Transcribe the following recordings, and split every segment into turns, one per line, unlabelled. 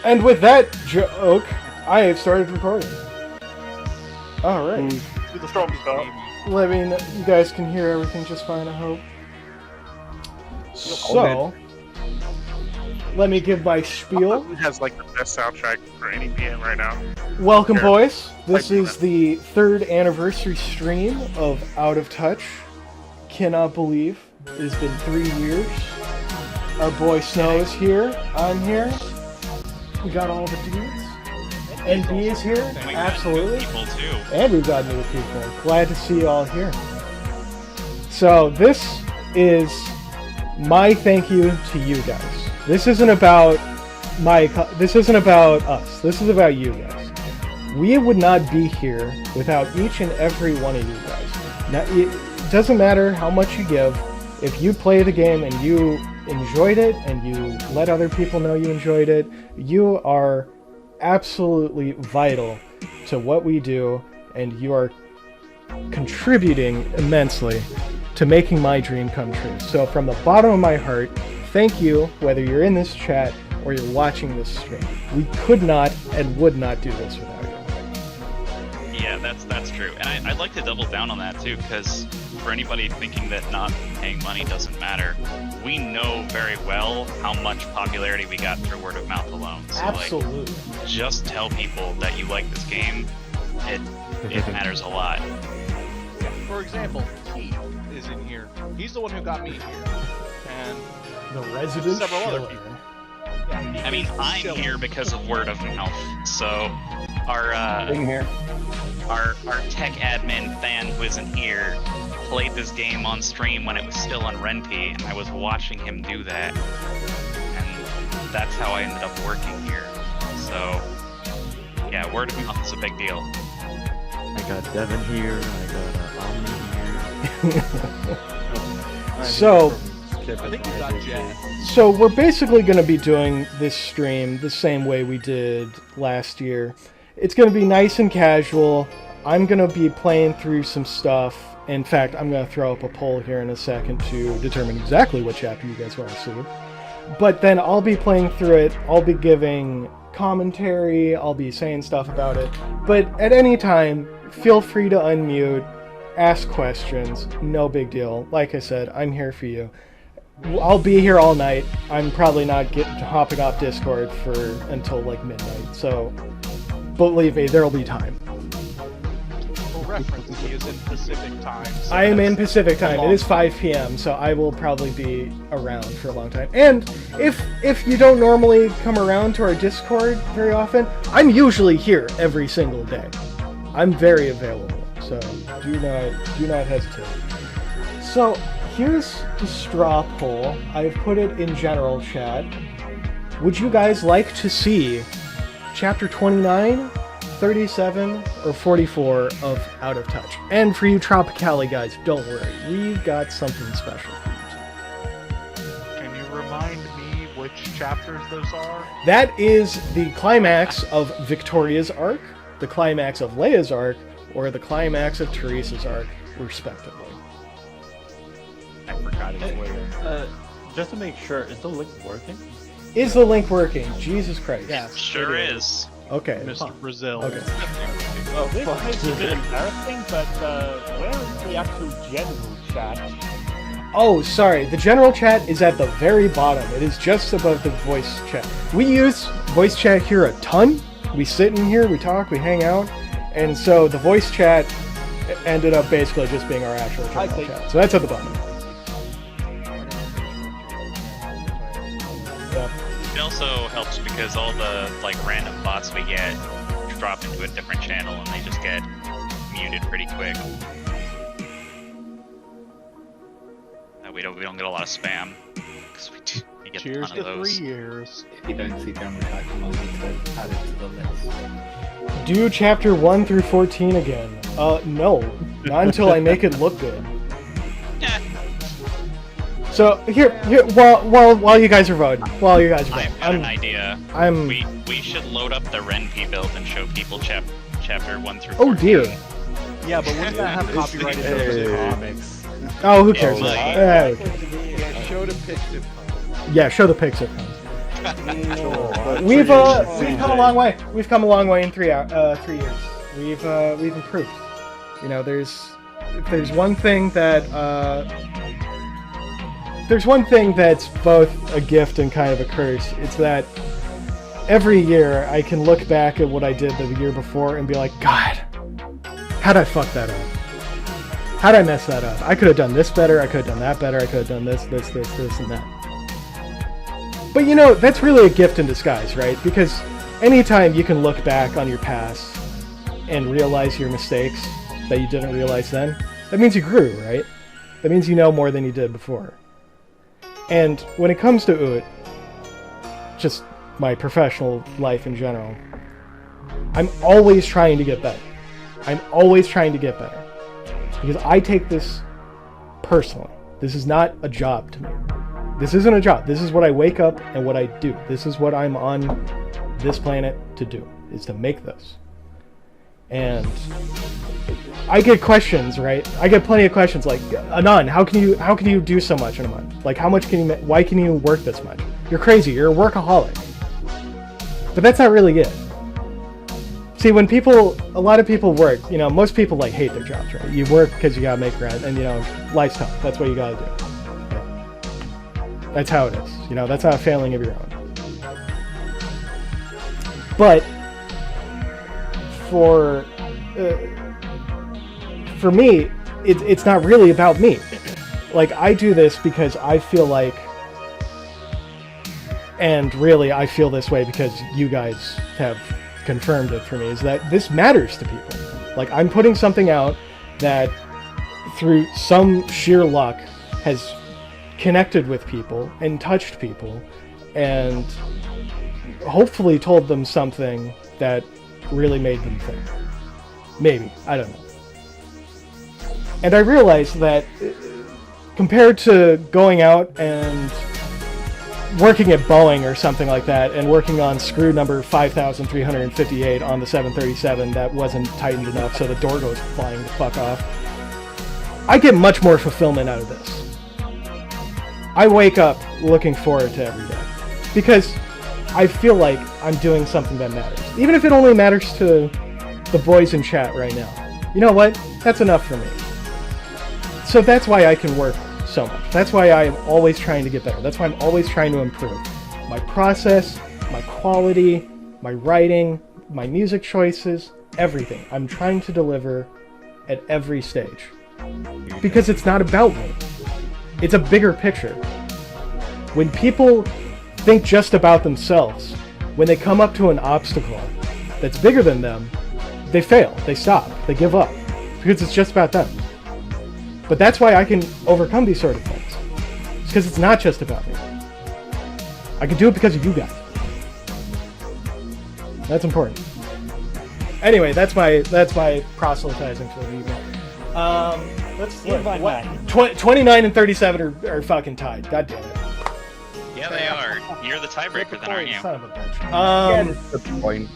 And with that joke, I have started recording. Alright.
Do the storm stuff.
You guys can hear everything just fine, I hope. So, let me give my spiel.
Who has like the best soundtrack for any PM right now?
Welcome, boys. This is the 3rd anniversary stream of Out of Touch. Cannot believe it has been 3 years. Our boy Snow is here. I'm here. We got all the dudes. And B is here. Absolutely.
People too.
And we've got new people. Glad to see you all here. So this is my thank you to you guys. This isn't about this isn't about us. This is about you guys. We would not be here without each and every one of you guys. Now, it doesn't matter how much you give. If you play the game and you enjoyed it and you let other people know you enjoyed it, you are absolutely vital to what we do, and you are contributing immensely to making my dream come true. So from the bottom of my heart, thank you, whether you're in this chat or you're watching this stream. We could not and would not do this without you.
Yeah, that's true. And I'd like to double down on that too, because for anybody thinking that not paying money doesn't matter, we know very well how much popularity we got through word of mouth alone. So,
absolutely.
like, just tell people that you like this game. It matters a lot.
Yeah, for example, T is in here. He's the one who got me here. And
the resident
several other
shiller.
people. Yeah,
I mean, I'm here because of word of mouth. So our our tech admin fan who isn't here played this game on stream when it was still on Ren'Py, and I was watching him do that, and that's how I ended up working here. So yeah, word of mouth is a big deal.
I got Devin here, I got Omni here.
So
I think you got Jazz.
So we're basically going to be doing this stream the same way we did last year. It's going to be nice and casual. I'm going to be playing through some stuff. In fact, I'm going to throw up a poll here in a second to determine exactly what chapter you guys want to see. But then I'll be playing through it. I'll be giving commentary. I'll be saying stuff about it. But at any time, feel free to unmute, ask questions. No big deal. Like I said, I'm here for you. I'll be here all night. I'm probably not hopping off Discord until like midnight. So believe me, there'll be time.
For reference, he is in Pacific time. So
I am in Pacific time. It is 5 p.m., so I will probably be around for a long time. And if you don't normally come around to our Discord very often, I'm usually here every single day. I'm very available, so do not hesitate. So here's the straw poll. I've put it in general chat. Would you guys like to see chapter 29, 37, or 44 of Out of Touch? And for you Tropicali guys, don't worry. We've got something special for you too.
Can you remind me which chapters those are?
That is the climax of Victoria's arc, the climax of Leia's arc, or the climax of Teresa's arc, respectively.
I forgot its way.
Just to make sure, is the link working?
Is the link working? Jesus Christ.
Yes,
Sure
it
is.
Okay.
Mr. Brazil.
Okay.
Well, this makes it a bit embarrassing, but where is the actual general chat?
Oh, sorry. The general chat is at the very bottom. It is just above the voice chat. We use voice chat here a ton. We sit in here, we talk, we hang out, and so the voice chat ended up basically just being our actual general chat. So that's at the bottom.
It also helps because all the like random bots we get drop into a different channel and they just get muted pretty quick. We don't get a lot of spam because we get a
Cheers
ton of
to
those.
3 years.
If you don't see them, I'll add it to the list.
Do chapter 1 through 14 again. No. Not until I make it look good.
Yeah,
So here, while you guys are voting,
I've got an idea.
I'm.
We should load up the Ren'Py build and show people chapter 1 through 14.
Oh dear.
Yeah, but wouldn't that have copyrighted
Comics.
Oh, who cares?
It's like-
Yeah,
Yeah, show the pics if
yeah, show the pics of him. We've come a long way. We've come a long way in 3 years. We've improved. You know, if there's one thing that's both a gift and kind of a curse, it's that every year I can look back at what I did the year before and be like, God, how'd I fuck that up? How'd I mess that up? I could have done this better, I could have done that better, I could have done this, and that. But you know, that's really a gift in disguise, right? Because anytime you can look back on your past and realize your mistakes that you didn't realize then, that means you grew, right? That means you know more than you did before. And when it comes to Oot, just my professional life in general, I'm always trying to get better. I'm always trying to get better. Because I take this personally. This is not a job to me. This isn't a job. This is what I wake up and what I do. This is what I'm on this planet to do, is to make this. And I get questions, right? I get plenty of questions like, Anon, how can you do so much in a month? Like, why can you work this much? You're crazy. You're a workaholic. But that's not really it. See, when a lot of people work, you know, most people like hate their jobs, right? You work because you gotta make rent, and you know, life's tough. That's what you gotta do. Okay? That's how it is. You know, that's not a failing of your own. But for me, it's not really about me. Like, I do this because I feel like, and really I feel this way because you guys have confirmed it for me, is that this matters to people. Like, I'm putting something out that through some sheer luck has connected with people and touched people and hopefully told them something that really made them think. Maybe, I don't know. And I realized that compared to going out and working at Boeing or something like that and working on screw number 5358 on the 737 that wasn't tightened enough so the door goes flying the fuck off, I get much more fulfillment out of this. I wake up looking forward to every day because I feel like I'm doing something that matters. Even if it only matters to the boys in chat right now. You know what? That's enough for me. So that's why I can work so much. That's why I'm always trying to get better. That's why I'm always trying to improve my process, my quality, my writing, my music choices, everything. I'm trying to deliver at every stage. Because it's not about me. It's a bigger picture. When people think just about themselves, when they come up to an obstacle that's bigger than them, they fail, they stop, they give up. Because it's just about them. But that's why I can overcome these sort of things. It's because it's not just about me. I can do it because of you guys. That's important. Anyway, that's my proselytizing for the evening. Let's look. 29 and 37 are fucking tied. God damn it.
Yeah, they are. You're the tiebreaker then, aren't you?
Son of a bitch.
That's the point.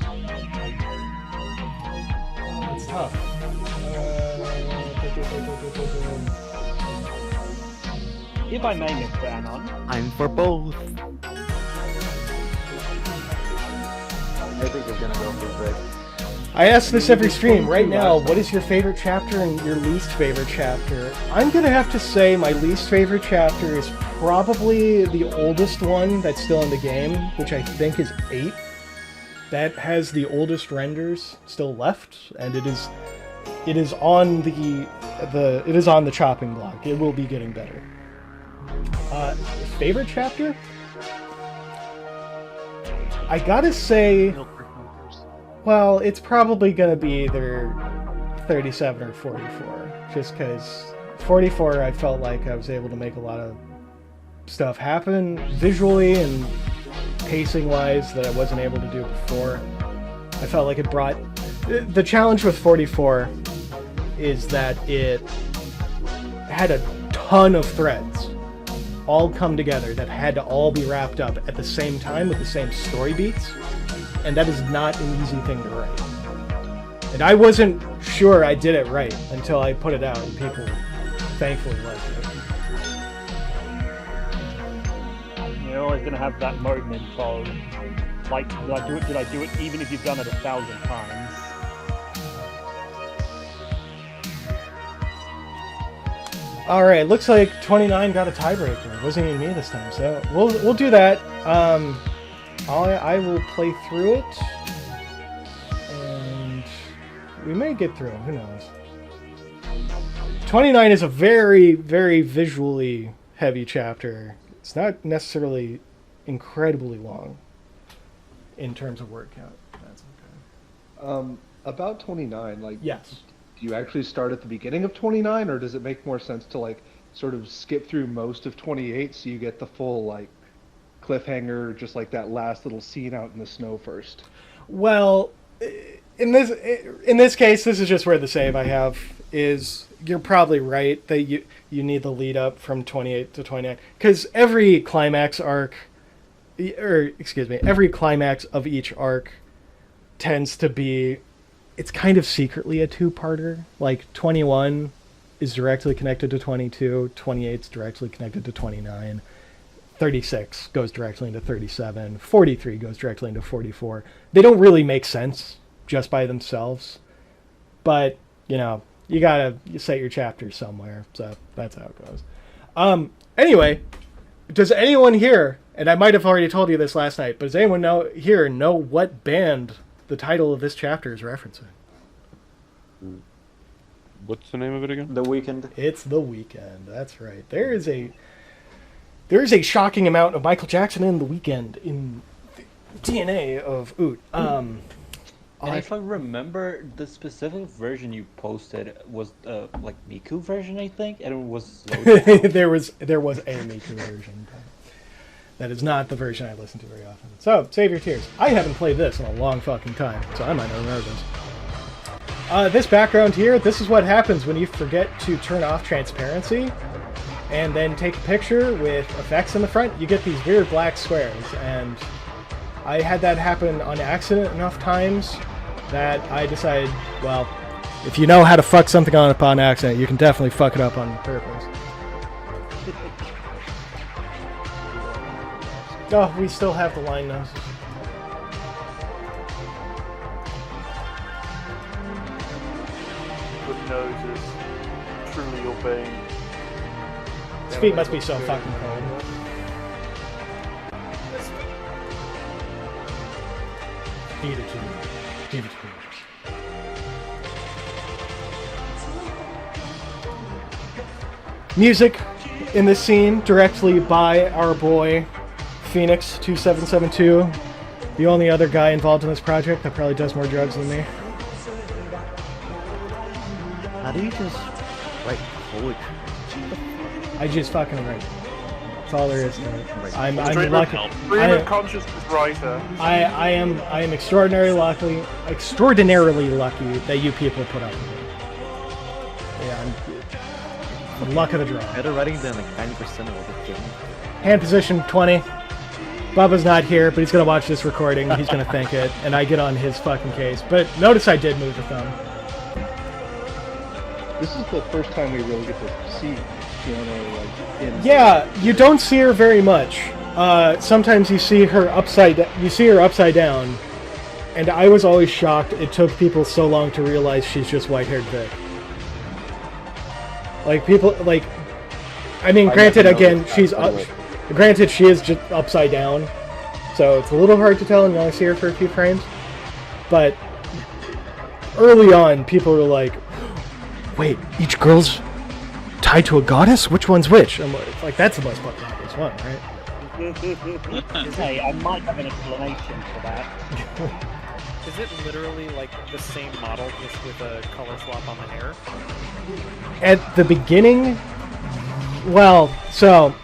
It's tough.
If I may, Mr. Anon.
I'm for both.
I think it's gonna go for Vic.
I ask this every stream. Right now, what is your favorite chapter and your least favorite chapter? I'm gonna have to say my least favorite chapter is probably the oldest one that's still in the game, which I think is 8. That has the oldest renders still left, and it is on the chopping block. It will be getting better. Favorite chapter? I gotta say, well, it's probably gonna be either 37 or 44, just because 44 I felt like I was able to make a lot of stuff happen visually and pacing wise that I wasn't able to do before. I felt like it brought the challenge with 44 is that it had a ton of threads all come together that had to all be wrapped up at the same time with the same story beats, and that is not an easy thing to write. And I wasn't sure I did it right until I put it out and people thankfully liked it.
You know, always going to have that moment of, like, did I do it? Did I do it? Even if you've done it 1,000 times.
All right, looks like 29 got a tiebreaker. It wasn't even me this time, so we'll do that. I will play through it, and we may get through it. Who knows? 29 is a very, very visually heavy chapter. It's not necessarily incredibly long in terms of word count. That's okay.
About 29, like,
Yes.
do you actually start at the beginning of 29, or does it make more sense to, like, sort of skip through most of 28 so you get the full, like, cliffhanger, just like that last little scene out in the snow first?
Well, in this case, this is just where the save I have is. You're probably right that you need the lead up from 28 to 29, because every climax arc, every climax of each arc tends to be, it's kind of secretly a two-parter. Like 21 is directly connected to 22, 28 is directly connected to 29, 36 goes directly into 37, 43 goes directly into 44. They don't really make sense just by themselves, but you know, you gotta set your chapters somewhere, so that's how it goes. Anyway, does anyone here, and I might have already told you this last night, but does anyone know what band the title of this chapter is referencing?
What's the name of it again?
The Weeknd.
It's The Weeknd. That's right. There is a shocking amount of Michael Jackson in The Weeknd in the DNA of Oot.
And if I remember, the specific version you posted was like Miku version, I think, and it was slowed down.
there was a Miku version. But that is not the version I listen to very often. So save your tears. I haven't played this in a long fucking time, so I might not remember this. This background here, this is what happens when you forget to turn off transparency and then take a picture with effects in the front. You get these weird black squares, and I had that happen on accident enough times that I decided, well, if you know how to fuck something up on accident, you can definitely fuck it up on purpose. Oh, we still have the line nose.
Good nose is truly obeying.
His feet must be so fucking cold. Feed it to me. Give it to me. Music in this scene directly by our boy Phoenix 2772, the only other guy involved in this project that probably does more drugs than me.
How do you just write poetry?
I just fucking write. That's all there is to it. I'm
Stream
lucky.
Stream of consciousness writer.
I am extraordinarily lucky that you people put up with it. Yeah, I'm luck of the draw.
Better writing than like 90% of what it's doing.
Hand position 20. Bubba's not here, but he's gonna watch this recording. He's gonna think it, and I get on his fucking case. But notice I did move the thumb.
This is the first time we really get to see Fiona, like, in...
Yeah, you don't see her very much. Sometimes you see her upside down, and I was always shocked it took people so long to realize she's just white-haired Vic. Like, people, like... I mean, granted, again, granted, she is just upside down, so it's a little hard to tell and you only see her for a few frames. But early on, people were like, wait, each girl's tied to a goddess? Which one's which? I'm like, that's the most fucking obvious one, right?
Hey, I might have an explanation for that.
Is it literally like the same model, just with a color swap on the hair?
At the beginning, well, so,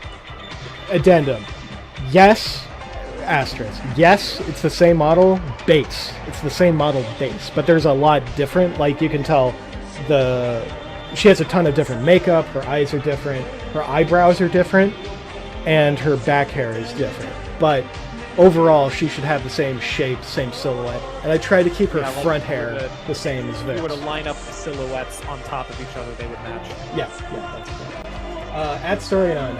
addendum. Yes, asterisk. Yes, it's the same model, base. It's the same model base, but there's a lot different. Like, you can tell she has a ton of different makeup, her eyes are different, her eyebrows are different, and her back hair is different. But overall, she should have the same shape, same silhouette. And I try to keep her front hair the same as Vic's.
If you were to line up the silhouettes on top of each other, they would match.
Yeah, that's cool. At Story9,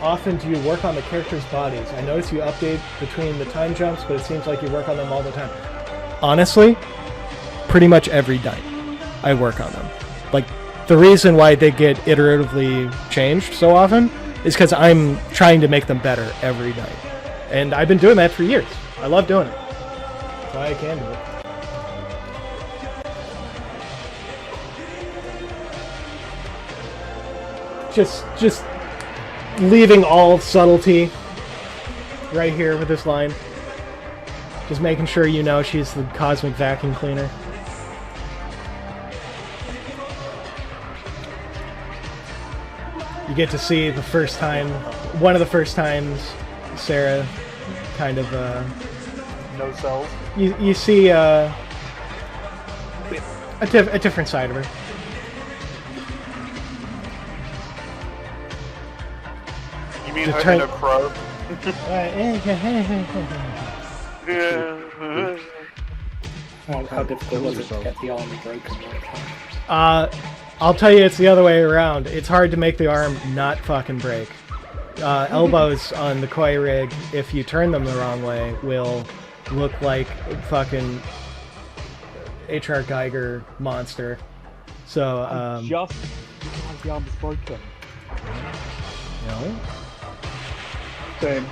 often do you work on the characters' bodies? I notice you update between the time jumps, but it seems like you work on them all the time. Honestly, pretty much every night I work on them. Like, the reason why they get iteratively changed so often is because I'm trying to make them better every night. And I've been doing that for years. I love doing it. That's why I can do it. Just leaving all subtlety right here with this line. Just making sure you know she's the cosmic vacuum cleaner. You get to see the first time, one of the first times Sarah kind of
No cells.
you see a different side of her.
You mean her in a crow?
How difficult was it to get the arm broken?
I'll tell you, it's the other way around. It's hard to make the arm not fucking break. Elbows on the koi rig, if you turn them the wrong way, will look like fucking H.R. Geiger monster. So,
Just the arm is broken.
no.
Same.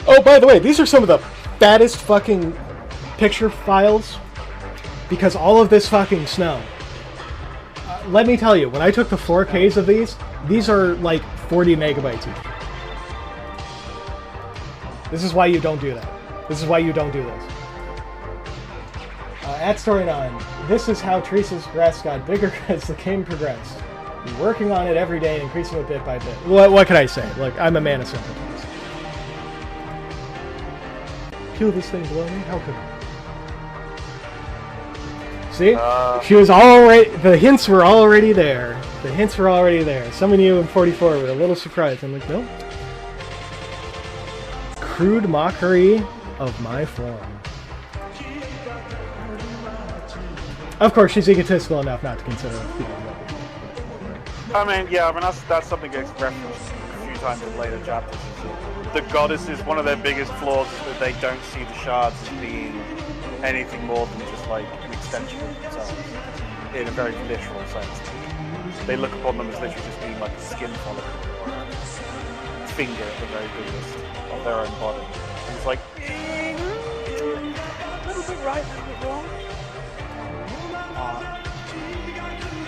Oh, by the way, these are some of the fattest fucking picture files because all of this fucking snow. Let me tell you, when I took the 4Ks of these are like 40 megabytes each. This is why you don't do that. This is why you don't do this. At Story 9, this is how Teresa's breasts got bigger as the game progressed. You're working on it every day and increasing it bit by bit. What can I say? Look, I'm a man of simple things. Kill this thing below me? How could I? See? She was already... The hints were already there. The hints were already there. Some of you in 44 were a little surprised. I'm like, nope. Crude mockery of my form. Of course, she's egotistical enough not to consider it.
That's something that's referenced a few times in later chapters. The goddesses, one of their biggest flaws is that they don't see the shards as being anything more than just like an extension of themselves, in a very literal sense. They look upon them as literally just being like a skin follicle or a finger at the very biggest of their own body. And it's like, a little bit right, a little bit wrong.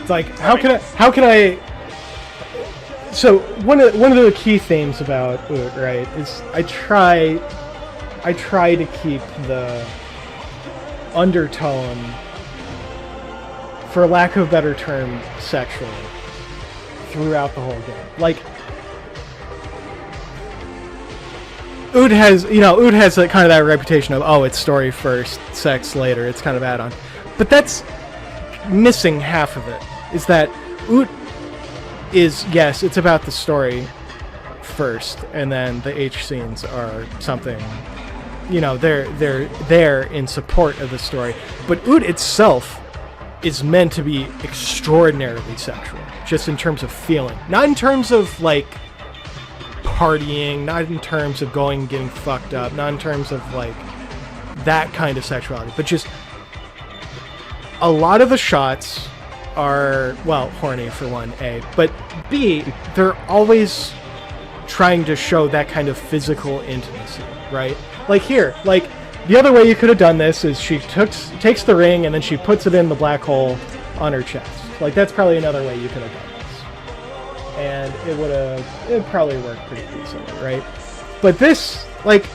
It's like, how can I... So one of the key themes about Oot, right, is I try to keep the undertone, for lack of a better term, sexual throughout the whole game. Like, Oot has that kind of that reputation of, oh, it's story first, sex later. It's kind of add-on, but that's missing half of it. Is that Oot is, yes, it's about the story first, and then the H scenes are something, they're there in support of the story. But Oot itself is meant to be extraordinarily sexual, just in terms of feeling, not in terms of like partying, not in terms of going and getting fucked up, not in terms of like that kind of sexuality, but just a lot of the shots are, well, horny for one, A, but B, they're always trying to show that kind of physical intimacy, right? Like here, like the other way you could have done this is she takes the ring and then she puts it in the black hole on her chest. Like that's probably another way you could have done this, and it probably worked pretty decently, right? But this, like,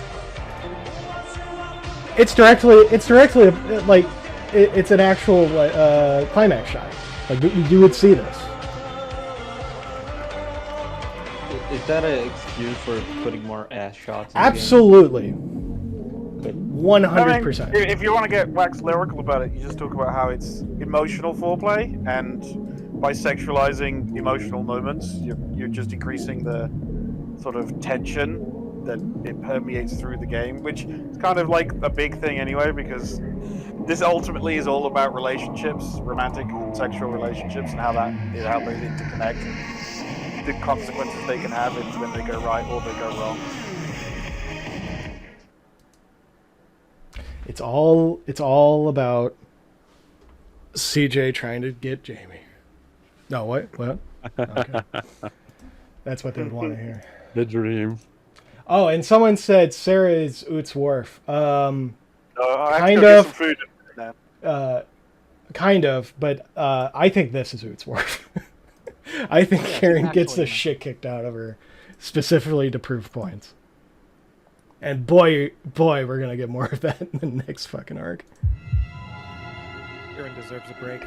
it's directly like it's an actual climax shot. Like you would see this.
Is that an excuse for putting more ass shots in
Absolutely. 100%.
If you want to get wax lyrical about it, you just talk about how it's emotional foreplay, and by sexualizing emotional moments, you're just increasing the sort of tension that it permeates through the game, which is kind of like a big thing anyway, because this ultimately is all about relationships, romantic and sexual relationships, and how they interconnect. the consequences they can have is when they go right or they go wrong.
It's all about CJ trying to get Jamie. No, what? Okay. That's what they would want to hear.
The dream.
Oh, and someone said Sarah is Oots Worf.
I have
Kind
to go
of.
get some food now.
Kind of, but I think this is Oots Worf. I think Karen gets the shit kicked out of her, specifically to prove points. And boy, we're gonna get more of that in the next fucking arc.
Kieran deserves a break.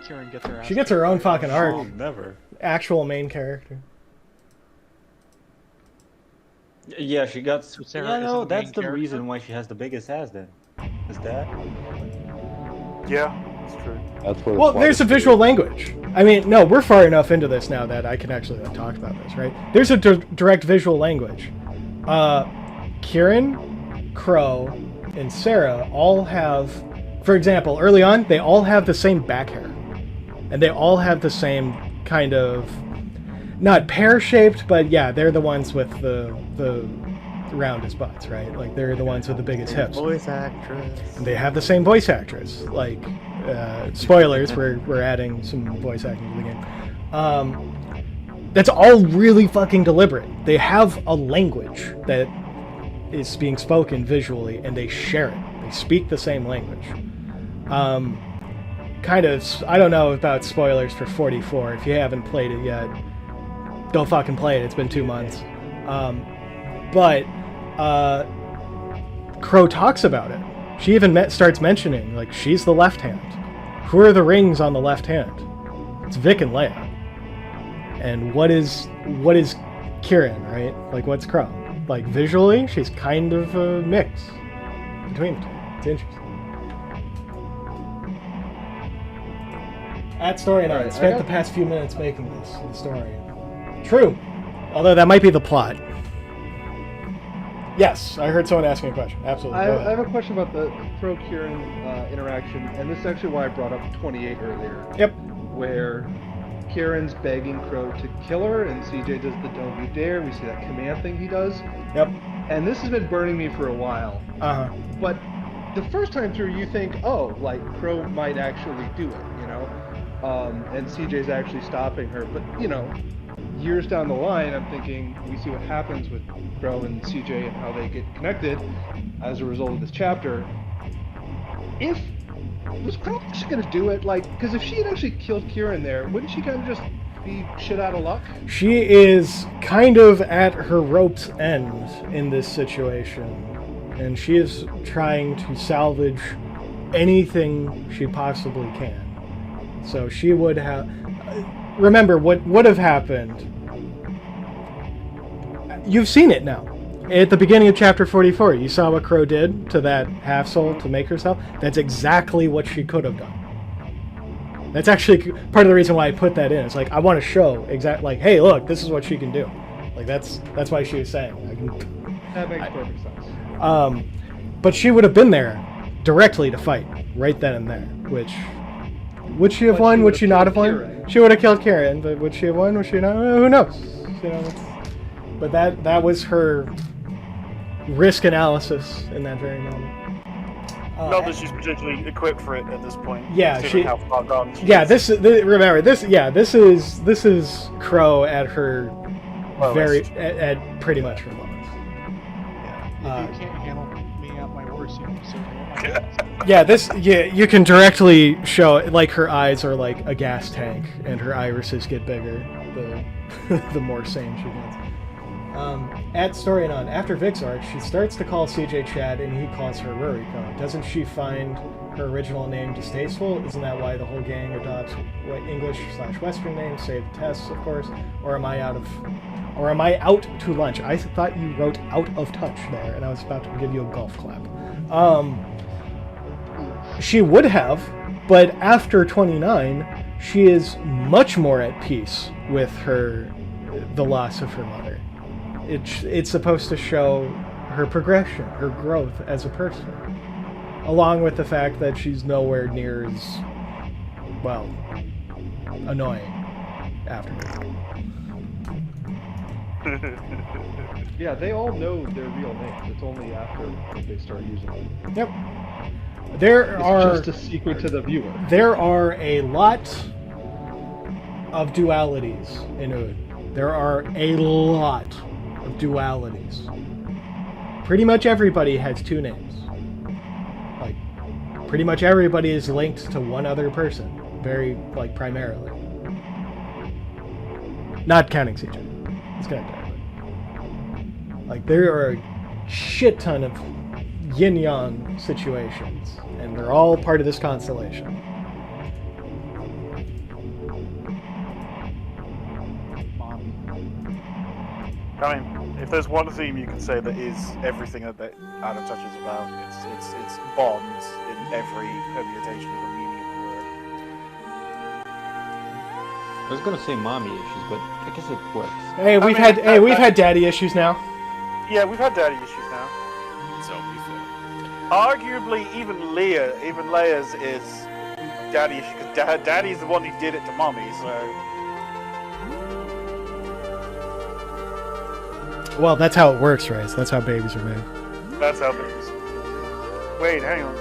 Kieran gets her ass
She gets her own fucking arc.
Oh, never.
Actual main character.
Yeah, she got.
Sarah
Yeah, no,
isn't the
that's
main
the
character?
reason why she has the biggest ass. Then is that?
Yeah, that's true.
That's what.
Well, there's a visual language. I mean, no, we're far enough into this now that I can actually talk about this, right? There's a direct visual language. Kieran, Crow, and Sarah all have, for example, early on, they all have the same back hair. And they all have the same kind of, not pear-shaped, but yeah, they're the ones with the roundest butts, right? Like, they're the ones with the biggest hips.
Voice actress.
And they have the same voice actress. Like, spoilers, we're adding some voice acting to the game. That's all really fucking deliberate. They have a language that is being spoken visually, and they share it. They speak the same language. Kind of, I don't know about spoilers for 44. If you haven't played it yet, don't fucking play it. It's been 2 months. But Crow talks about it. She even starts mentioning, like, she's the left hand. Who are the rings on the left hand? It's Vic and Leia. And what is Kieran, right? Like, what's Crow? Like, visually, she's kind of a mix between the two. It's interesting. At Story Night, spent the past few minutes making this story. True. Although that might be the plot. Yes, I heard someone asking a question. Absolutely.
I have a question about the Crow-Kieran interaction, and this is actually why I brought up 28 earlier.
Yep.
Where Kieran's begging Crow to kill her, and CJ does the don't you dare. We see that command thing he does.
Yep.
And this has been burning me for a while.
Uh-huh.
But the first time through, you think, oh, like, Crow might actually do it, you know? And CJ's actually stopping her. But, you know, years down the line, I'm thinking, we see what happens with Crow and CJ and how they get connected as a result of this chapter. Was Crow actually going to do it? Like, because if she had actually killed Kieran there, wouldn't she kind of just be shit out of luck?
She is kind of at her rope's end in this situation. And she is trying to salvage anything she possibly can. So she would have... Remember, what would have happened... You've seen it now. At the beginning of chapter 44, you saw what Crow did to that half-soul to make herself. That's exactly what she could have done. That's actually part of the reason why I put that in. It's like, I want to show exactly, like, hey, look, this is what she can do. Like, that's why she was saying.
That makes perfect sense.
But she would have been there directly to fight, right then and there, which... Would she have won? Would she not have won?
Kieran.
She would have killed Kieran, but would she have won? Would she not? Who knows? You know, but that was her risk analysis in that very moment.
Not that she's particularly equipped for it at this point.
Yeah,
considering how far gone she
Yeah,
is.
remember this. Yeah, this is Crow at her at pretty much her lowest.
If you can't handle me at my worst, you can certainly handle
Yeah, you can directly show, like, her eyes are like a gas tank, and her irises get bigger the more sane she gets. At Story On, after Vic's arc, she starts to call CJ Chad, and he calls her Ruriko. Doesn't she find her original name distasteful? Isn't that why the whole gang adopts English/Western names, save the tests, of course? Or am I out to lunch? I thought you wrote out of touch there, and I was about to give you a golf clap. She would have, but after 29, she is much more at peace with the loss of her mother. It's supposed to show her progression, her growth as a person, along with the fact that she's nowhere near as, well, annoying after.
Yeah, they all know their real names. It's only after they start using them.
Yep. There
It's
are
just a secret to the viewer.
there are a lot of dualities in Ood. There are a lot of dualities. Pretty much everybody has two names. Like, pretty much everybody is linked to one other person. Very, like, primarily. Not counting CJ. It's kind of bad. Like, there are a shit ton of yin-yang situations, and they're all part of this constellation.
I mean, if there's one theme you can say that is everything that Out of Touch is about, it's bonds in every permutation of the meaning of the word.
I was gonna say mommy issues, but I guess it works.
Hey, we've had daddy issues now.
Yeah, we've had daddy issues now.
So we feel.
Arguably, even Leia's is daddy issue, because daddy's the one who did it to mommy, so...
Well, that's how it works, right? That's how babies are made.
That's how babies. Wait, hang on.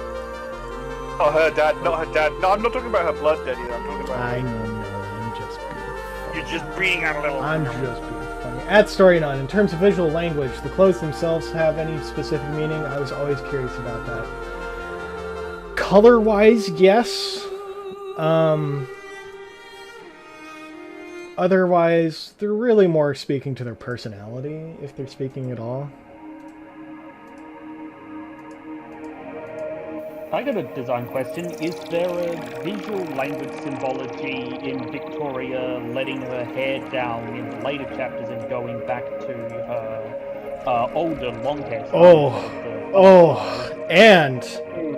Oh, her dad, not her dad. No, I'm not talking about her blood daddy, I'm talking about...
I know, I'm just being funny.
You're just being a little...
I'm just being funny. At Storynon, in terms of visual language, the clothes themselves have any specific meaning? I was always curious about that. Color-wise, yes. Otherwise, they're really more speaking to their personality, if they're speaking at all.
I got a design question. Is there a visual language symbology in Victoria letting her hair down in the later chapters and going back to her older long hair?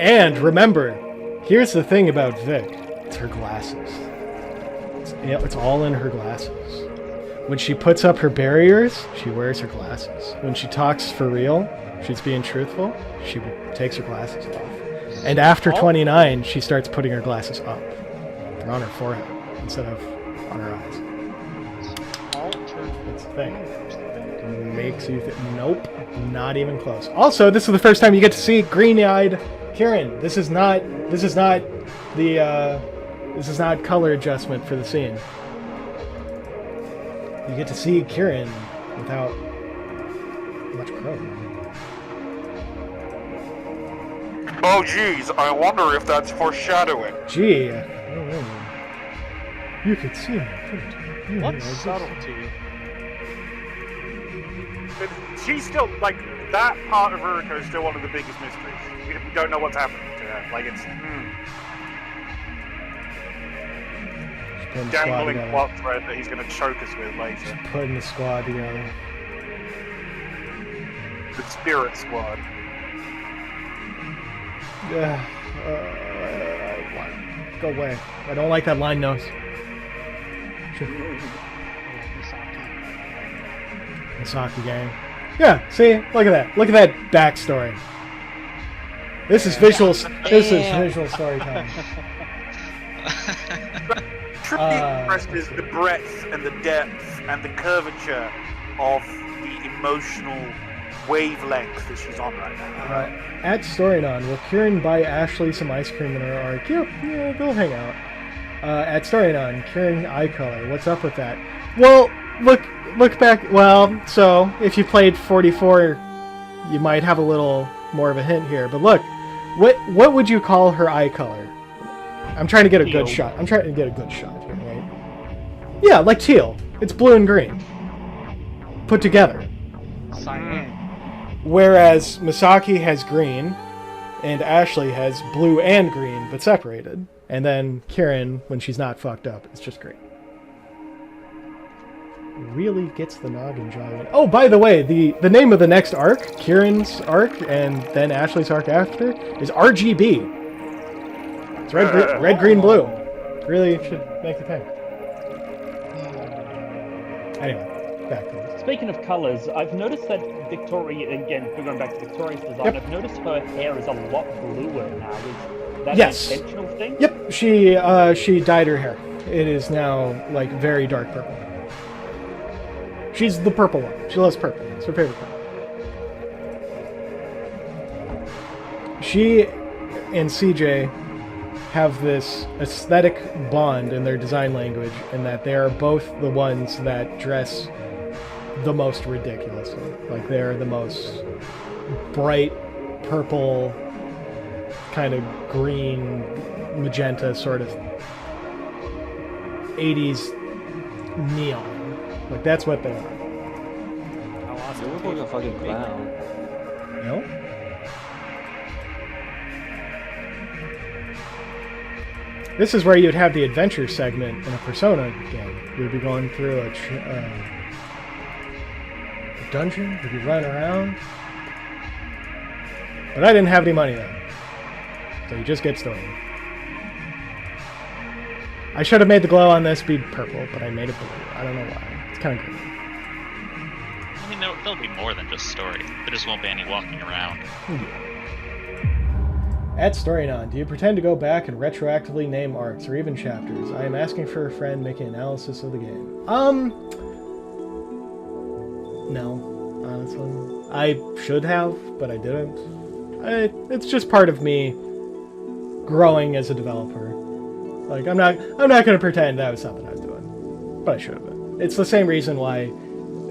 And remember, here's the thing about Vic. It's her glasses. It's all in her glasses. When she puts up her barriers, she wears her glasses. When she talks for real, she's being truthful, she takes her glasses off. And after 29, she starts putting her glasses up. They're on her forehead instead of on her eyes. That's the thing. Makes you nope, not even close. Also, this is the first time you get to see green-eyed Kieran. This is not color adjustment for the scene. You get to see Kieran without much chrome.
Oh, geez, I wonder if that's foreshadowing.
Gee, I don't know. You could see me, couldn't you?
What subtlety?
But she's still, like, that part of Uriko is still one of the biggest mysteries. We don't know what's happening to her. Like, it's... dangling plot thread that he's going to choke us with later.
Putting the squad together.
The Spirit Squad.
Go away. I don't like that line nose. Misaki gang. Yeah, see? Look at that. Look at that backstory. This is visual storytelling.
Truly impressed is the breadth and the depth and the curvature of the emotional wavelength that she's on right now.
At Storynon, will Kieran buy Ashley some ice cream in her arc? Yep, yeah, they'll hang out. At Storynon, Kieran eye color. What's up with that? Well, look back. Well, so if you played 44, you might have a little more of a hint here. But look, what would you call her eye color? I'm trying to get a good shot. I'm trying to get a good shot here, right? Yeah, like teal. It's blue and green. Put together.
Cyan.
Whereas Misaki has green, and Ashley has blue and green, but separated. And then Kieran, when she's not fucked up, it's just green. Really gets the noggin jogging. Oh, by the way, the name of the next arc, Kieran's arc, and then Ashley's arc after, is RGB. It's red, green, blue. Really should make the thing. Anyway, back to this.
Speaking of colors, I've noticed that Victoria, again, we're going back to Victoria's design,
Yep.
I've noticed her hair is a lot bluer now. Is that
Yes.
an intentional thing?
Yep, she dyed her hair. It is now like very dark purple. She's the purple one. She loves purple. It's her favorite color. She and CJ have this aesthetic bond in their design language, in that they are both the ones that dress the most ridiculously. Like, they're the most bright purple, kind of green, magenta sort of 80s neon. Like, that's what they are.
You look like a fucking clown.
No? This is where you'd have the adventure segment in a Persona game. You'd be going through a dungeon, you'd be running around. But I didn't have any money then. So you just get story. I should have made the glow on this be purple, but I made it blue. I don't know why. It's kind of green.
I mean, there'll be more than just story. There just won't be any walking around.
At Storyanon, do you pretend to go back and retroactively name arcs or even chapters? I am asking for a friend making analysis of the game. No, honestly. I should have, but I didn't. It's just part of me growing as a developer. Like, I'm not gonna pretend that was something I was doing, but I should have been. It's the same reason why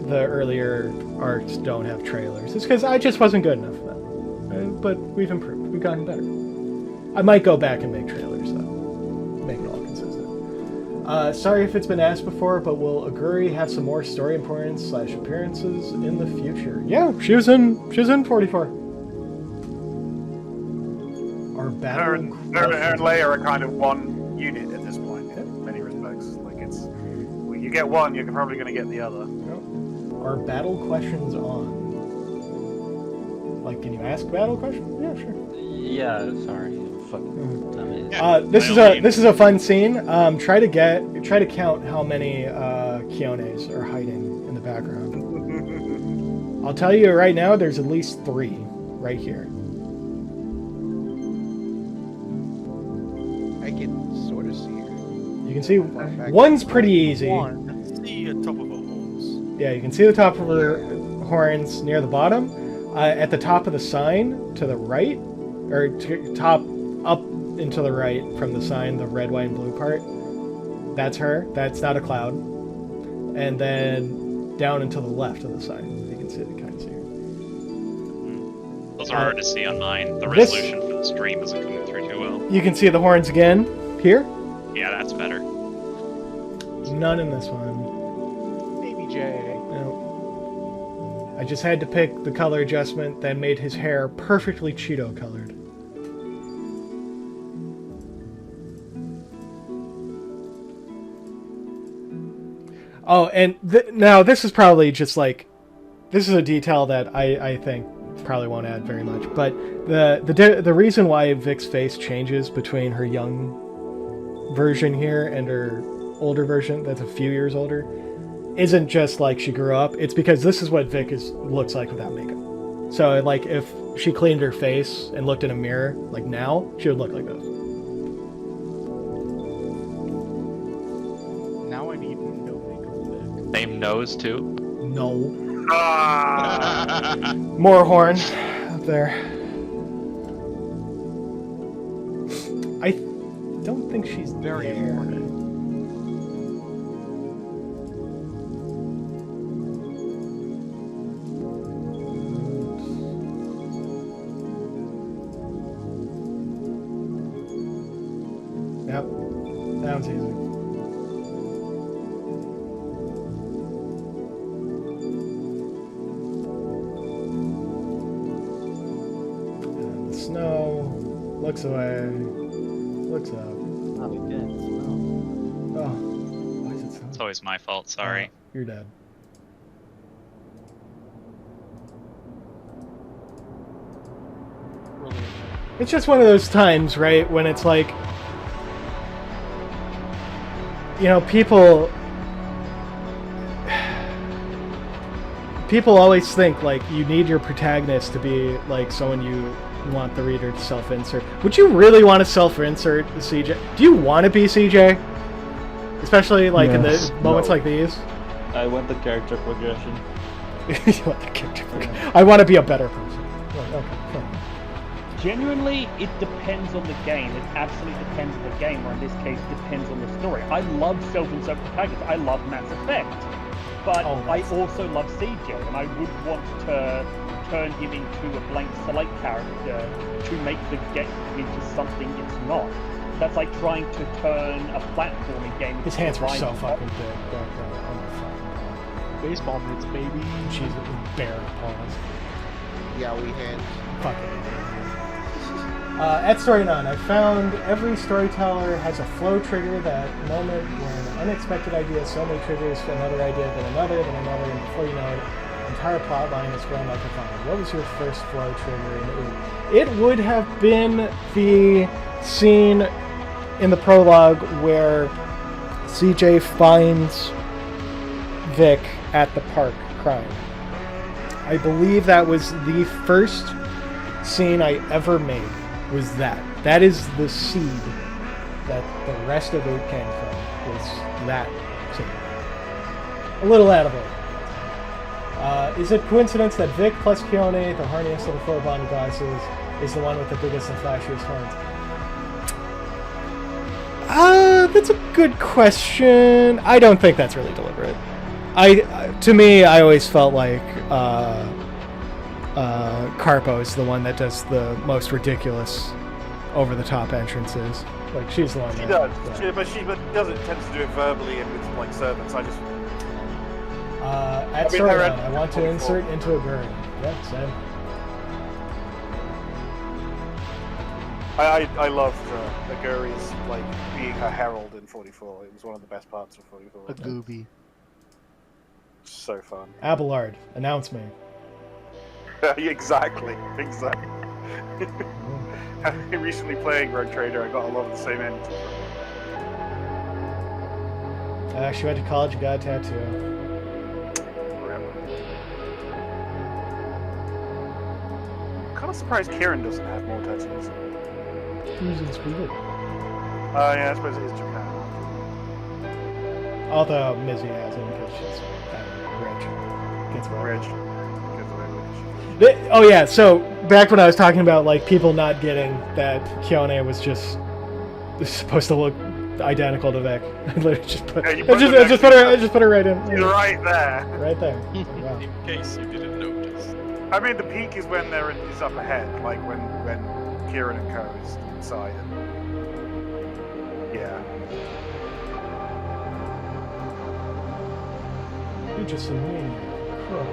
the earlier arcs don't have trailers. It's because I just wasn't good enough for them. But we've improved. We've gotten better. I might go back and make trailers, though. Make it all consistent. Sorry if it's been asked before, but will Aguri have some more story importance / appearances in the future? Yeah, she was in 44. Our battle.
Her and Leia are kind of one unit at this point in many respects. Like, it's, when you get one, you're probably going to get the other.
Are battle questions on? Like, can you ask battle questions? Yeah, sure.
Yeah, sorry.
This is a fun scene. Try to count how many Kiones are hiding in the background. I'll tell you right now, there's at least 3 right here.
I can sort of see her.
You can see one's pretty easy.
See the top of her horns.
Yeah, you can see the top of her horns near the bottom. At the top of the sign to the right, or top up and to the right from the sign, the red, white, and blue part. That's her. That's not a cloud. And then down and to the left of the sign. You can see it, kind of see her.
Those are hard to see on mine. The resolution for the stream isn't coming through too well.
You can see the horns again here.
Yeah, that's better.
None in this one.
Baby J.
No. I just had to pick the color adjustment that made his hair perfectly Cheeto colored. Oh, and now this is probably just like, this is a detail that I think probably won't add very much, but the reason why Vic's face changes between her young version here and her older version that's a few years older isn't just like she grew up. It's because this is what Vic looks like without makeup. So like if she cleaned her face and looked in a mirror like now, she would look like this.
Now I need no makeup.
Same nose too?
No. More horn up there. I don't think she's
very
there.
important.
Yep, that one's easy. And the snow looks away, looks up.
Not again.
Oh, why is it so?
It's always my fault, sorry.
You're dead. It's just one of those times, right, when it's like, you know, people always think, like, you need your protagonist to be, like, someone you want the reader to self-insert. Would you really want to self-insert CJ? Do you want to be CJ? Especially, like, in the moments like these?
I want the character progression.
You want the character progression. I want to be a better person. Okay, fine.
Genuinely, it depends on the game. It absolutely depends on the game, or in this case, depends on the story. I love self-insert protagonists. I love Mass Effect. But I also love CJ, and I would want to turn him into a blank slate character to make the game into something it's not. That's like trying to turn a platforming game into
His hands were so
survival.
fucking big back then. Oh my fucking
Baseball mitts, baby.
god. She's a bear paws.
Yowie hands.
Fucking. At Story 9, I found every storyteller has a flow trigger, that moment when an unexpected idea suddenly triggers another idea, then another, and before you know it, the entire plot line is run like a funnel. What was your first flow trigger in OOD? It would have been the scene in the prologue where CJ finds Vic at the park crying. I believe that was the first scene I ever made. Was that. That is the seed that the rest of it came from, was that scene. A little out of it. Is it coincidence that Vic plus Keone, the horniest of the four bonded goddesses, is the one with the biggest and flashiest horns? That's a good question. I don't think that's really deliberate. To me, I always felt like Carpo is the one that does the most ridiculous, over-the-top entrances. Like, she's the one.
She does, but she doesn't tend to do it verbally and with like servants. I just.
At Storyline, I want to insert into a bird. Yep, same.
I loved Aguri's like being her herald in 44. It was one of the best parts of 44.
A gooby.
So fun.
Abelard, announce me.
Exactly. Recently playing Rogue Trader, I got a lot of the same ends.
She went to college and got a tattoo.
I'm kind of surprised Kieran doesn't have more tattoos.
Who's in Sweden?
Yeah, I suppose it is Japan.
Although Mizzy has him because she's rich. Gets rich. Oh yeah, so back when I was talking about like people not getting that Keone was just supposed to look identical to Vic. I literally just put, I just put her right in.
You're right there.
Right there.
Wow. In case you didn't notice.
I mean, the peak is when they're in his upper head, like when Kieran and Co is inside. Yeah.
You're just a maniac. Cool.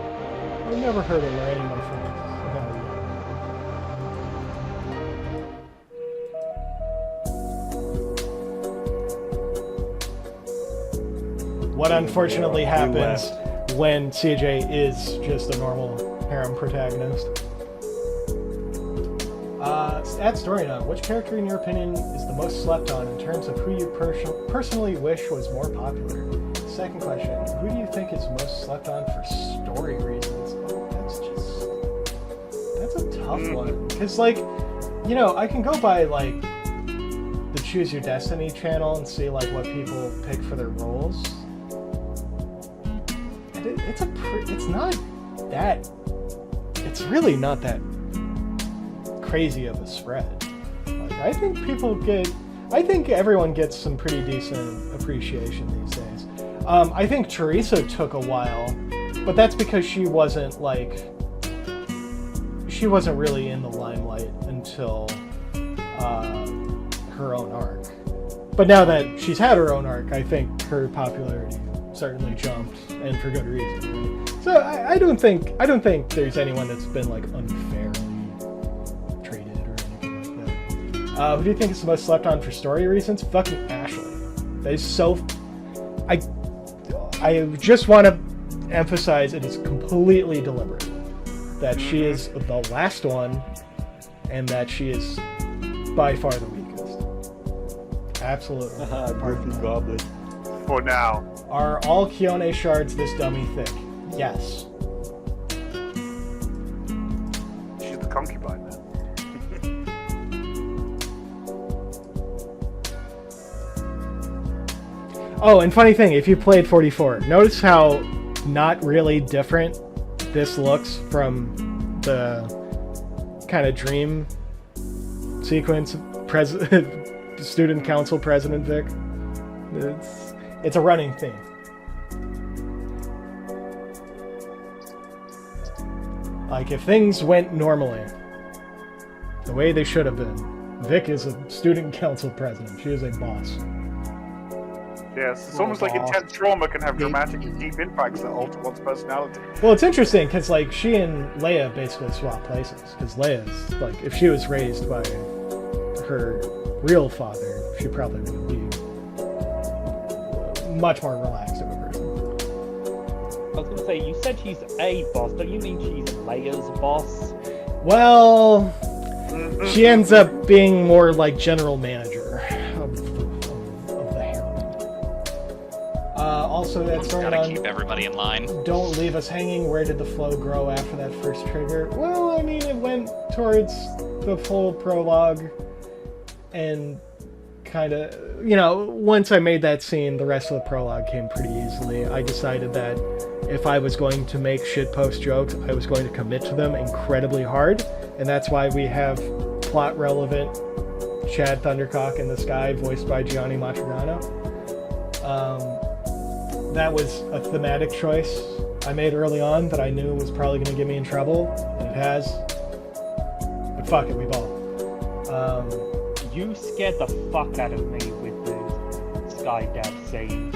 I've never heard of Lorraine, my friend. What unfortunately happens when CJ is just a normal harem protagonist. At Storynote, which character in your opinion is the most slept on in terms of who you personally wish was more popular? Second question, who do you think is most slept on for story reasons? Oh, that's a tough one. Because, like, you know, I can go by, like, the Choose Your Destiny channel and see, like, what people pick for their roles. And it's really not that crazy of a spread. Like, I think everyone gets some pretty decent appreciation these days. I think Teresa took a while, but that's because she wasn't really in the limelight until her own arc. But now that she's had her own arc, I think her popularity certainly jumped, and for good reason. Right? So I don't think there's anyone that's been like unfairly treated or anything like that. Who do you think is the most slept on for story reasons? Fucking Ashley. That is so. I just want to emphasize it is completely deliberate that she is the last one, and that she is by far the weakest. Absolutely.
Goblet.
For now.
Are all Keone shards this dummy thick? Yes.
She's the concubine, man.
Oh, and funny thing, if you played 44, notice how not really different this looks from the kind of dream sequence student council president Vic. It's a running theme. Like, if things went normally, the way they should have been, Vic is a student council president. She is a boss.
Yes, it's almost like intense trauma can have dramatic and deep impacts that alter one's personality.
Well, it's interesting because, like, she and Leia basically swap places. Because Leia's, like, if she was raised by her real father, she probably would be much more relaxed of a person.
I was gonna say, you said she's a boss. Don't you mean she's Leia's boss?
Well, she ends up being more like general manager of the harem. Also, that story
Gotta keep everybody in line.
Don't leave us hanging. Where did the flow grow after that first trigger? Well, I mean, it went towards the full prologue, and kind of, you know, once I made that scene, the rest of the prologue came pretty easily. I decided that if I was going to make shitpost jokes, I was going to commit to them incredibly hard, and that's why we have plot-relevant Chad Thundercock in the Sky, voiced by Gianni Matrigano. That was a thematic choice I made early on that I knew was probably going to get me in trouble, and it has. But fuck it, we ball.
You scared the fuck out of me with the Sky Dad scene.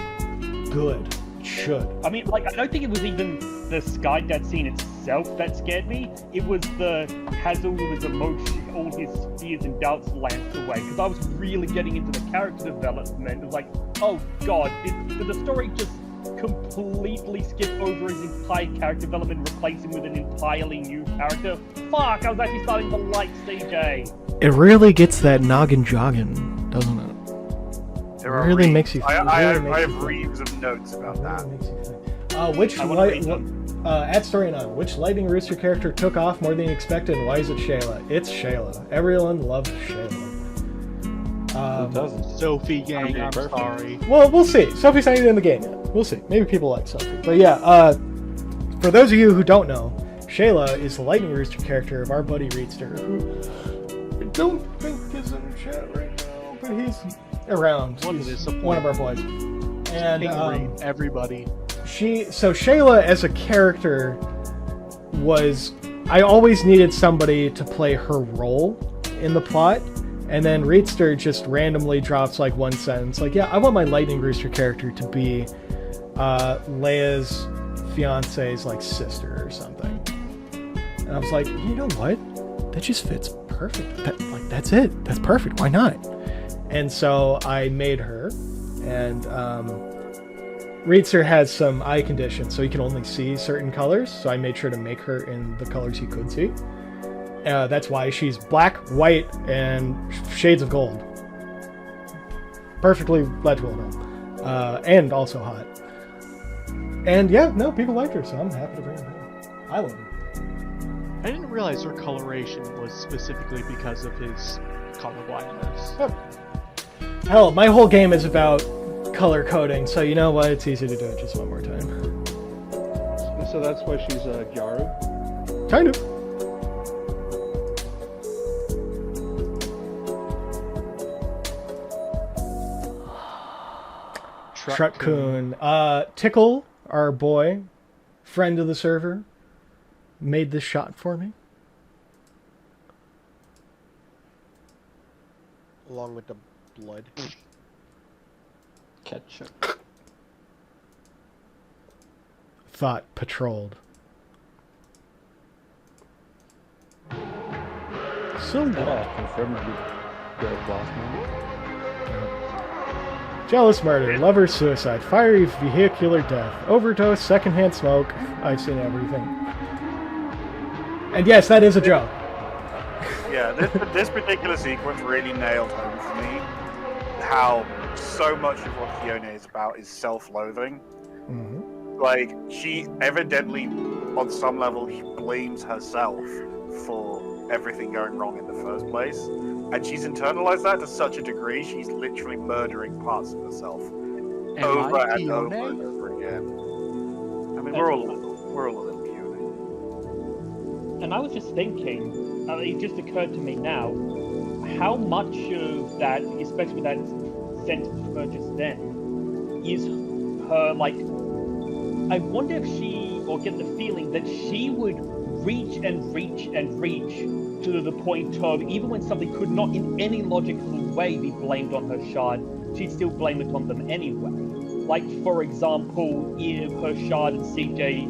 Good. Should.
I mean, like, I don't think it was even the Sky Dad scene itself that scared me. It was has all his emotion, all his fears and doubts lanced away. Because I was really getting into the character development. It was like, oh god, did the story just completely skip over his entire character development and replace him with an entirely new character? Fuck, I was actually starting to like CJ.
It really gets that noggin jogging, doesn't it? It really makes you think.
I have reams of notes about that.
At Story9, which Lightning Rooster character took off more than you expected, and why is it Shayla? It's Shayla. Everyone loves Shayla.
Who doesn't?
Sophie gang, I'm sorry.
Well, we'll see. Sophie's not even in the game yet. We'll see. Maybe people like Sophie. But yeah, for those of you who don't know, Shayla is the Lightning Rooster character of our buddy Reedster, who I don't think is in chat right now, but he's around. He's one of our boys. And
everybody.
So Shayla as a character was, I always needed somebody to play her role in the plot, and then Reedster just randomly drops like one sentence, like, yeah, I want my Lightning Rooster character to be Leia's fiance's like sister or something. And I was like, you know what? That just fits perfect. That's it. That's perfect. Why not? And so I made her, and Reedster has some eye conditions, so he can only see certain colors, so I made sure to make her in the colors he could see. That's why she's black, white, and shades of gold. Perfectly legible though. And also hot. And yeah, no, people liked her, so I'm happy to bring her back. I love her.
I didn't realize her coloration was specifically because of his colorblindness.
Yep. Hell, my whole game is about color coding, so you know what? It's easy to do it just one more time.
So that's why she's Gyaru?
Kind of. Truck-kun. Tickle, our boy, friend of the server, made this shot for me.
Along with the blood.
Ketchup.
Thought patrolled. So
confirmed the boss moment.
Jealous murder, lover suicide, fiery vehicular death, overdose, secondhand smoke. I've seen everything. And yes, that is a joke.
Yeah, this particular sequence really nailed home for me how so much of what Fiona is about is self-loathing.
Mm-hmm.
Like, she evidently, on some level, blames herself for everything going wrong in the first place. And she's internalized that to such a degree, she's literally murdering parts of herself. over
I
and over
Fiona?
and over again. I mean, we're all a little Fiona.
And I was just thinking, it just occurred to me now, how much of that, especially that sentence from her just then, is her, like, I wonder if she, or get the feeling that she would reach and reach and reach to the point of, even when something could not in any logical way be blamed on her shard, she'd still blame it on them anyway. Like, for example, if her shard and CJ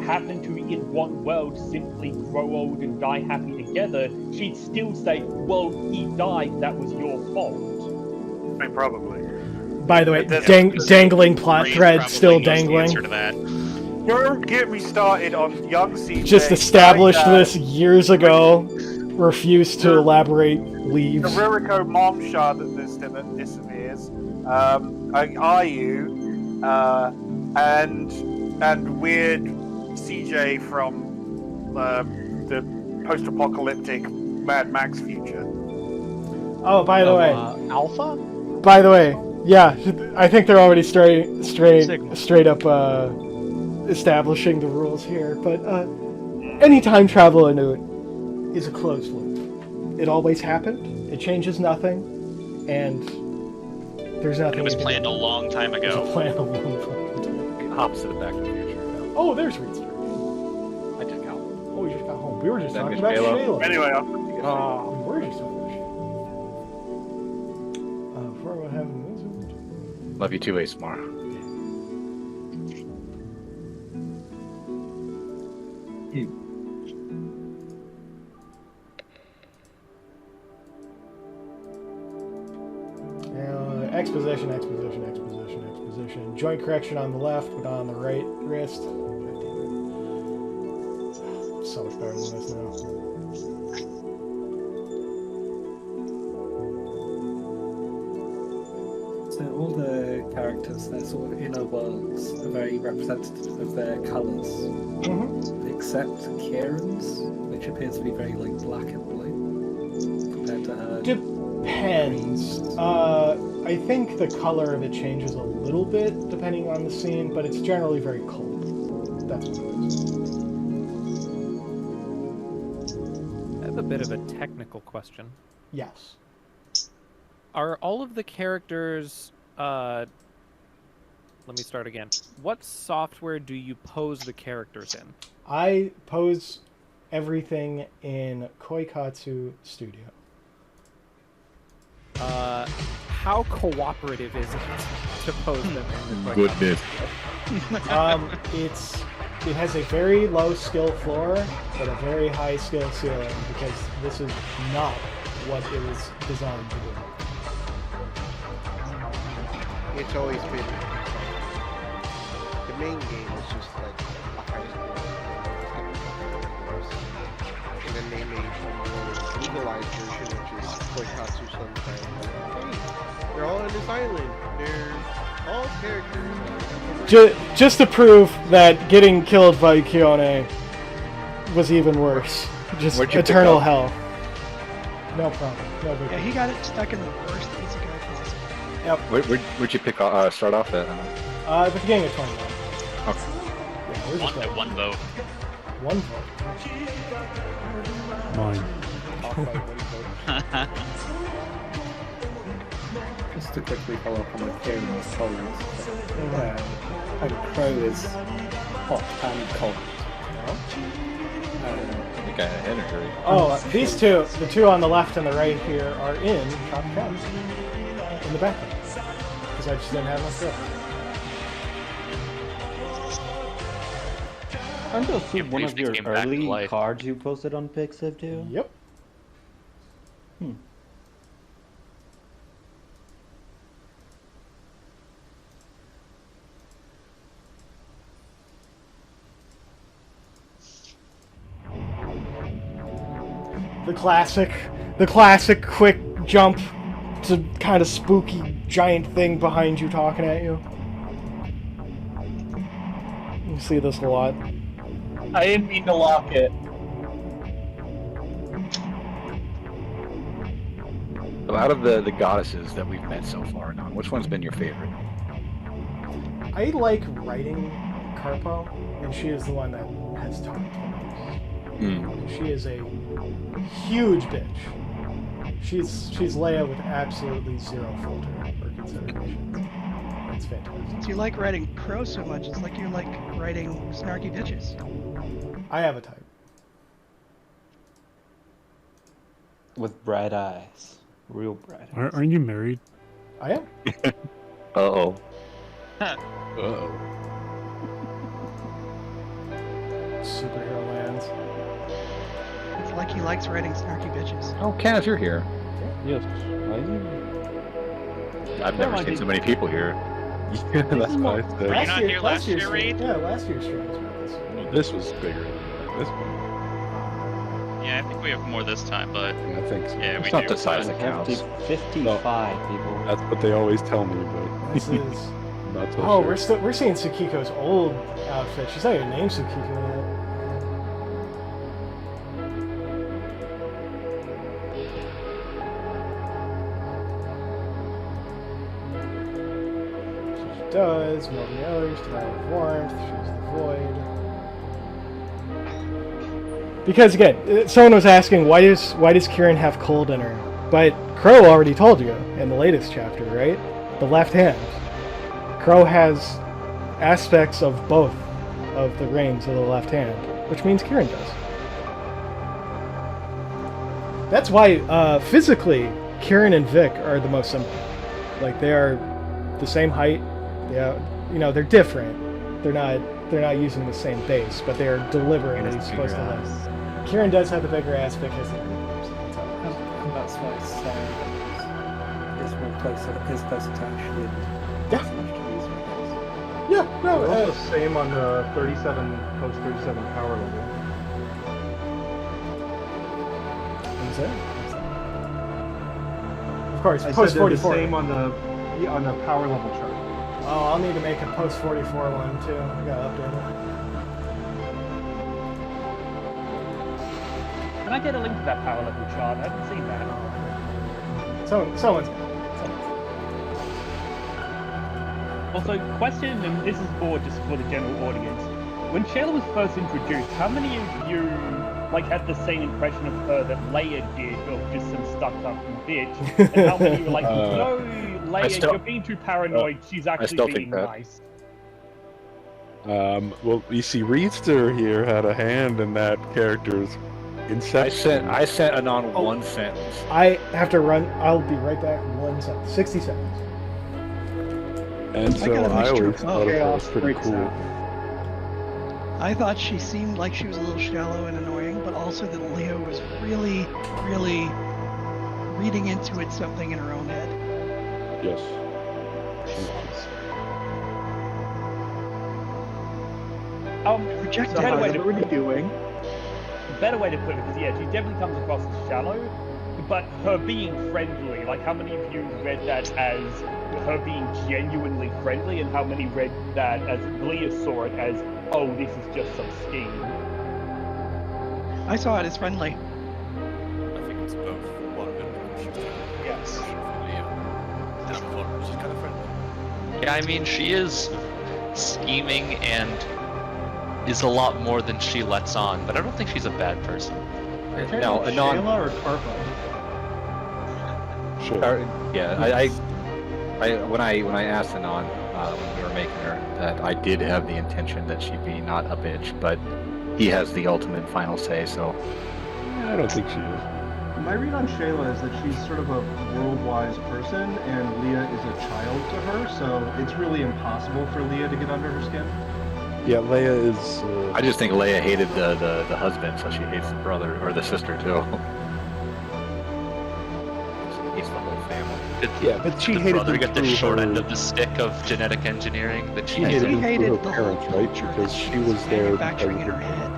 happen to, in one world, simply grow old and die happy together, she'd still say, well, he died, that was your fault.
I mean, probably.
By the way,
There's-
dangling plot
Breeze
thread
probably
still
knows the
dangling.
answer to that.
Don't get me started on young CJ.
Just established
dying
this years ago. Refused to elaborate.
The
Leaves.
Ruriko mom shard that disappears. Ayu, and weird CJ from the post-apocalyptic Mad Max future.
Oh, by the way.
Alpha?
By the way, yeah, I think they're already straight up establishing the rules here. But any time travel into it is a closed loop. It always happened. It changes nothing, and there's nothing.
It was
you can
planned
do.
a long time
It was
ago.
planned a long fucking time.
Opposite of Back to the Future.
Oh, there's Reedster.
I just got.
Oh, we just got home. We were just
That
talking
means
about
Shayla.
Shayla.
Anyway,
We were just talking about Shayla. Before what happened to this?
Love you too, Ace Mar.
Exposition. Joint correction on the left, but on the right wrist. So much better than this now.
So all the characters, their sort of inner worlds, are very representative of their colours, except Kieran's, which appears to be very like black and blue compared to her.
Depends. I think the color of it changes a little bit depending on the scene, but it's generally very cold. That's what it is.
I have a bit of a technical question.
Yes.
Are all of the characters... let me start again. What software do you pose the characters in?
I pose everything in Koikatsu Studio.
How cooperative is it to pose them in the
Goodness.
It has a very low skill floor, but a very high skill ceiling, because this is not what it was designed to do.
It's always been the main game is just like a high school, and then they made a more legalized version, which is Koikatsu Sunshine. Hey, they're all on this island. They're all characters.
Just to prove that getting killed by Kione was even worse. Just eternal hell. No problem. No big
Yeah, he got it stuck in the worst piece of guy possible.
Yep.
Where'd you start off at?
The beginning of 21.
Okay.
Yeah, we're just
One vote.
One vote.
Mine. Just to quickly follow up on the Kieran's colors, and Crow is hot and cold.
I think I had a hurry.
Oh, these two, the two on the left and the right here, are in Top Cat. In the background. Because I just didn't have enough room.
Aren't those two one of your
came back to
early
life.
cards you posted on Pixiv too?
Yep. The classic quick jump to kind of spooky giant thing behind you talking at you. You see this a lot.
I didn't mean to lock it.
So out of the goddesses that we've met so far, which one's been your favorite?
I like writing Carpo, and she is the one that has talked the most. She is a huge bitch. She's Leia with absolutely zero filter or consideration. It's fantastic.
So you like writing Crow so much, it's like you like writing snarky bitches.
I have a type.
With bright eyes. Real bright eyes.
Aren't you married?
I am.
Uh-oh.
Uh-oh.
Superhero lands.
It's like he likes writing snarky bitches.
Oh, Kenneth, you're here.
Yes.
I've never seen so many people here. Yeah, that's what I said.
Were you not here last year, Reed?
Yeah, last year's stream was
This was bigger than this one.
Yeah, I think we have more this time, but
I think so.
yeah, we
It's not
do.
the size that counts.
55 people.
That's what they always tell me, but
This is.
not so
Oh,
sure.
we're seeing Tsukiko's old outfit. She's not even named Tsukiko yet. She does. Melvin Others, Denial of Warmth. She's the Void. Because again, someone was asking why does Kieran have cold in her? But Crow already told you in the latest chapter, right? The left hand. Crow has aspects of both of the rings of the left hand, which means Kieran does. That's why physically Kieran and Vic are the most similar. Like they are the same height. Yeah, you know they're different. They're not using the same base, but they are deliberately supposed to have. Kieran does have the bigger ass because of the rings.
And that's why Sarah is more closer to actually.
Yeah, no,
They're also the same on the 37 post 37 power level.
What's that? Of course,
I
post
said they're the
44.
same on the power level chart.
Oh, I'll need to make a post 44 one too. I gotta update it.
Can I get a link to that power level chart? I haven't seen that.
Someone's.
Also, question, and this is more just for the general audience. When Shayla was first introduced, how many of you had the same impression of her that Leia did, of just some stuck-up bitch? And how many were like, no, Leia, you're being too paranoid. She's actually being nice.
Well, you see, Reedster here had a hand in that character's inception.
I sent Anon one sentence.
I have to run. I'll be right back. 60 seconds.
And so I always thought it was pretty cool.
I thought she seemed like she was a little shallow and annoying, but also that Leo was really, really reading into it something in her own head.
Yes.
Rejected.
Better way to
what are you doing?
Better way to put it, because yeah, she definitely comes across as shallow, but her being friendly, like how many of you read that as her being genuinely friendly, and how many read that as Leah saw it as, oh, this is just some scheme?
I saw it as friendly.
I think it's both. One bit of she was kind of
yes.
She's kind of friendly.
Yeah, I mean, she is scheming and is a lot more than she lets on, but I don't think she's a bad person.
No, Anon.
Shayla or Carpo?
Sure.
Yeah, when I asked Anon when we were making her that I did have the intention that she'd be not a bitch, but he has the ultimate final say. So
I don't think she is.
My read on Shayla is that she's sort of a world-wise person, and Leah is a child to her, so it's really impossible for Leah to get under her skin.
Yeah, Leia is.
I just think Leia hated the husband, so she hates the brother or the sister too. She hates the whole family.
Yeah, but she
the
hated
brother
them
get the
through
short
her-
end of the stick of genetic engineering that
She hated them through
hated
her
the
parents,
whole
right?
culture
Because
that
she was there.
manufacturing in her head.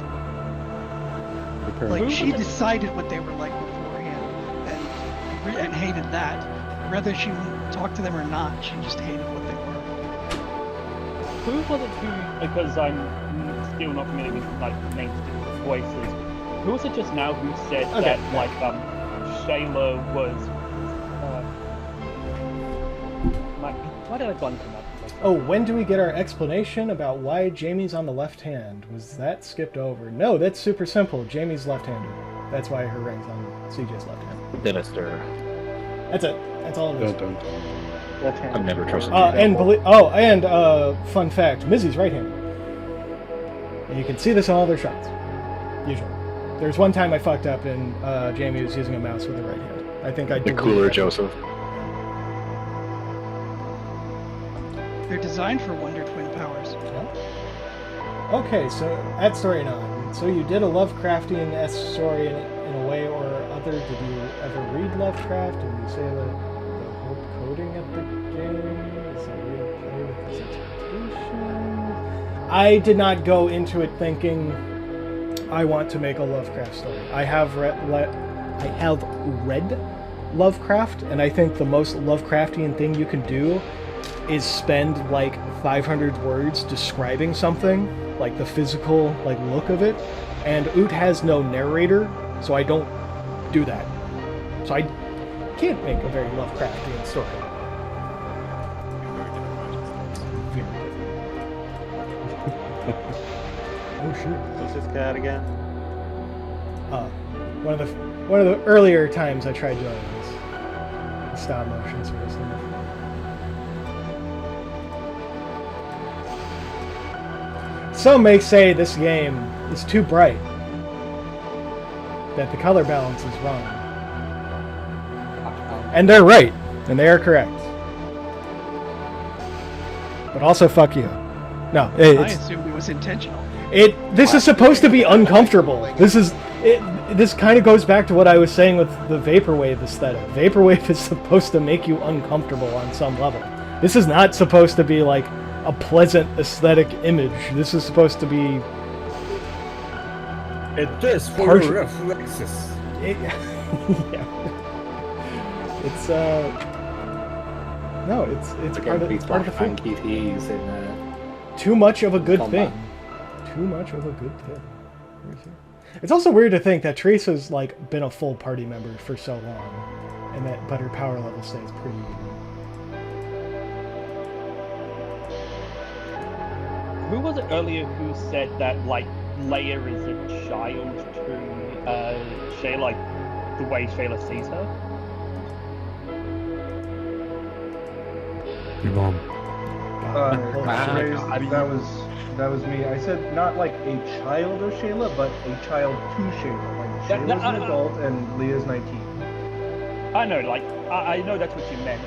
Her
Like
parents.
she decided what they were like beforehand, and hated that. Whether she talked to them or not, she just hated what they were.
Who was it who, because I'm still not familiar with names of voices, who was it just now who said that Shayla was, Why did I go into that?
Oh, when do we get our explanation about why Jamie's on the left hand? Was that skipped over? No, that's super simple. Jamie's left-handed. That's why her ring's on CJ's left hand.
Dinister.
That's it. That's all it is.
Left-handed.
I've never trusted
Fun fact, Mizzy's right-handed. And you can see this on all their shots. Usually. There's one time I fucked up and Jamie was using a mouse with her right hand. I think I
The cooler Joseph.
They're designed for Wonder Twin powers.
Okay, so at Story 9, so you did a Lovecraftian-esque story in a way or other. Did you ever read Lovecraft? And you say that the whole coding at the game is a real play with his expectations? I did not go into it thinking I want to make a Lovecraft story. I have read Lovecraft, and I think the most Lovecraftian thing you can do is spend like 500 words describing something, like the physical look of it, and Oot has no narrator, so I don't do that. So I can't make a very Lovecraftian story. Oh shit.
Who's this cat again?
One of the earlier times I tried doing this. The stop motion sort of stuff. Some may say this game is too bright, that the color balance is wrong. And they're right, and they are correct. But also, fuck you. No,
I assumed it was intentional.
This is supposed to be uncomfortable. This kind of goes back to what I was saying with the Vaporwave aesthetic. Vaporwave is supposed to make you uncomfortable on some level. This is not supposed to be like a pleasant aesthetic image. This is supposed to be...
It does for reflexes.
Yeah. It's no, it's part of the thing.
PTs in
Too much of a good
combat.
thing. Too much of a good thing. It's also weird to think that Teresa's like been a full party member for so long, but her power level stays pretty even.
Who was it earlier who said that like Leia is a child to Shayla, like the way Shayla sees her?
Your mom.
That was me. I said not like a child of Shayla, but a child to Shayla. Like Shayla's an adult and Leah's 19.
I know, like I know that's what you meant,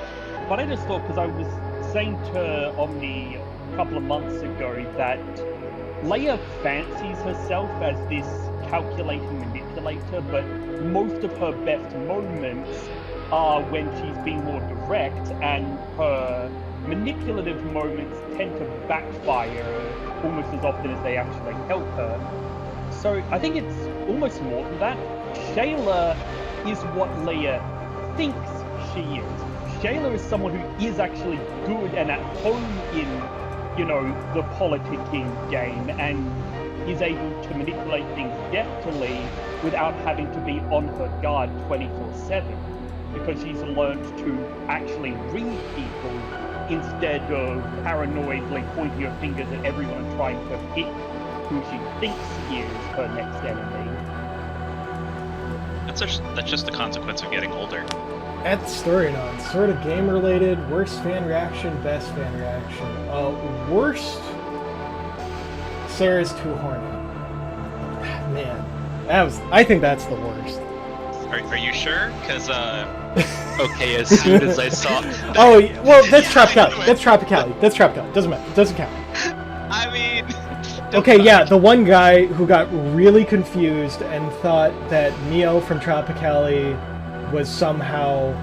but I just thought because I was saying to Omni a couple of months ago that Leia fancies herself as this calculating manipulator, but most of her best moments are when she's being more direct, and her manipulative moments tend to backfire almost as often as they actually help her. So I think it's almost more than that. Shayla is what Leia thinks she is. Shayla is someone who is actually good and at home in, you know, the politicking game and is able to manipulate things deftly without having to be on her guard 24/7, because she's learned to actually read people instead of paranoidly pointing her fingers at everyone and trying to pick who she thinks is her next enemy.
That's just the consequence of getting older.
At the story now, sort of game related, worst fan reaction, best fan reaction. Worst, Sarah's too horny. Man, I think that's the worst.
Are you sure? Because okay, as soon as I saw.
Oh well, that's Tropicali. That's Tropicali. That's Tropicali. Doesn't matter. Doesn't count.
I mean.
Okay, yeah, the one guy who got really confused and thought that Neo from Tropicali was somehow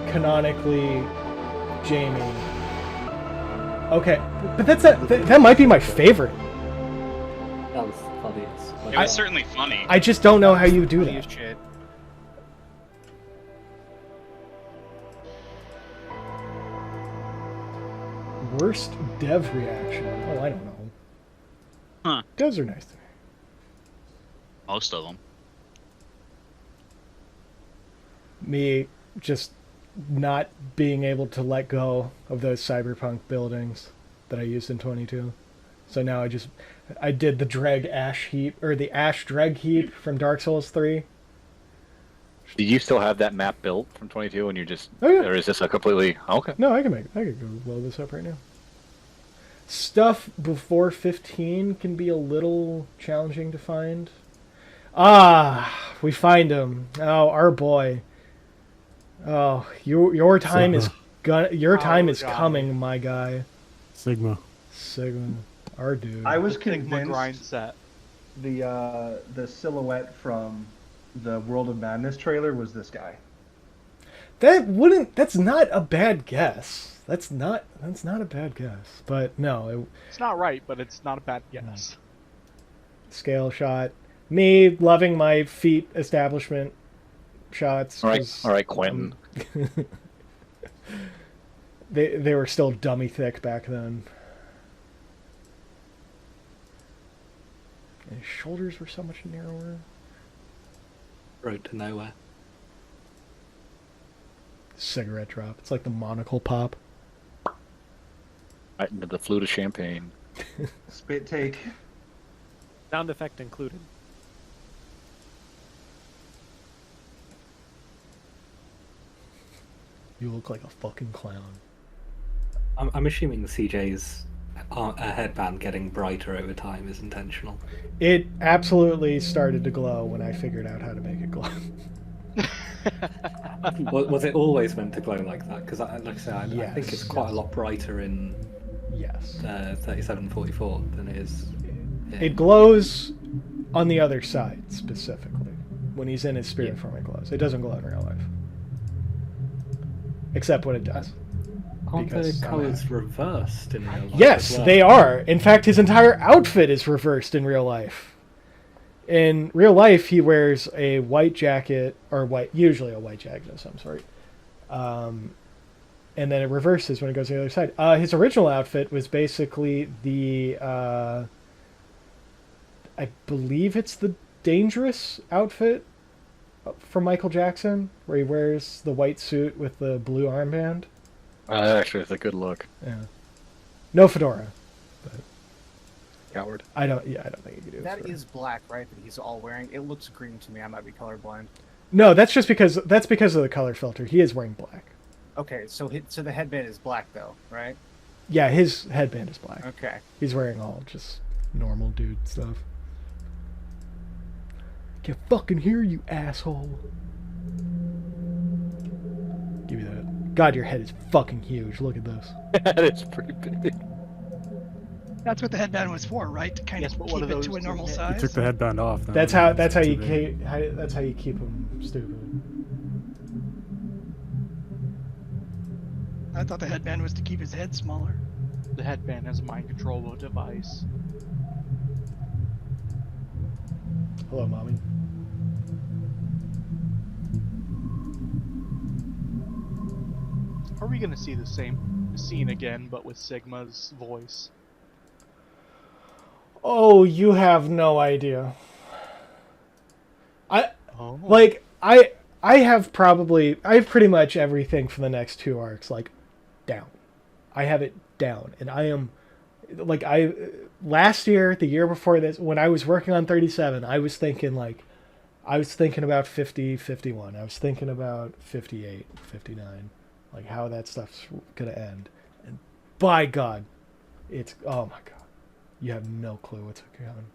canonically Jamie. Okay, but that might be my favorite.
That was obvious.
It was certainly funny.
I just don't know how you do that. Worst dev reaction? Oh, I don't know.
Huh.
Devs are nice to me.
Most of them.
Me just not being able to let go of those cyberpunk buildings that I used in 22. So now I did the dreg ash heap, or the ash dreg heap from Dark Souls 3.
Do you still have that map built from 22 and you're just...
Oh, yeah.
Or is this a completely... Okay.
No, I could go load this up right now. Stuff before 15 can be a little challenging to find. Ah, we find him. Oh, our boy. Oh, your time is coming, my guy.
Sigma,
our dude.
I was
Grind
convinced
set.
the silhouette from the World of Madness trailer was this guy.
That's not a bad guess. That's not a bad guess. But no,
It's not right, but it's not a bad guess.
Scale shot. Me loving my feet establishment shots.
All right, Quentin.
They were still dummy thick back then. And his shoulders were so much narrower.
Road to nowhere.
Cigarette drop. It's like the monocle pop.
Right into the flute of champagne.
Spit take.
Sound effect included.
You look like a fucking clown.
I'm assuming CJ's headband getting brighter over time is intentional.
It absolutely started to glow when I figured out how to make it glow.
Was it always meant to glow like that? Because, like I said, I think it's quite a lot brighter in 3744 than it is.
It glows on the other side specifically. When he's in his spirit form, it glows. It doesn't glow in real life, except when it does.
Aren't the colors reversed in real life?
Yes,
as well?
they are. In fact, his entire outfit is reversed in real life. In real life, he wears a white jacket, or usually a white jacket of some sort. And then it reverses when it goes to the other side. His original outfit was basically the, I believe it's the Dangerous outfit from Michael Jackson, where he wears the white suit with the blue armband.
Actually, it's a good look.
Yeah. No fedora. But
Coward.
I don't think you can do it.
That is black, right? That he's all wearing. It looks green to me. I might be colorblind.
No, that's because of the color filter. He is wearing black.
Okay, so the headband is black though, right?
Yeah, his headband is black.
Okay.
He's wearing all just normal dude stuff. Can fucking hear you, asshole. Give me that. God, your head is fucking huge. Look at this.
That is pretty big.
That's what the headband was for, right? To kind of keep it to a normal size.
You took the headband off. Then.
That's how you keep him stupid.
I thought the headband was to keep his head smaller.
The headband has a mind control device.
Hello, mommy.
Are we gonna see the same scene again, but with Sigma's voice?
Oh, you have no idea. I have pretty much everything for the next two arcs down. I have it down, and I am last year, the year before this, when I was working on 37, I was thinking about 50, 51. I was thinking about 58, 59, how that stuff's gonna end. And by God, oh my God, you have no clue what's going on.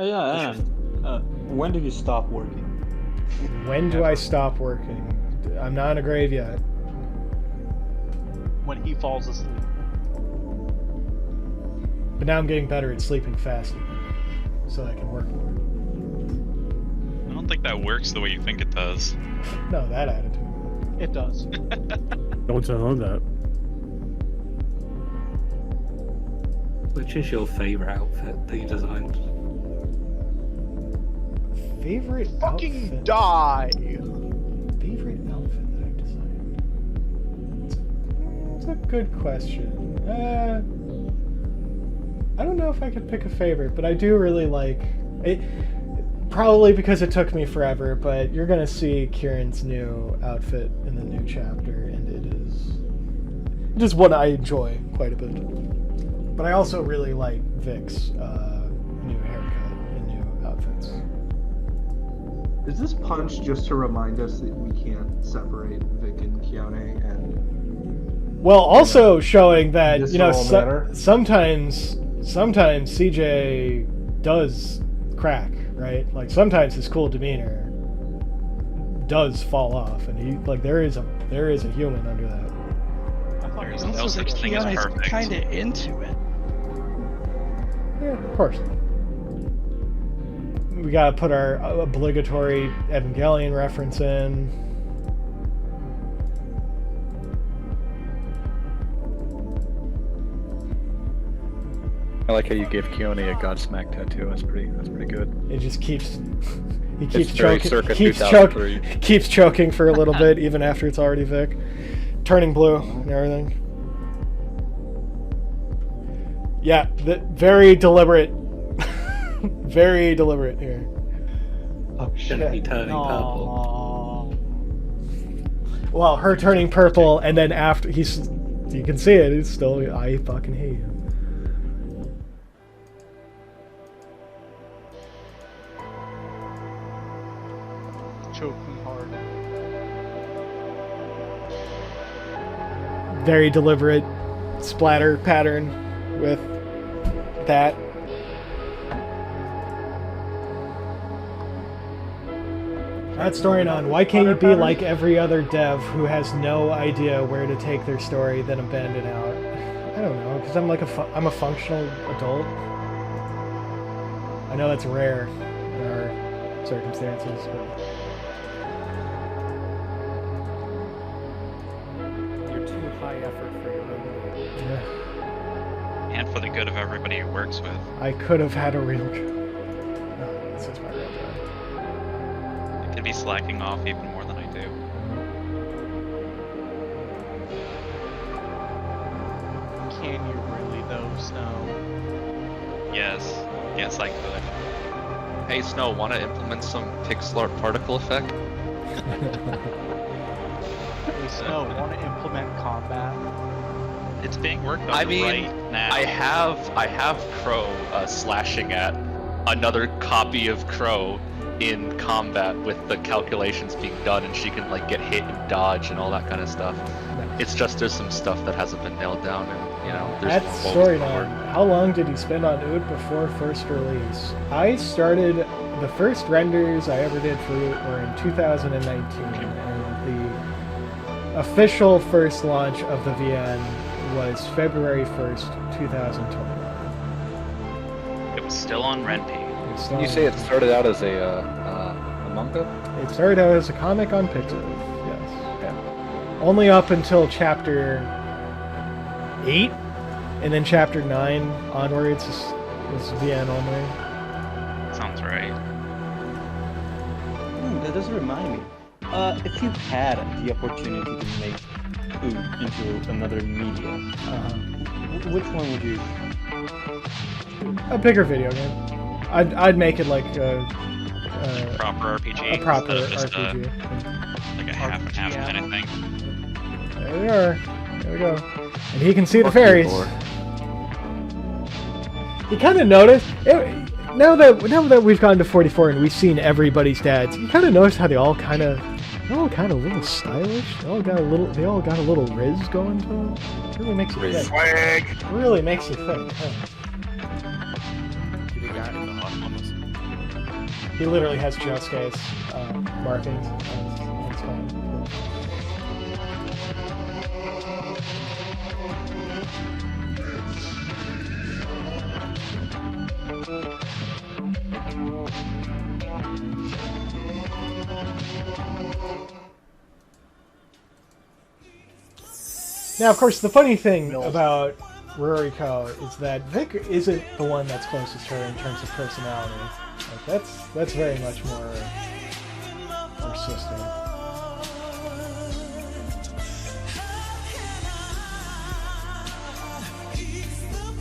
Yeah. When did you stop working?
When do I stop working? I'm not in a grave yet.
When he falls asleep.
But now I'm getting better at sleeping faster, so I can work more.
I don't think that works the way you think it does.
No, that attitude.
It does.
Don't tell him that.
Which is your favorite outfit that you designed?
Favorite
Fucking
outfit?
die!
Favorite outfit that I've designed? It's a good question. I don't know if I could pick a favorite, but I do really like it. probably because it took me forever, but you're gonna see Kieran's new outfit in the new chapter, and it is one I enjoy quite a bit. But I also really like Vic's new haircut and new outfits.
Is this punch just to remind us that we can't separate Vic and Keone and...
Well, also showing that, you know,
matter?
sometimes CJ does crack, right? Like sometimes his cool demeanor does fall off, and he like there is a human under that.
There's
Also,
no such thing as
Keone's
perfect.
kind of into it.
Yeah, of course. We gotta put our obligatory Evangelion reference in.
I like how you gave Keone a Godsmack tattoo. That's pretty good.
It just keeps he
It's
keeps
very
choking,
circa
keeps
2003.
keeps choking for a little bit even after it's already Vic, turning blue and everything. Yeah, very deliberate, very deliberate here.
Oh, shouldn't be turning purple.
Well, her turning purple, and then after you can see it. It's still I fucking hate you.
Choking hard.
Very deliberate splatter pattern with that. That story on why can't you be like every other dev who has no idea where to take their story then abandon out? I don't know, because I'm like I'm a functional adult. I know that's rare in our circumstances, but
You're too high effort for your own good.
yeah.
And for the good of everybody who works with.
I could have had a real no, this is my real job.
I could be slacking off even more than I do.
Can you really though, Snow?
Yes, I could.
Hey Snow, want to implement some pixel art particle effect?
Hey, Snow, want to implement combat?
It's being worked on
I mean,
right now.
I have Crow slashing at another copy of Crow in combat with the calculations being done, and she can like get hit and dodge and all that kind of stuff. It's just there's some stuff that hasn't been nailed down, and you know, there's
That's
always
storyline. How long did you spend on Ood before first release? I started the first renders I ever did for Ood were in 2019, and the official first launch of the VN was February 1st, 2020.
It was still on Renpy.
You say it started out as a manga?
It started out as a comic on Pixel, yes. Yeah. Only up until chapter 8, and then chapter 9 onwards was VN only.
Sounds right.
That does remind me. If you had the opportunity to make food into another medium, which one would you?
A bigger video game. I'd make it like a
proper RPG.
A proper
instead of just
RPG.
like a half and half kind of thing.
There we are. There we go. And he can see the fairies. You kind of notice now that we've gotten to 44 and we've seen everybody's dads. You kind of notice how they're all kind of a little stylish. They all got a little riz going to them. It really makes you think. It really makes you think. Huh? He literally has Josuke's markings on his phone. Now, of course, the funny thing about Ruriko is that Vic isn't the one that's closest to her in terms of personality. Like, that's very much more her sister.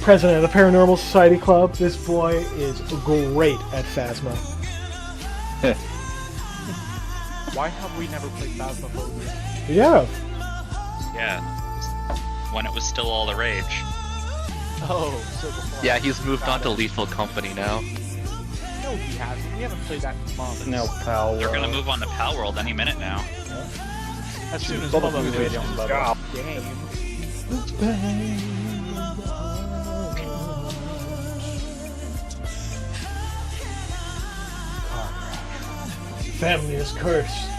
President of the Paranormal Society Club. This boy is great at Phasma.
Why have we never played Phasmophobia?
Yeah.
Yeah. When it was still all the rage.
Oh, so before.
Yeah, he's moved on to Lethal Company now.
No, he hasn't. We haven't played that in months.
No, Pal.
They're gonna move on to Pal World any minute now.
As soon as
Bubba
one of them
Boo
is
is
stop game.
Family is cursed.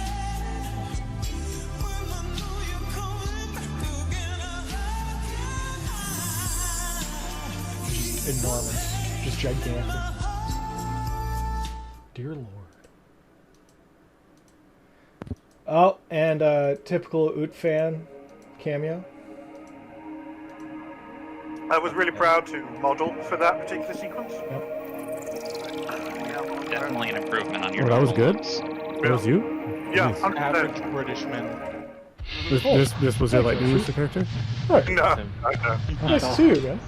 Just enormous. Just gigantic. Dear Lord. Oh, and typical Oot fan cameo.
I was really proud to model for that particular sequence.
Definitely an improvement on your
Oh, that was
normal
good?
ones.
That was you?
Yeah,
Nice.
Average British men.
This was your lightning booster character?
No, no.
Nice to see you, man.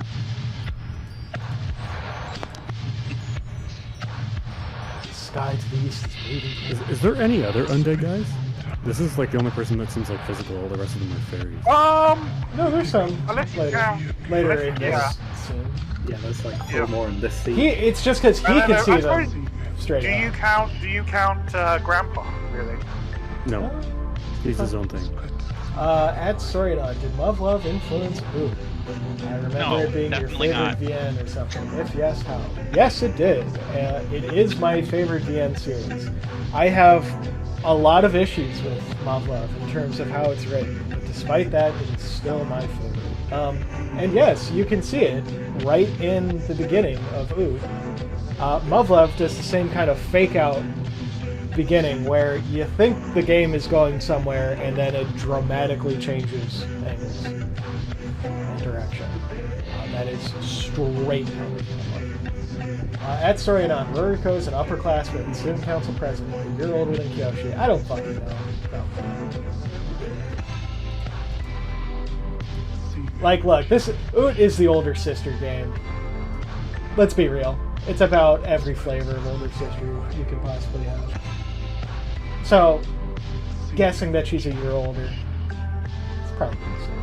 Sky to the east is waiting.
Is there any other undead guys? This is like the only person that seems like physical. All the rest of them are fairies.
No, there's some
Unless you
later.
count.
Later
unless-
in
yeah.
this scene.
Yeah, there's like 4 more in this scene.
It's just because he can see them straight
Do
up.
you count Grandpa, really?
No, he's his own thing.
At Storyline, did Love influence Oot? I remember
No,
it being your
definitely
favorite
not.
VN or something. If yes, how? Yes, it did. It is my favorite VN series. I have a lot of issues with Love in terms of how it's written, but despite that, it is still my favorite. And yes, you can see it right in the beginning of Oot. Love does the same kind of fake out beginning where you think the game is going somewhere and then it dramatically changes angles and direction. That is straight out of Love. At Storyline, Ruriko is an upperclassman and student council president, a year older than Kyoshi. I don't fucking know. No. Like, look, this Oot is the older sister game. Let's be real. It's about every flavor of older sister you could possibly have. So, guessing that she's a year older, it's probably the same.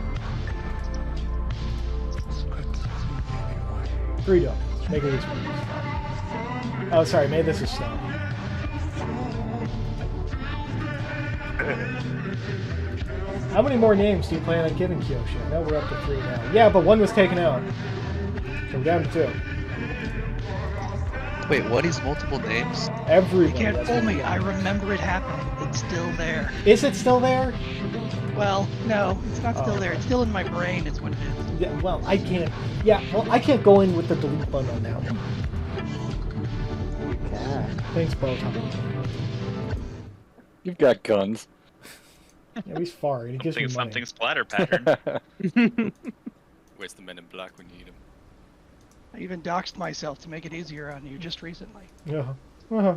3 donuts. Make it easy. Oh, sorry, made this a snow. How many more names do you plan on giving Kyoshi? I know we're up to 3 now. Yeah, but 1 was taken out. So we're down to 2.
Wait, what is multiple names?
Everybody.
You can't
that's
fool
what-
me. I remember it happening. It's still there.
Is it still there?
Well, no, it's not still
Oh.
there. It's still in my brain. Is what it is.
Yeah, well, I can't. Yeah, well, I can't go in with the delete button on that one. Thanks, Botan.
You've got guns.
Yeah, he's far, and he gives me money.
Something splatter pattern.
Where's the men in black when you need them?
I even doxed myself to make it easier on you just recently.
Yeah. Uh-huh.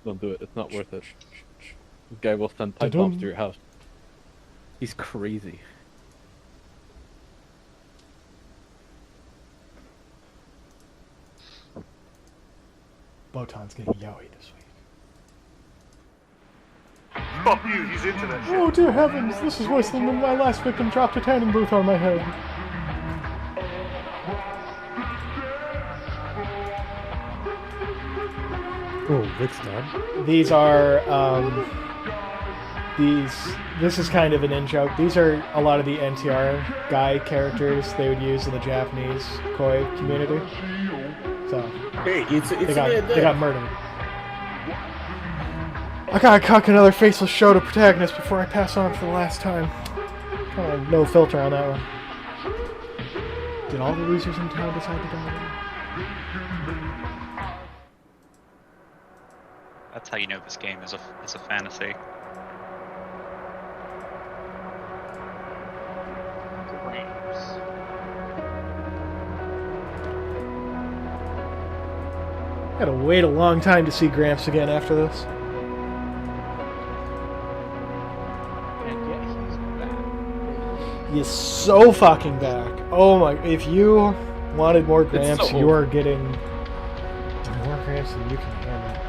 Don't do it. It's not worth it. This guy will send pipe
Da-dum.
bombs to your house. He's crazy.
Botan's getting yaoi this week.
Fuck you, he's into that shit.
Oh dear heavens, this is worse than when my last victim dropped a tanning booth on my head.
Oh, Vic's dad.
These are, this is kind of an in-joke. These are a lot of the NTR guy characters they would use in the Japanese koi community. So,
Hey,
they got murdered. I gotta cock another faceless show to protagonist before I pass on for the last time. Kind of no filter on that one. Did all the losers in town decide to die?
That's how you know this game is a fantasy.
Gotta wait a long time to see Gramps again after this.
And yet he's back.
He's so fucking back. Oh my, if you wanted more Gramps,
so
you are getting more Gramps than you can handle.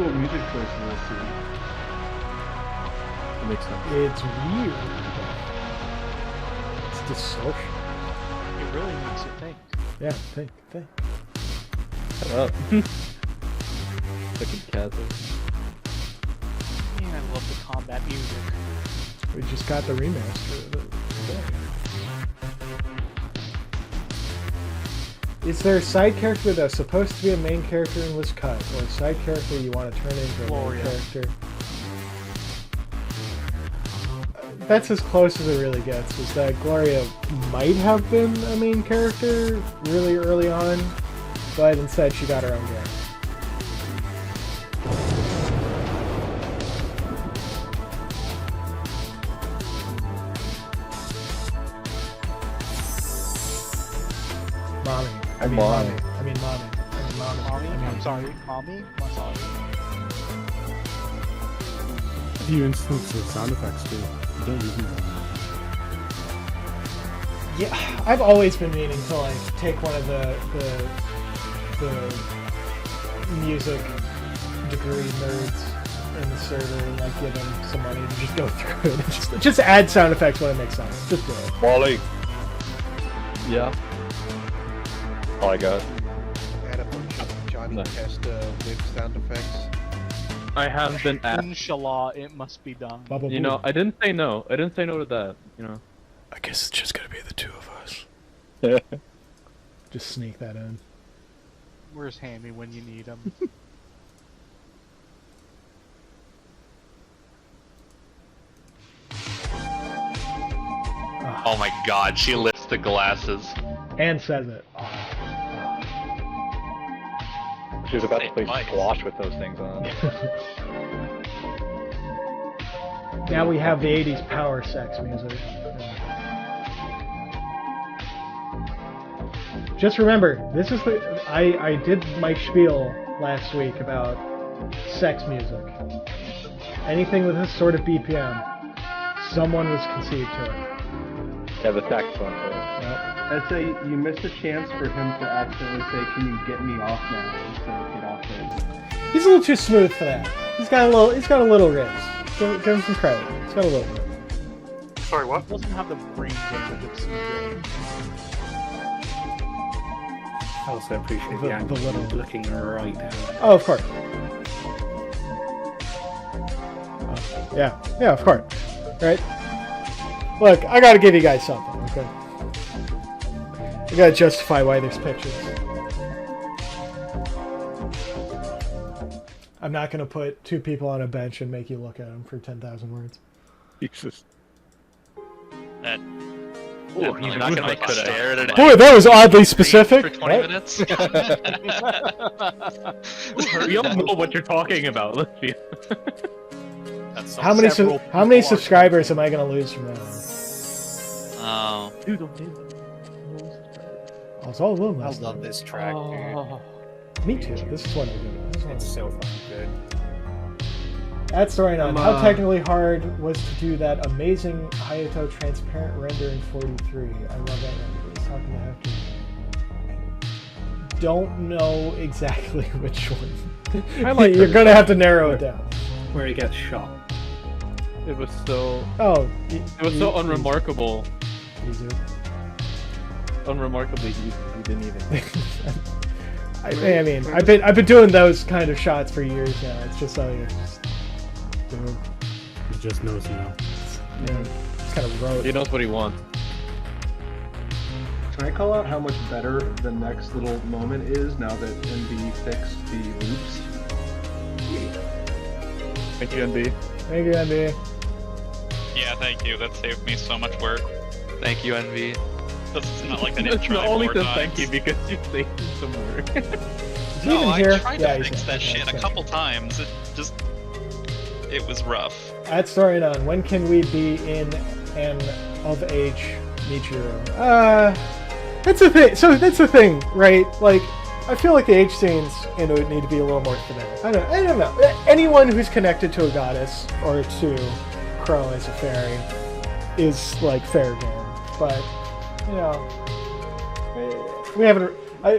unusual music choice in this scene.
That makes sense.
It's weird. It's distortion.
It really makes you think.
Yeah, think.
Shut up. Fucking chasm.
Man, I love the combat music.
We just got the remaster of it today. Is there a side character that's supposed to be a main character and was cut, or a side character you want to turn into a main character? That's as close as it really gets, is that Gloria might have been a main character really early on, but instead she got her own game. Mommy. I mean mommy.
I'm sorry. Mommy? I'm sorry.
You instance of sound effects too. You don't use them.
Yeah, I've always been meaning to like take one of the music degree nerds in the server and like give them some money to just go through it and just add sound effects when it makes sense. Just do it.
Wally. Yeah. All I got.
Add a bunch of Johnny Test with sound effects.
I have been asked.
Inshallah, it must be done.
You know, I didn't say no. I didn't say no to that. You know.
I guess it's just gonna be the two of us. Just sneak that in.
Where's Hammy when you need him?
Oh my god, she lifts the glasses.
And says it.
She was about to play squash with those things on.
Now we have the 80s power sex music. Just remember, this is the... I did my spiel last week about sex music. Anything with this sort of BPM, someone was conceived to it.
Yeah, the saxophone player.
I'd say you missed a chance for him to accidentally say, "Can you get me off now?" instead of "Get off there."
He's a little too smooth for that. He's got a little ribs. Give him some credit. He's got a little bit.
Sorry, what?
He doesn't have the brain damage of CJ.
I also appreciate the angle looking right now.
Oh, of course. Yeah, of course. Right? Look, I gotta give you guys something, okay? I gotta justify why there's pictures. I'm not gonna put two people on a bench and make you look at them for 10,000 words.
Jesus.
Ooh, he's not gonna like stare at an
Boy, that was oddly specific.
for 20 minutes.
We all know what you're talking about. Let's be.
How many subscribers am I gonna lose from that?
Oh.
Dude, don't do
I was all alone
I
last
love
night.
this track, dude.
Me too. This is what I do.
It's so fucking good.
That's right on. How technically hard was to do that amazing Hayato transparent render in 43? I love that render. It's talking to Hefty. Don't know exactly which one.
I like
You're gonna have to narrow it down.
Where he gets shot.
It was so.
Oh.
It was so unremarkable.
Easy.
Unremarkably easy. You didn't even.
I mean, I've been doing those kind of shots for years now. It's just something I just do.
He just knows now.
Yeah, just kind of wrote.
He knows what he wants.
Can I call out how much better the next little moment is now that NB fixed the loops?
Thank you, NB.
Thank you, NB.
Yeah, thank you. That saved me so much work.
Thank you, Envy.
This is not like I didn't
It's
try
only
four
to
times.
thank you because you saved me some work.
No,
even
I
here?
tried
Yeah,
to
he's
fix
here.
that shit a couple times. It was rough.
At Story On, when can we be in an of age Michiro? That's the thing. So that's the thing, right? Like, I feel like the age scenes in it need to be a little more thematic. I don't know. Anyone who's connected to a goddess or to Crow as a fairy is like fair game, but you know,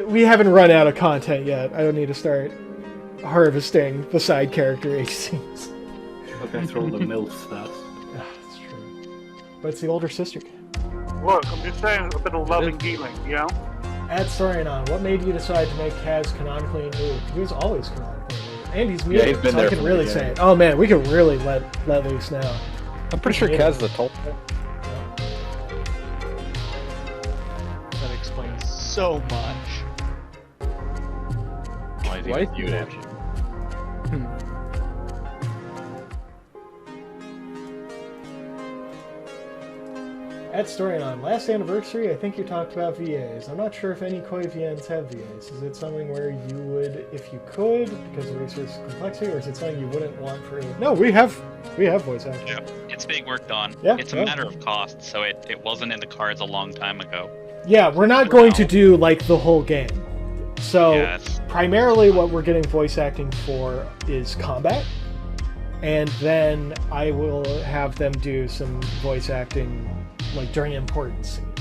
we haven't run out of content yet. I don't need to start harvesting the side character HCs.
We're going through all the MILFs first.
That's true. But it's the older sister game.
Look, I'm just saying a bit of love and healing, you know?
Add Storyanon, what made you decide to make Kaz canonically new? He was always canonically new. And he's muted,
he's been
so
there
I can
from the
really
beginning.
say it. Oh man, we can really let loose now.
I'm pretty sure Kaz is a Tolkien.
That explains so much.
Why is he
Why?
muted?
At Storyanon, last anniversary, I think you talked about VAs. I'm not sure if any Koi VNs have VAs. Is it something where you would, if you could, because of resource complexity, or is it something you wouldn't want for? No, we have voice acting.
Yeah, it's being worked on.
Yeah,
It's a matter of cost, so it wasn't in the cards a long time ago.
Yeah, we're not going to do like the whole game. So
Yes.
primarily what we're getting voice acting for is combat. And then I will have them do some voice acting like during important scenes.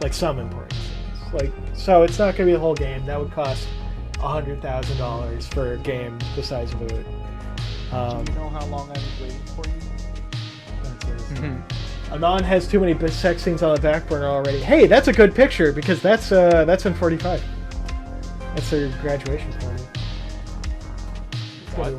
Like some important scenes. Like so it's not gonna be the whole game. That would cost $100,000 for a game the size of it.
Do you know how long I was waiting for you?
Anon has too many sex scenes on the back burner already. Hey, that's a good picture because that's in 45. That's their graduation party.
What?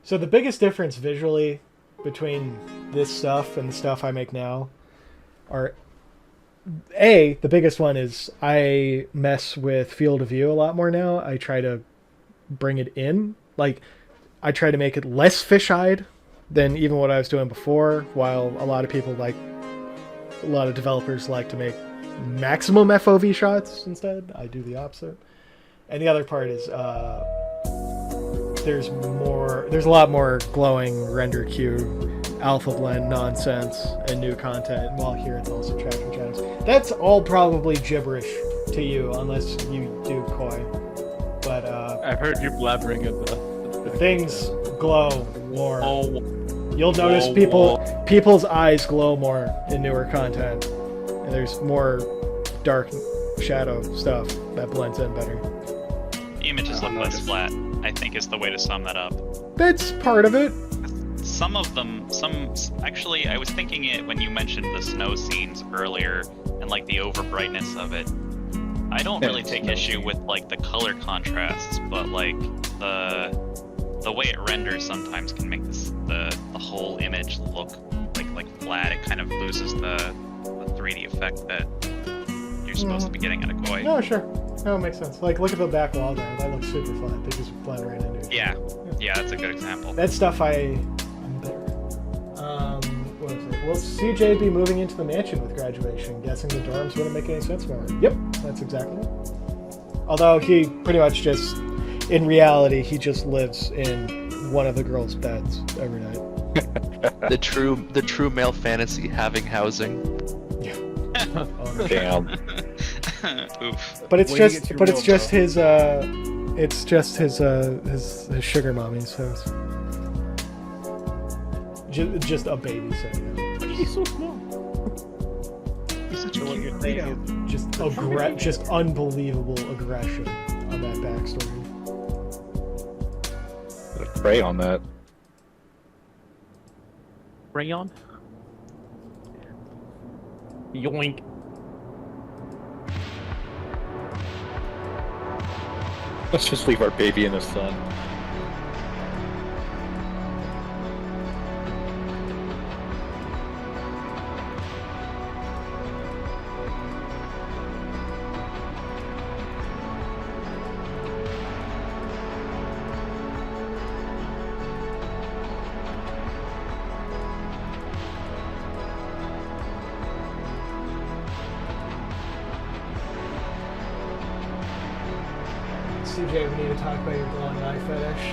So the biggest difference visually between this stuff and the stuff I make now are the biggest one is I mess with field of view a lot more now. I try to bring it in. Like, I try to make it less fish-eyed than even what I was doing before, while a lot of developers like to make maximum FOV shots instead. I do the opposite. And the other part is there's a lot more glowing render queue, alpha blend nonsense, and new content. While here it's also tracking channels. That's all probably gibberish to you unless you do Koi. But
I've heard you blabbering at the
things glow more.
Oh.
You'll notice people's eyes glow more in newer content, and there's more dark shadow stuff that blends in better.
The images look less flat, I think is the way to sum that up.
That's part of it.
Some of them, actually, I was thinking it when you mentioned the snow scenes earlier and like the over brightness of it. I don't really take issue with like the color contrasts, but like the way it renders sometimes can make the whole image look like flat. It kind of loses the 3D effect that you're supposed to be getting out of Koi.
No, sure. No, it makes sense. Like, look at the back wall there. That looks super flat. They just blend right into it.
Yeah, that's a good example.
That stuff I'm there. What was it? Will CJ be moving into the mansion with graduation? Guessing the dorms wouldn't make any sense more. Yep, that's exactly it. Although he pretty much just, in reality, he just lives in one of the girls' beds every night.
the true male fantasy having housing.
Yeah.
Damn.
Oof.
But it's just his sugar mommy, so it's just a babysitter.
He's so small. He's such a cute Rito.
Just unbelievable aggression on that backstory.
Pray on that.
Rayon? Yoink.
Let's just leave our baby in the sun.
CJ, we need to talk about your glowing eye fetish.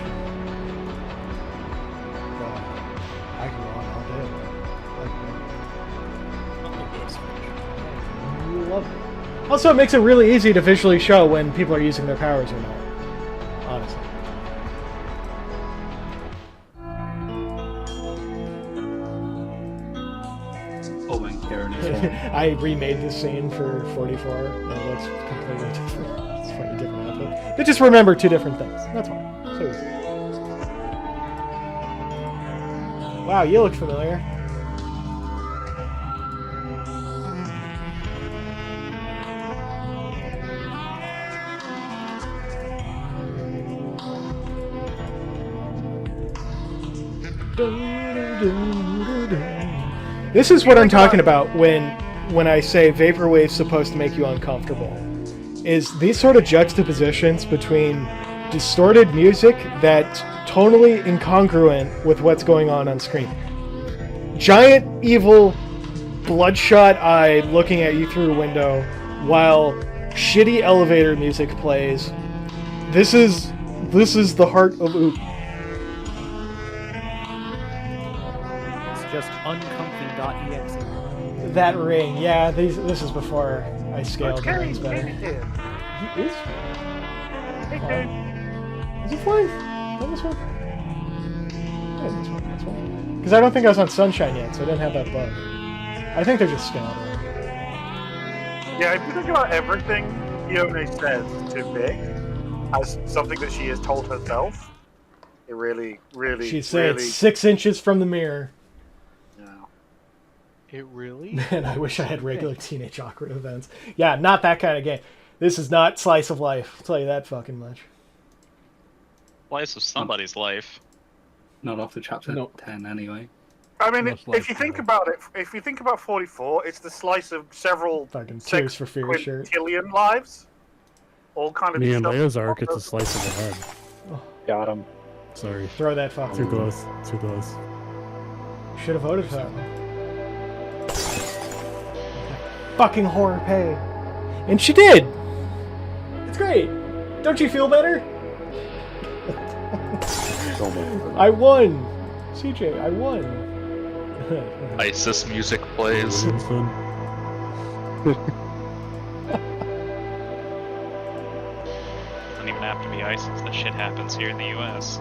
Well, I can go on all day. You love it. Also, it makes it really easy to visually show when people are using their powers or not.
Oh, and Karen as well.
I remade this scene for 44, and it looks completely different. It's from a different outfit. They just remember two different things. That's fine. So easy. Wow, you look familiar. This is what I'm talking about when I say vaporwave's supposed to make you uncomfortable. Is these sort of juxtapositions between distorted music that's tonally incongruent with what's going on screen. Giant evil bloodshot eye looking at you through a window while shitty elevator music plays. This is the heart of Oop.
Just uncomfy.exe.
That ring, yeah, this is before I scaled the rings better. He is? Is it flying? On this one? Yeah, this one. Because I don't think I was on Sunshine yet, so I didn't have that bug. I think they're just scaled.
Yeah, if you think about everything Fiona says to Vic as something that she has told herself, it really.
She'd say it's 6 inches from the mirror.
It really?
Man, I wish I had regular teenage awkward events. Yeah, not that kind of game. This is not slice of life. I'll tell you that fucking much.
Slice of somebody's life.
Not after chapter 10, anyway.
I mean, if you think about it, if you think about 44, it's the slice of several
fucking Tears for Fears shirt.
Quintillion lives, all kind of.
Me and Leia's arc, it's a slice of the head.
Oh.
Got him.
Sorry.
Throw that fucker.
Too close. Too close.
Should have voted for that one. Fucking horror pay. And she did! It's great! Don't you feel better? I won! CJ, I won!
ISIS music plays.
Doesn't even have to be ISIS, that shit happens here in the US.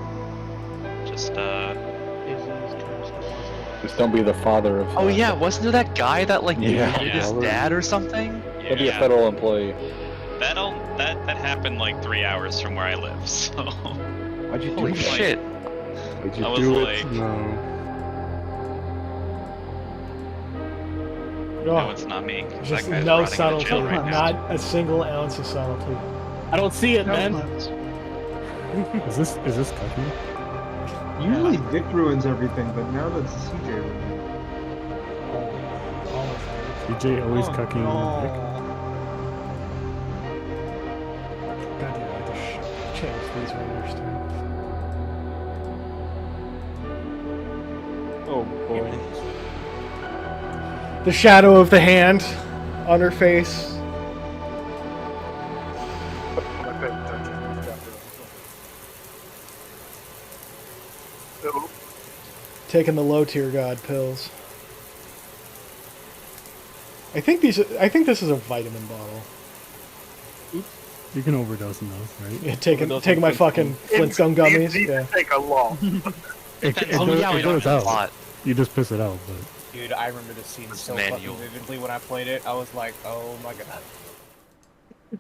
Just
don't be the father of...
Oh yeah, wasn't there that guy that like
Yeah.
hated his dad or something?
He'll be a federal employee.
That happened like 3 hours from where I live, so...
Why'd you do
Holy
that?
shit.
Did you
I was
do
like-
it? No.
No, it's not me. 'Cause
Just
that guy's
no
rotting in
subtlety.
jail right now.
Not a single ounce of subtlety.
I don't see it, man.
Is this cooking?
Usually Vic ruins everything, but now that's CJ ruining
CJ always cucking Vic.
God damn, I have to change these renders too.
Oh boy.
The shadow of the hand on her face. Taking the low tier god pills. I think this is a vitamin bottle.
You can overdose on those, right?
Yeah, taking my fucking Flintstone gummies. Yeah.
Take a lot.
It goes out. You just piss it out, but...
Dude, I remember this scene so fucking vividly when I played it. I was like, oh my god.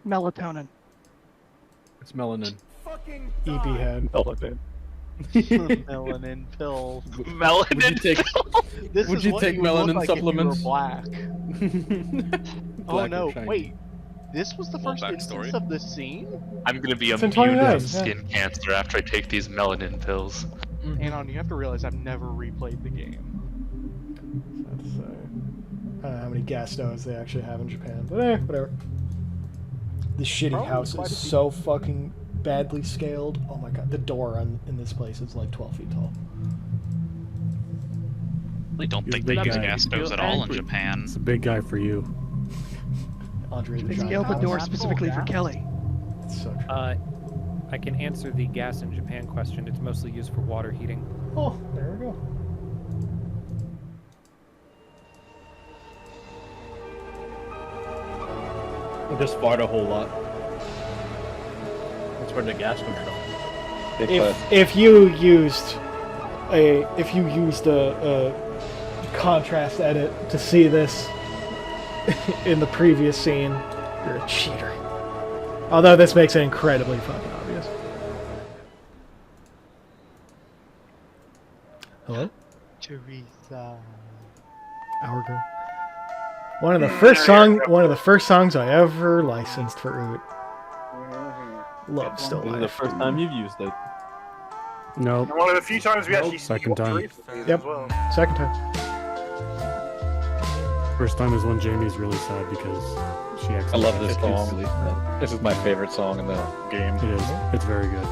Melatonin.
It's melanin.
Fucking
EB head.
Melanin.
Melanin pills.
Melanin.
Would you take?
This
would
is
you
what
take
you would look
melanin
like if you were
supplements?
black. Oh
Black or
no!
shiny?
Wait, this was the first
backstory.
instance of this scene.
I'm gonna be
It's in
immune
29,
to skin cancer after I take these melanin pills.
Anon, you have to realize I've never replayed the game.
That's, I don't know how many gas stoves they actually have in Japan, but whatever. This shitty
Probably
house
quite
is
a few.
so fucking badly scaled. Oh my god, the door in this place is like 12 feet tall.
I don't
You're
think
a
they
big
use
guy.
gas stoves at all in Japan.
It's a big guy for you.
Andre the
They
Giant.
scaled the door
House.
specifically for Kelly.
It's so true.
I can answer the gas in Japan question. It's mostly used for water heating.
Oh, there we go.
I just fart a whole lot. That's where the gas comes from.
If you used a contrast edit to see this in the previous scene. You're a cheater. Although this makes it incredibly fucking obvious. Hello?
Teresa.
Our girl. One of the first songs I ever licensed for Oot. Love Still
This is
Life.
the first time you've used it.
No.
And one of the few times we actually see
Second
what
time.
Teresa is
Yep.
as well.
Second time.
First time is when Jamie's really sad because she
I
actually.
love this song. This is my favorite song in the game.
It is. It's very good.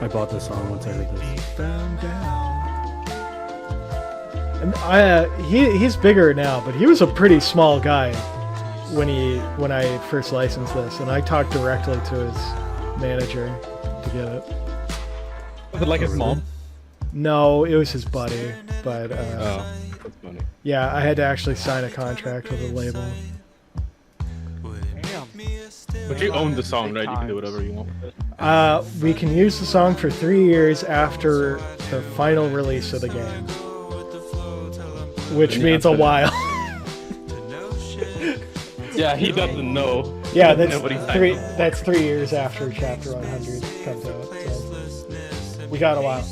I bought this song once I heard this.
And he's bigger now, but he was a pretty small guy when I first licensed this, and I talked directly to his manager to get it.
Was it like his mom?
No, it was his buddy, but
Oh, that's funny.
yeah, I had to actually sign a contract with a label.
But you own the song, right? You can do whatever you want with it.
We can use the song for 3 years after the final release of the game, which means a while.
Yeah, he doesn't know.
Yeah,
Nobody signed him.
that's 3 years after Chapter 100 comes out. So we got a while.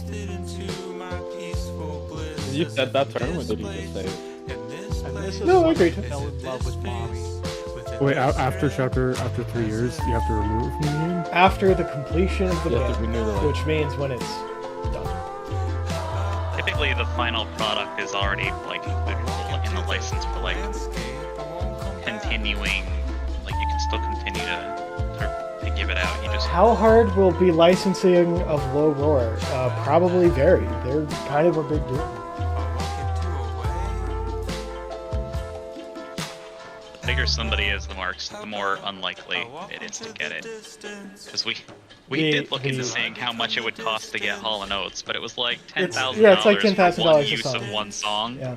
Did you set that term, or did you just say?
And this is
No, I
when
agree
I
to.
fell in love with mommy.
Wait, after 3 years, you have to remove from the game?
After the completion of the
You have to
game,
renew the license.
which means when it's done.
Typically, the final product is already like included in the license for like continuing. Like you can still continue to give it out. You just
How hard will be licensing of Low Roar? Probably very. They're kind of a big deal.
the bigger somebody is, the more unlikely it is to get it. Because we did look into seeing how much it would cost to get Hall & Oates, but it was like $10,000
yeah, it's like
for
$10,000
one
a
use
song.
of one song.
Yeah.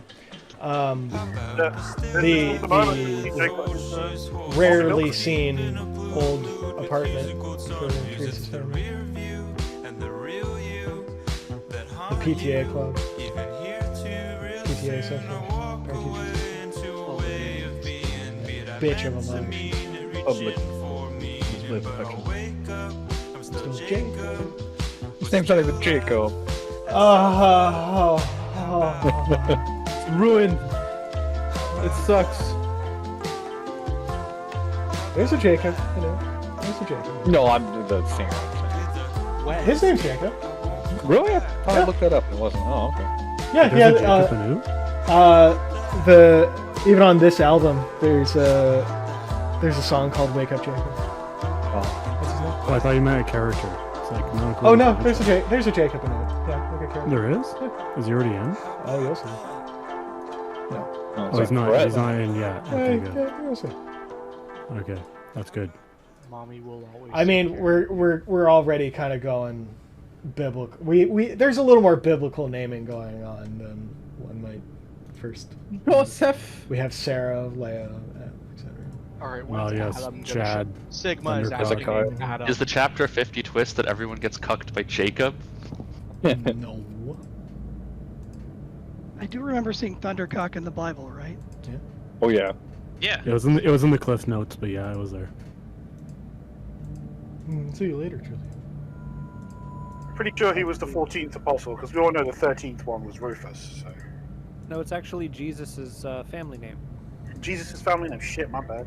The rarely seen old apartment for Teresa's family. The PTA club. PTA social. Bitch of a mother.
Public display of affection.
Still Jacob.
His name's not even Jacob.
It's ruined. It sucks.
There's a Jacob, you know. There's a Jacob.
No, I'm the singer.
His name's Jacob.
Really? I thought I looked that up. It wasn't. Oh, okay.
Yeah,
There's
yeah.
a Jacob and who?
Even on this album, there's a song called "Wake Up, Jacob."
Oh, I thought you meant a character. It's like not
Oh no, there's a Jacob in it. Yeah, like a character.
There is? Is he already in?
Oh, you'll see. No.
Oh, he's not. He's not in yet. Okay, good.
Yeah, you'll see.
Okay, that's good.
Mommy will always.
I mean, we're already kind of going biblical. We there's a little more biblical naming going on than one might first.
Joseph.
We have Sarah, Leah, etc.
All right.
Well, yes, Chad.
Sigma is
Thundercock.
asking Adam.
Is the chapter 50 twist that everyone gets cucked by Jacob?
No.
I do remember seeing Thundercock in the Bible, right?
Yeah.
Oh yeah.
Yeah.
It was in the Cliff Notes, but yeah, it was there.
See you later, Julie.
Pretty sure he was the 14th apostle, because we all know the 13th one was Rufus. So
No, it's actually Jesus' family name.
Jesus' family name. Shit, my bad.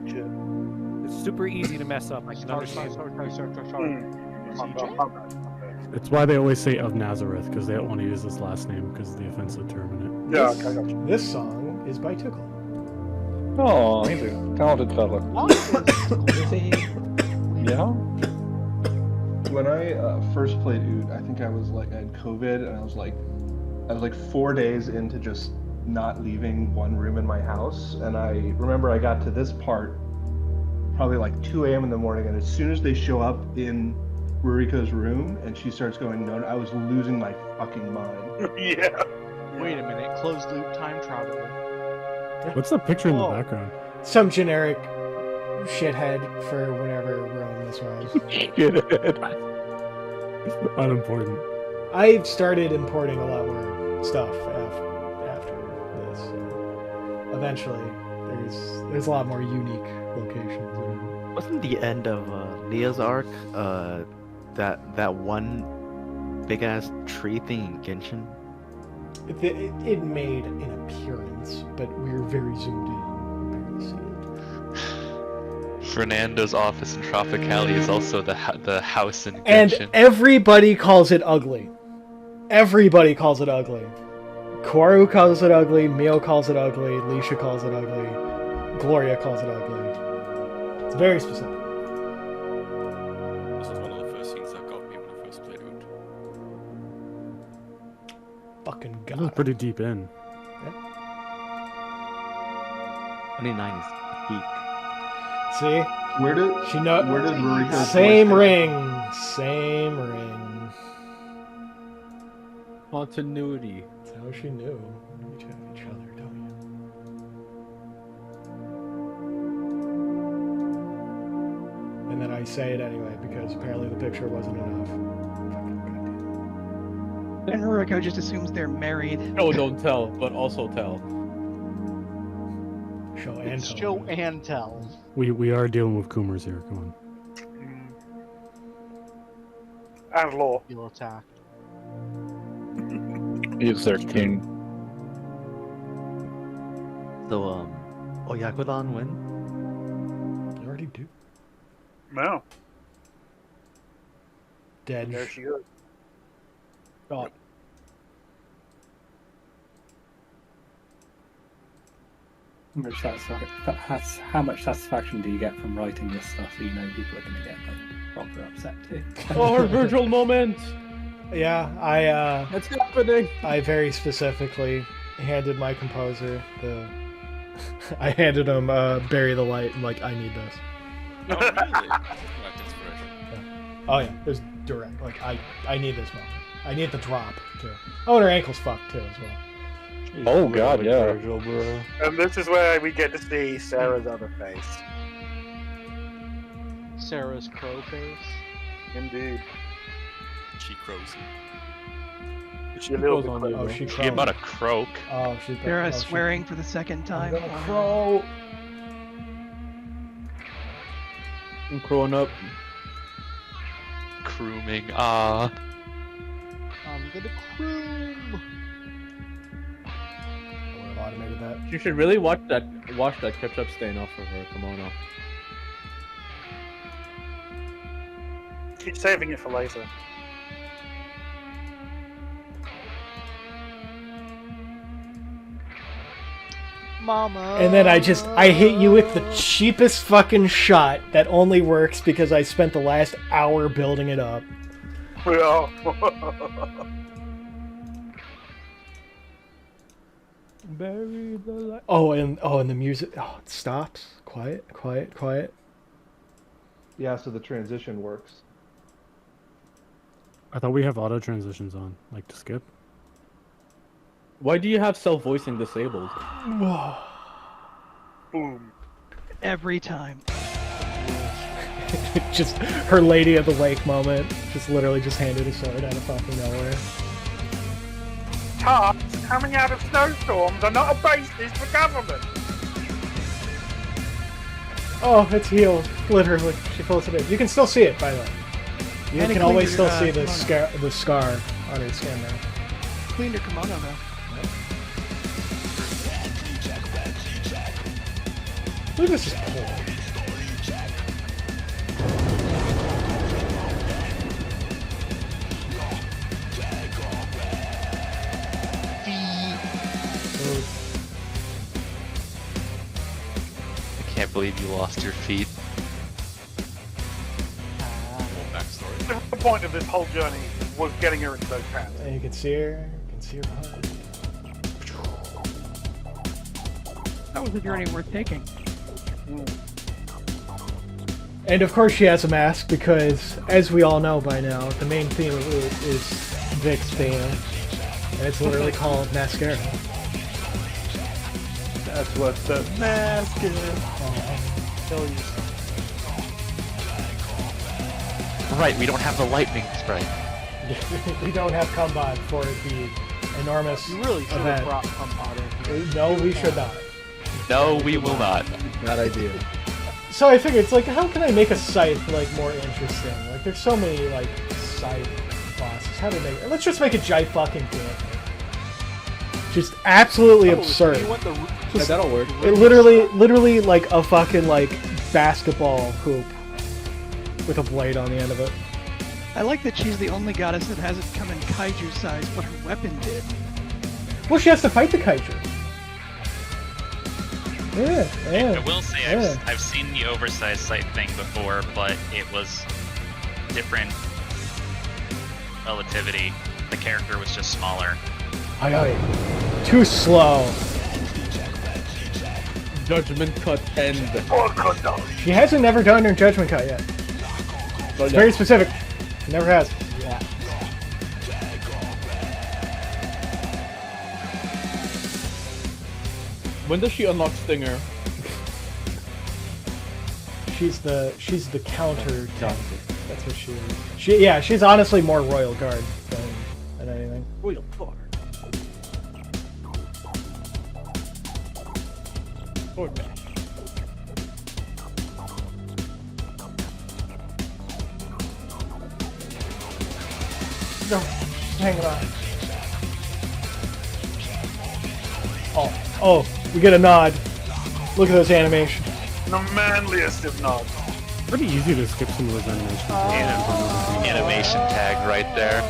Shit.
It's super easy to mess up. I can understand.
It's why they always say of Nazareth, because they don't want to use his last name because of the offensive term in it.
Yeah, okay, I got you.
This song is by Tickle.
Oh, he's a talented fella. Yeah.
When I first played Oot, I think I had COVID, and I was like 4 days into just not leaving one room in my house. And I remember I got to this part probably like 2 a.m. in the morning, and as soon as they show up in Ruriko's room and she starts going, no, I was losing my fucking mind.
Yeah.
Wait a minute. Closed loop time travel.
What's the picture in the background?
Some generic shithead for whatever realm this was.
Shithead. Unimportant.
I've started importing a lot more stuff after this. So eventually, there's a lot more unique locations.
Wasn't the end of Leah's arc that one big ass tree thing in Genshin?
It made an appearance, but we were very zoomed in.
Fernando's office in Tropicali is also the house in
And
Genshin.
everybody calls it ugly. Everybody calls it ugly. Koru calls it ugly, Mio calls it ugly, Leisha calls it ugly, Gloria calls it ugly. It's very specific.
This was one of the first things that got me when I first played it.
Fucking
That was pretty deep in.
29 is peak.
See?
Where did Mariko
Same ring. Same ring.
Continuity.
That's how she knew. Each other, don't you? And then I say it anyway because apparently the picture wasn't enough.
And Mariko just assumes they're married.
No, don't tell, but also tell.
Show and
It's
tell.
show and tell.
We are dealing with Coomers here. Come on.
And law.
You'll attack.
He's their king.
So, Oyakodon win?
You already do.
No.
Dead.
There she goes.
Oh.
How much satisfaction do you get from writing this stuff so you know people are going to get like proper upset too?
Oh, her virtual moment!
Yeah,
What's happening?
I very specifically handed my composer the. I handed him Bury the Light. I'm like, I need this.
Oh, really? Direct inspiration.
Oh yeah, there's direct. Like I need this moment. I need the drop too. Oh, and her ankle's fucked too as well.
Oh god, yeah.
Virgil, bro.
And this is where we get to see Sarah's other face.
Sarah's crow face.
Indeed.
She crows.
She a little
goes
bit
on you,
Oh,
bro.
she
She about a croak.
Oh, she.
Sarah
oh, she-
swearing for the second time.
Crow.
I'm crowing up.
Crooming. Ah.
I'm gonna croom.
I would have automated that.
You should really wash that ketchup stain off of her kimono.
Keep saving it for later.
Mama.
And then I hit you with the cheapest fucking shot that only works because I spent the last hour building it up.
Yeah.
Bury the light. Oh, and the music. Oh, it stops. Quiet, quiet, quiet.
Yeah, so the transition works.
I thought we have auto transitions on, like to skip.
Why do you have self-voicing disabled?
Boom.
Every time.
Just her Lady of the Lake moment. Just literally just handed a sword out of fucking nowhere.
Tarts coming out of snowstorms are not a basis for government.
Oh, it's healed. Literally, she pulls it in. You can still see it, by the way. You
And it
can always
cleaned
still
her,
see the
kimono.
scar on her skin there.
Cleaned her kimono though.
Look at this is cool.
I can't believe you lost your feet.
Backstory.
The point of this whole journey was getting her into those pants.
And you can see her. You can see her behind.
That was a journey worth taking.
And of course she has a mask because, as we all know by now, the main theme of it is Vic's theme. And it's literally called Mascara.
That's what the mask is.
Kill you.
Right, we don't have the lightning spray.
We don't have Kumbot for the enormous
You really should have
event.
brought Kumbot in here.
No, we should not.
No, we will not.
Bad idea.
So I figured it's like, how can I make a scythe like more interesting? Like, there's so many like scythe bosses. How do I make it? Let's just make a giant fucking banter. Just absolutely absurd.
You want the,
Just-
that'll work.
It literally like a fucking like basketball hoop with a blade on the end of it.
I like that she's the only goddess that hasn't come in kaiju size, but her weapon did.
Well, she has to fight the kaiju. Yeah,
I
yeah.
will say
yeah.
I've seen the oversized scythe thing before, but it was different relativity. The character was just smaller.
Aye. Too slow.
Judgment cut end.
She hasn't never done her judgment cut yet. It's very specific. Never has.
yeah.
When does she unlock Stinger?
She's the counter tank. That's what she is. She's honestly more Royal Guard than anything.
Royal Guard. Sword bash.
No, she's hanging on. Oh, we get a nod. Look at those animations.
The manliest of nods.
Pretty easy to skip some of those animations.
Animation tag right there.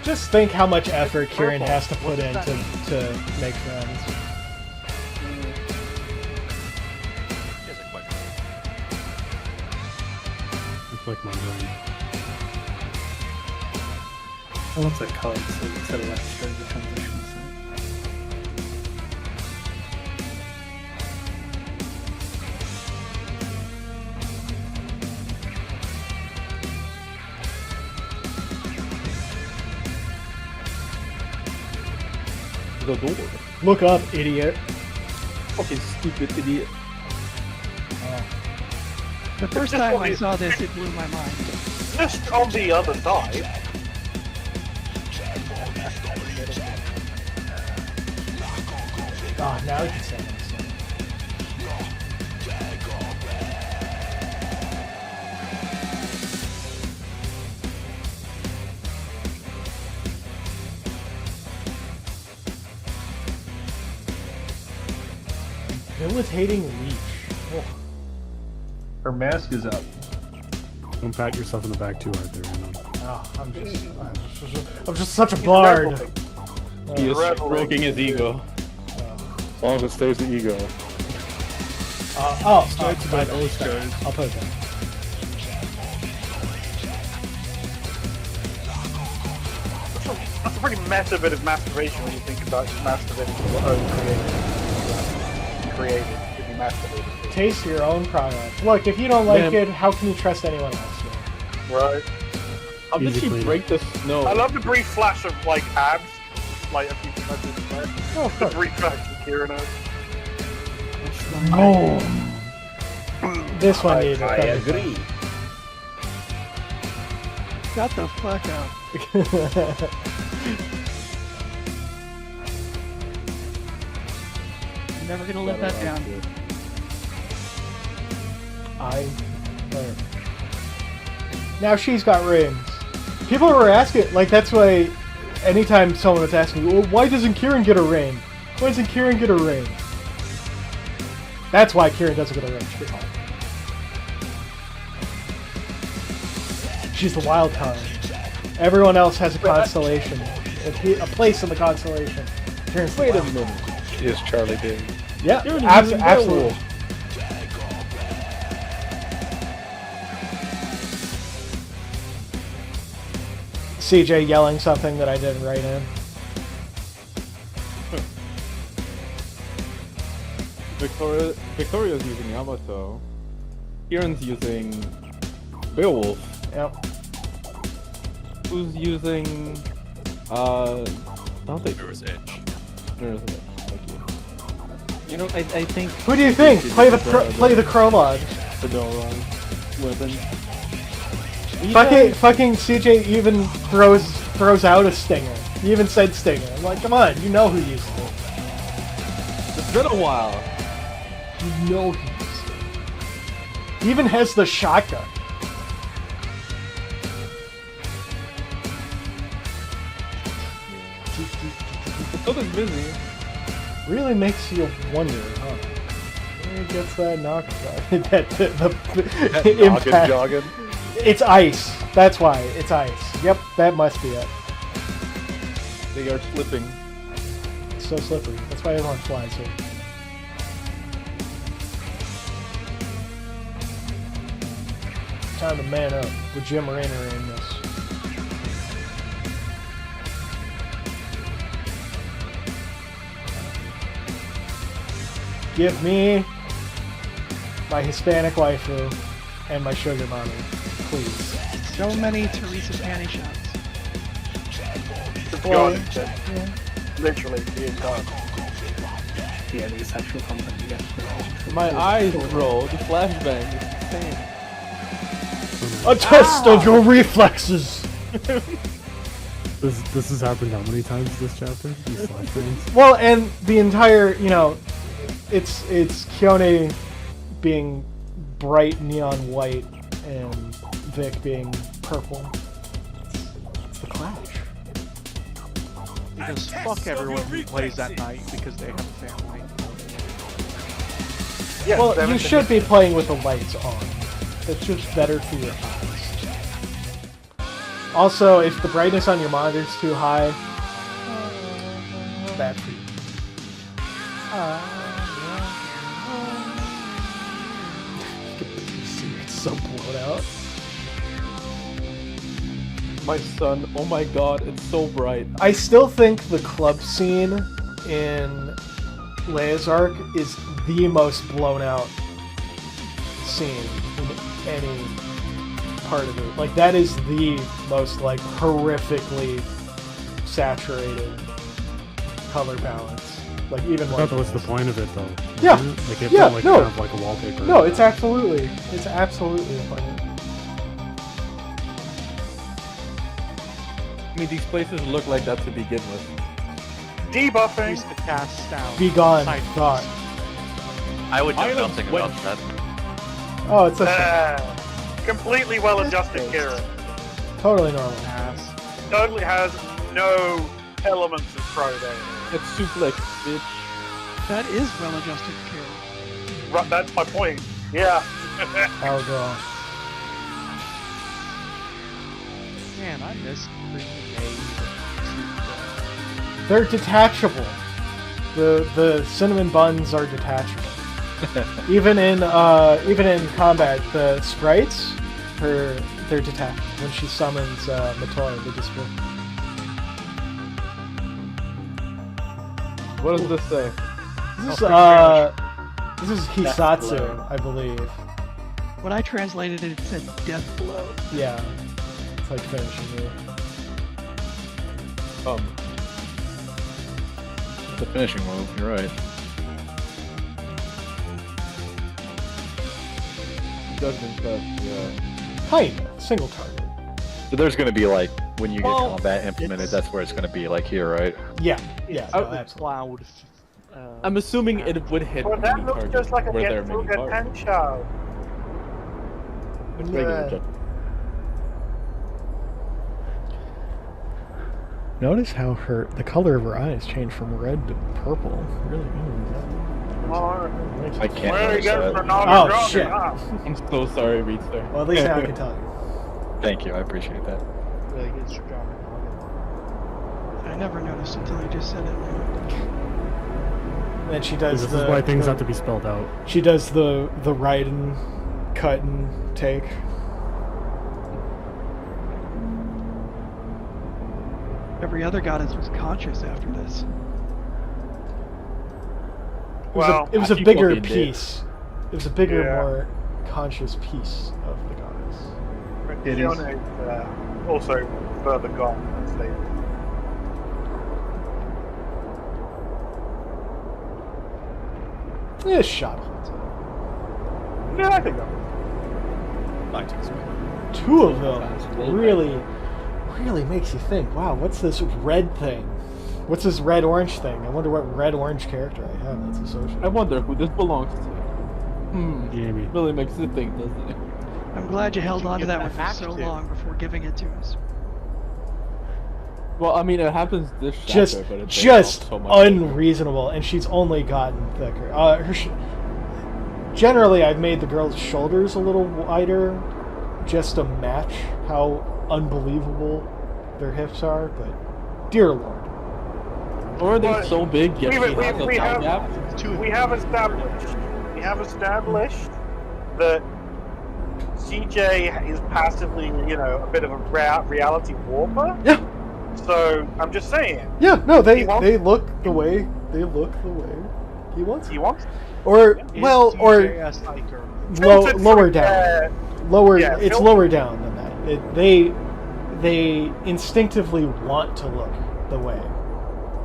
Just think how much effort Kieran has to put in to make friends.
It's like my brain.
I love that card, so instead of extra the transitions.
The door.
Look up, idiot.
Fucking stupid idiot.
The first time I saw this, it blew my mind.
Just on the other side.
Oh, now you can say it. Debilitating leech. Oh.
Her mask is up.
Don't pat yourself in the back too hard there, Random.
Oh, I'm just such a bard.
He is stroking his ego. As long as it stays the ego.
I'll put it down.
That's a pretty meta bit of masturbation when you think about just masturbating to your own created to be masturbated to.
Taste your own product. Look, if you don't like it, how can you trust anyone else?
Right.
How did she break the snow?
I love the brief flash of like abs, like a few seconds there.
Oh, of
the
course.
brief flash of Kieran has.
Oh. This one needs
I agree.
Shut the fuck up. I'm never gonna live that down.
Now she's got rings. People were asking, like, that's why anytime someone was asking, well, why doesn't Kieran get a ring? Why doesn't Kieran get a ring? That's why Kieran doesn't get a ring. She's the wild card. Everyone else has a constellation. A place in the constellation. Kieran's the
Wait a
wild
minute. She is Charlie Day.
Yeah,
Kieran is
absolutely.
Beowulf.
CJ yelling something that I didn't write in.
Victoria's using Yamato. Kieran's using Beowulf.
Yep.
Who's using Dante?
Mirror's Edge.
Mirror's Edge. Thank you.
You know, I think.
Who do you think? Play the Krolog.
The Dolron weapon.
Fucking CJ even throws out a stinger. He even said stinger. I'm like, come on, you know who used it.
It's been a while.
You know who used it. He even has the shotgun.
Something's busy.
Really makes you wonder, huh? Where he gets that knockoff? the impact.
Jogging.
It's ice. That's why. It's ice. Yep, that must be it.
They are slipping.
It's so slippery. That's why everyone flies here. Time to man up with Jim Raynor in this. Give me my Hispanic waifu and my sugar mommy, please.
So many Teresa panty shots.
God, literally, he is gone.
Yeah, the sexual content you get.
My eyes roll. The flashbang is insane.
A test of your reflexes!
This has happened how many times this chapter? These flashbangs?
Well, and the entire, it's Kione being bright neon white and Vic being purple. It's the Clash.
Because fuck everyone who plays that night because they have a family.
Yeah,
well, you should be playing with the lights on. It's just better for your eyes. Also, if the brightness on your monitor is too high, it's bad for you. It's so blown out.
My son, oh my god, it's so bright.
I still think the club scene in Leia's arc is the most blown out scene in any part of it. Like, that is the most, like, horrifically saturated color palettes. Like, even
I thought that was the point of it, though.
Yeah.
Like, it
Yeah,
felt like
no.
kind of like a wallpaper.
No, it's absolutely the point of it.
I mean, these places look like that to begin with.
Debuffing!
Used to cast down.
Be gone,
side
thought.
I would do
Islands
nothing
went-
about that.
Oh, it's a
Completely well-adjusted Kira.
totally normal.
Totally has no elements of pro there.
It's suplex, bitch.
That is well-adjusted kill.
Right, that's my point. Yeah.
Oh god.
Man, I miss pre-made.
They're detachable. The cinnamon buns are detachable. even in combat, the sprites, they're detached. When she summons Matoya, they just go.
What does this say?
This is Hisatsu, I believe.
When I translated it, it said death blow.
Yeah. It's like finishing move.
The finishing move, you're right.
Judgment cut, yeah.
Kinda. Single target.
So there's going to be like, when you get
Well,
combat implemented, that's where it's going to be like here, right?
Yeah. Yeah.
Oh,
No, absolutely.
Cloud.
I'm assuming it would hit
Well, that
mini
looks
targets
just like a
where there are mini
Getsuga
targets.
Tensho.
Regular judgment.
Notice how the color of her eyes changed from red to purple. Really?
I can't
Where are you
notice
going
that.
for Naga
Oh,
Dragon,
shit.
huh?
I'm so sorry, Reedster.
Well, at least now I can tell you.
Thank you, I appreciate that.
Really good job.
I never noticed until you just said it.
And then she does
This is why things have to be spelled out.
She does the write and cut and take.
Every other goddess was conscious after this.
It was a
people
bigger
did it.
piece. It was a bigger,
Yeah.
more conscious piece of the goddess.
It is.
Fiona is also further gone, as they.
This shot.
Yeah, I think that.
Two of them really makes you think, wow, what's this red thing? What's this red-orange thing? I wonder what red-orange character I have that's associated.
I wonder who this belongs to.
Jamie.
Really makes you think, doesn't it?
I'm glad you held on to
give
that
that
one for
back
so
to?
long before giving it to us.
Well, I mean, it happens this chapter,
Just
but it's so much
unreasonable, and she's only gotten thicker. Generally, I've made the girl's shoulders a little wider, just to match how unbelievable their hips are. But dear lord,
or they're so big, yet she has a
we
thigh
have,
gap.
we have established that CJ is passively, a bit of a reality warper.
Yeah.
So I'm just saying.
yeah, no, they look the way he wants.
He wants.
Or
Is
or
DJ a psyker?
lower down, lower.
yeah,
It's
filtered-
lower down than that. They instinctively want to look the way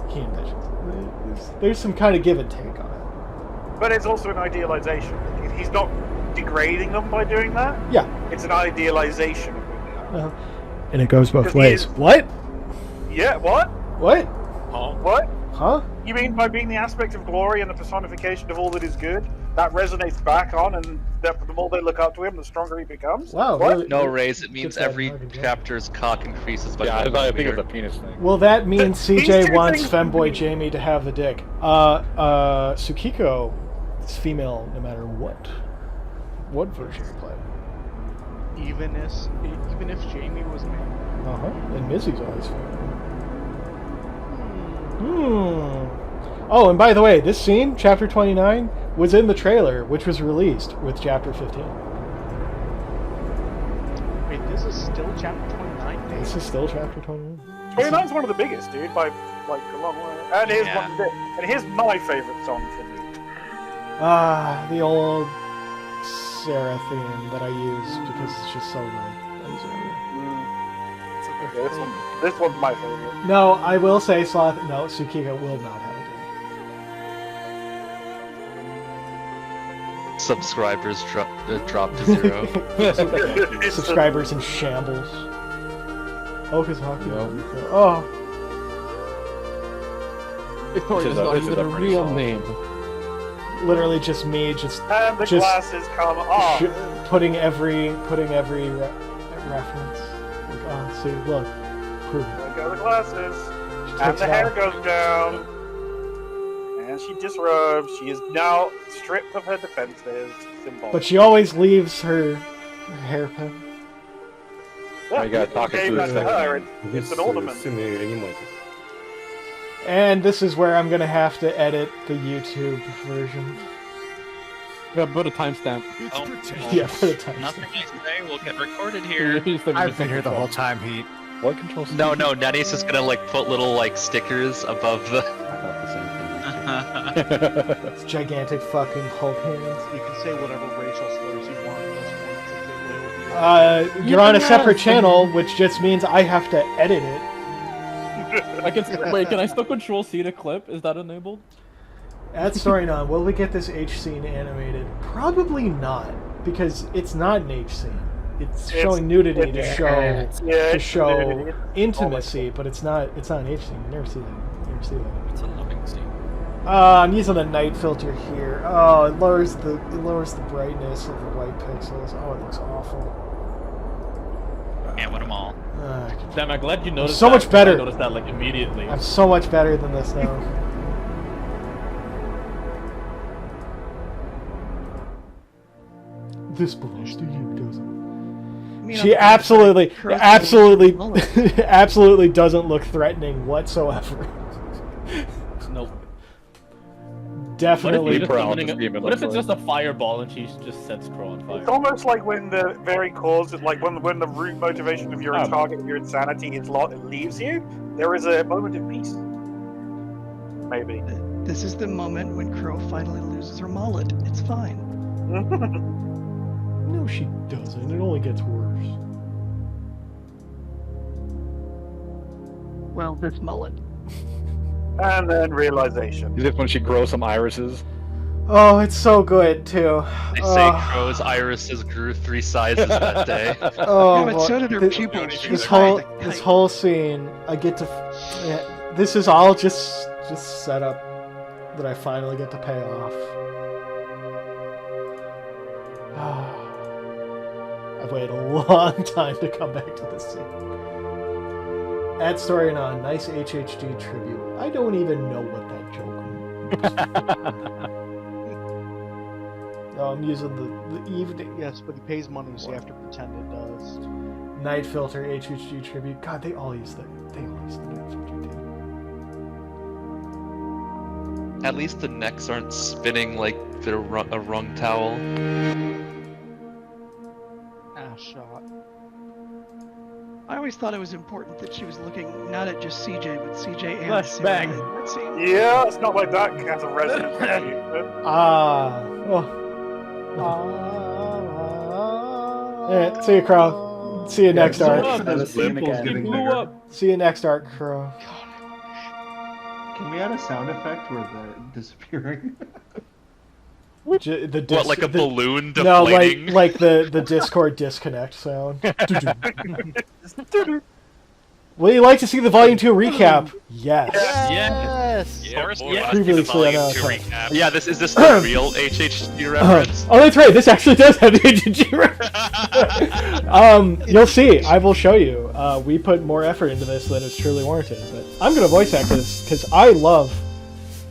he envisions. There's some kind of give and take on it.
But it's also an idealization. He's not degrading them by doing that.
Yeah.
It's an idealization.
And it goes both
Because he
ways.
is-
What?
Yeah. What?
What?
What?
Huh?
You mean by being the aspect of glory and the personification of all that is good, that resonates back on, and that the more they look up to him, the stronger he becomes?
Wow.
What?
Really,
No, Raise, it means
Get that
every
hard to
chapter's cock increases by
Yeah, I
1
thought I think
millimeter.
of the penis thing.
Well, that means
These
CJ
two
wants
things-
femboy Jamie to have the dick. Tsukiko is female no matter what version you play.
Even if Jamie was male.
And Missy's always female. Oh, and by the way, this scene, chapter 29, was in the trailer, which was released with chapter 15.
Wait, this is still chapter 29?
This is still chapter 29.
29's one of the biggest, dude, by like a long way. And here's my favorite song for me.
The old Sarah theme that I use because it's just so good.
This one's my favorite.
No, I will say Tsukiko will not have a
Subscribers drop to 0.
dick. Subscribers in shambles. Oh, because hockey. Oh.
Victoria's not even a real name.
Literally just me,
And the glasses come off.
putting every reference. Like, oh, see, look, prove it.
There go the glasses.
She
And
takes
the
it
hair
off.
goes down. And she disrobes. She is now stripped of her defenses. Symbolic.
But she always leaves her hairpin.
Yeah,
you gotta talk it
gave
through
that
the
to her. It's an ornament.
And this is where I'm gonna have to edit the YouTube version.
Yeah, put a timestamp.
Yeah, put a timestamp.
Nothing I say will get recorded here.
I've
been here the whole time, Heat.
What controls?
No, Nutty's just gonna put little stickers above the.
It's gigantic fucking Hulk hands.
You can say whatever racial slurs you want in this one, since it will be.
You're on a separate channel, which just means I have to edit it.
Wait, can I still control C to clip? Is that enabled?
Add story on. Will we get this H scene animated? Probably not, because it's not an H scene. It's showing nudity to show
nudity.
intimacy, but it's not an H scene. You never see that.
It's a loving scene.
I'm using the night filter here. Oh, it lowers the brightness of the white pixels. Oh, it looks awful.
Can't win them all.
Damn, I'm glad you noticed.
So
that,
much better.
I noticed that immediately.
I'm so much better than this now. This belongs to you, doesn't it? She absolutely doesn't look threatening whatsoever.
Nope.
Definitely.
What if it's just a fireball and she just sets Crow on fire?
It's almost like when the very cause, like when the root motivation of your target, your insanity, leaves you, there is a moment of peace. Maybe.
This is the moment when Crow finally loses her mullet. It's fine.
No, she doesn't. It only gets worse.
Well, this mullet.
And then realization.
Is it when she grows some irises?
Oh, it's so good too.
They say Crow's irises grew 3 sizes that day.
Oh,
Yeah, but so did her
thi-
pupils.
This whole scene, I get to. Yeah, this is all just set up that I finally get to pay off. I've waited a long time to come back to this scene. Add story and on, nice HHD tribute. I don't even know what that joke means. No, I'm using the evening.
Yes, but he pays money, so you have to pretend it does.
Night filter HHG tribute. God, they all use the night filter.
At least the necks aren't spinning like they're a wrung towel.
Shot.
I always thought it was important that she was looking not at just CJ, but CJ and
Flashback.
Sarah.
Yeah, it's not like that has a resonance.
Yeah, see you, Crow. See you next arc. See you next arc, Crow.
Can we add a sound effect where they're disappearing?
What, like a balloon
No,
deflating?
like the Discord disconnect sound. Would you like to see the Volume 2 recap? Yes.
Yes.
Previously on
recap. Yeah, is this the real HHG reference?
Oh, that's right. This actually does have the HHG reference. You'll see. I will show you. We put more effort into this than is truly warranted. But I'm gonna voice act this because I love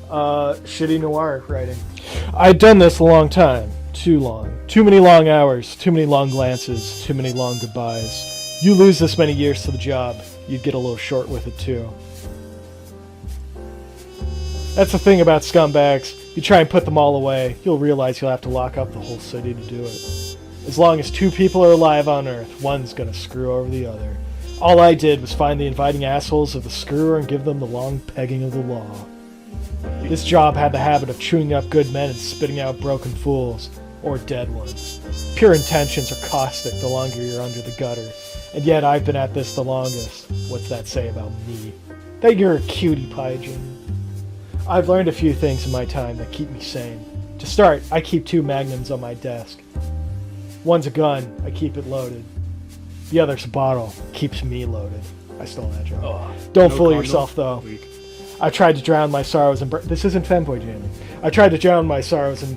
shitty noir writing. I've done this a long time. Too long. Too many long hours. Too many long glances. Too many long goodbyes. You lose this many years to the job, you'd get a little short with it too. That's the thing about scumbags. You try and put them all away, you'll realize you'll have to lock up the whole city to do it. As long as 2 people are alive on Earth, one's gonna screw over the other. All I did was find the inviting assholes of the screwer and give them the long pegging of the law. This job had the habit of chewing up good men and spitting out broken fools, or dead ones. Pure intentions are caustic the longer you're under the gutter, and yet I've been at this the longest. What's that say about me? That you're a cutie pie, Jim. I've learned a few things in my time that keep me sane. To start, I keep 2 magnums on my desk. One's a gun, I keep it loaded. The other's a bottle, keeps me loaded. I stole that joke. Don't fool yourself, though. I tried to drown my sorrows in this isn't fanboy jamming. I tried to drown my sorrows in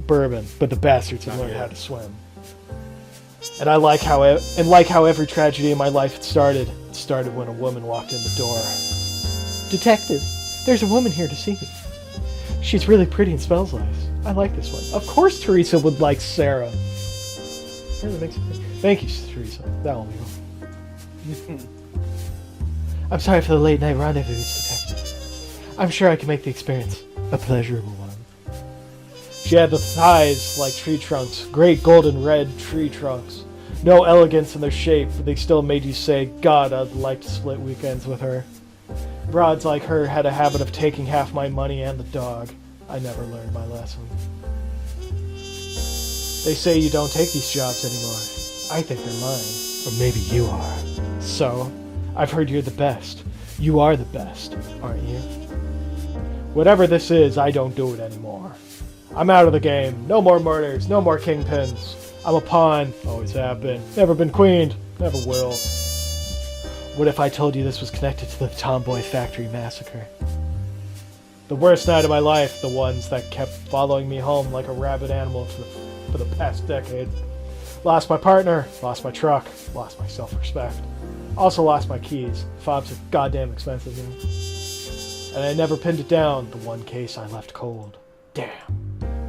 bourbon, but the bastards had learned how to swim. And like how every tragedy in my life it started when a woman walked in the door. Detective, there's a woman here to see me. She's really pretty and smells nice. I like this one. Of course Teresa would like Sarah. Really makes me think. Thank you, Teresa. That will be all. I'm sorry for the late night rendezvous, Detective. I'm sure I can make the experience a pleasurable one. She had the thighs like tree trunks, great golden red tree trunks. No elegance in their shape, but they still made you say, God, I'd like to split weekends with her. Broads like her had a habit of taking half my money and the dog. I never learned my lesson. They say you don't take these jobs anymore. I think they're mine. Or maybe you are. So, I've heard you're the best. You are the best, aren't you? Whatever this is, I don't do it anymore. I'm out of the game. No more murders. No more kingpins. I'm a pawn. Always have been. Never been queened. Never will. What if I told you this was connected to the Tomboy Factory Massacre? The worst night of my life. The ones that kept following me home like a rabid animal for the past decade. Lost my partner. Lost my truck. Lost my self-respect. Also lost my keys. Fobs are goddamn expensive now. And I never pinned it down. The one case I left cold. Damn.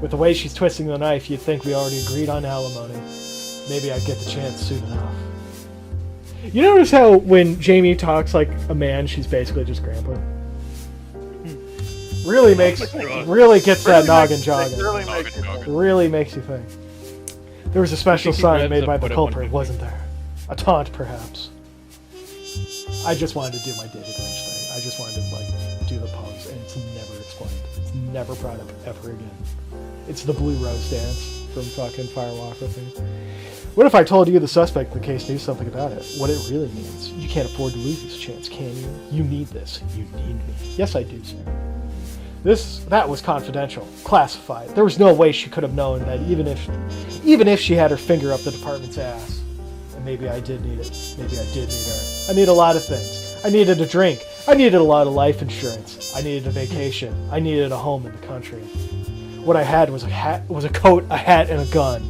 With the way she's twisting the knife, you'd think we already agreed on alimony. Maybe I'd get the chance soon enough. You notice how when Jamie talks like a man, she's basically just grandpa? Really gets that noggin jogging. Really makes you think. There was a special sign made by the culprit, wasn't there? A taunt, perhaps. I just wanted to do my David Lynch thing. I just wanted to, do the pose, and it's never explained. It's never brought up ever again. It's the Blue Rose dance from fucking Firewalk with me. What if I told you the suspect in the case knew something about it? What it really means. You can't afford to lose this chance, can you? You need this. You need me. Yes, I do, sir. That was confidential, classified. There was no way she could have known that even if she had her finger up the department's ass. And maybe I did need it. Maybe I did need her. I need a lot of things. I needed a drink. I needed a lot of life insurance. I needed a vacation. I needed a home in the country. What I had was a coat, a hat, and a gun.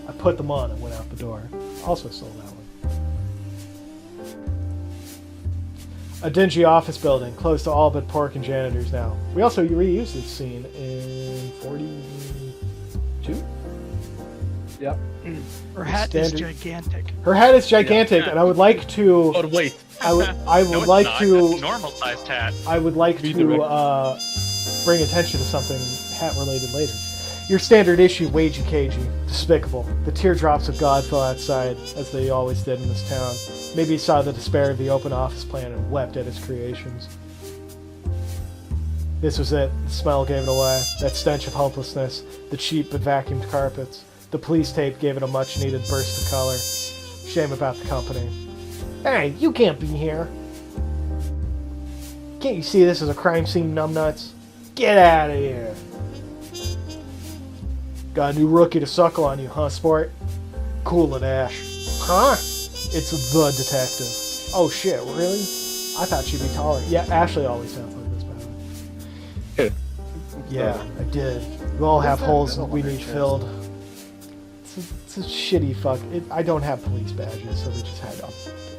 I put them on and went out the door. Also sold that one. A dingy office building, closed to all but pork and janitors now. We also reused this scene in 42?
Yep.
Her hat is gigantic.
Her hat is gigantic, and I would like to...
Oh, wait.
I would
No, it's
like
not.
to...
That's a normal-sized hat.
I would like to bring attention to something hat-related later. Your standard issue, wagey cagey, despicable. The teardrops of God fell outside, as they always did in this town. Maybe he saw the despair of the open office plan and wept at his creations. This was it. The smell gave it away. That stench of hopelessness. The cheap but vacuumed carpets. The police tape gave it a much-needed burst of color. Shame about the company. Hey, you can't be here. Can't you see this as a crime scene, numbnuts? Get out of here. Got a new rookie to suckle on you, huh, sport? Cool it, Ash. Huh? It's the detective. Oh shit, really? I thought she'd be taller. Yeah, Ashley always sounds like this, by the way. Yeah, I did. We all have holes that we need filled. It's a shitty fuck. I don't have police badges, so we just had them.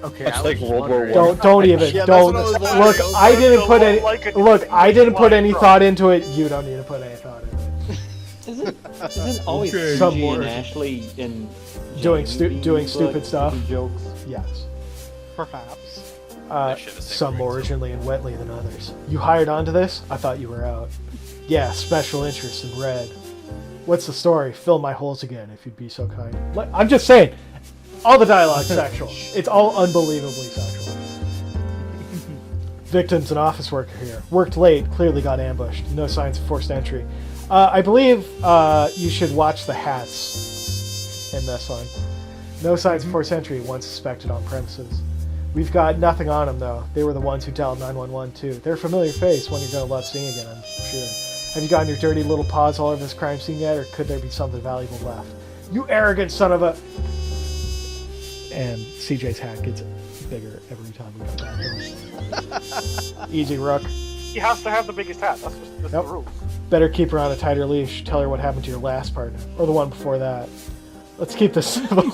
Okay,
That's like World War I.
Don't even.
Yeah,
don't.
that's what I was
Look,
wondering.
I didn't put any. Look, I didn't put any
Right.
thought into it. You don't need to put any thought into it.
Isn't always
Okay.
CG
Some more.
and Ashley in
Doing
genuinely
stupid
good
stuff.
jokes?
Yes.
Perhaps.
Some more urgently and wetly than others. You hired onto this? I thought you were out. Yeah, special interest in red. What's the story? Fill my holes again, if you'd be so kind. I'm just saying, all the dialogue's sexual. It's all unbelievably sexual. Victim's an office worker here. Worked late, clearly got ambushed. No signs of forced entry. I believe you should watch the hats in this one. No signs of forced entry, one suspected on premises. We've got nothing on them, though. They were the ones who dialed 911, too. They're a familiar face, one you're going to love seeing again, I'm sure. Have you gotten your dirty little paws all over this crime scene yet, or could there be something valuable left? You arrogant son of a... And CJ's hat gets bigger every time we go back. Easy, Rook.
He has to have the biggest hat. That's just the rules.
Better keep her on a tighter leash. Tell her what happened to your last partner, or the one before that. Let's keep this civil.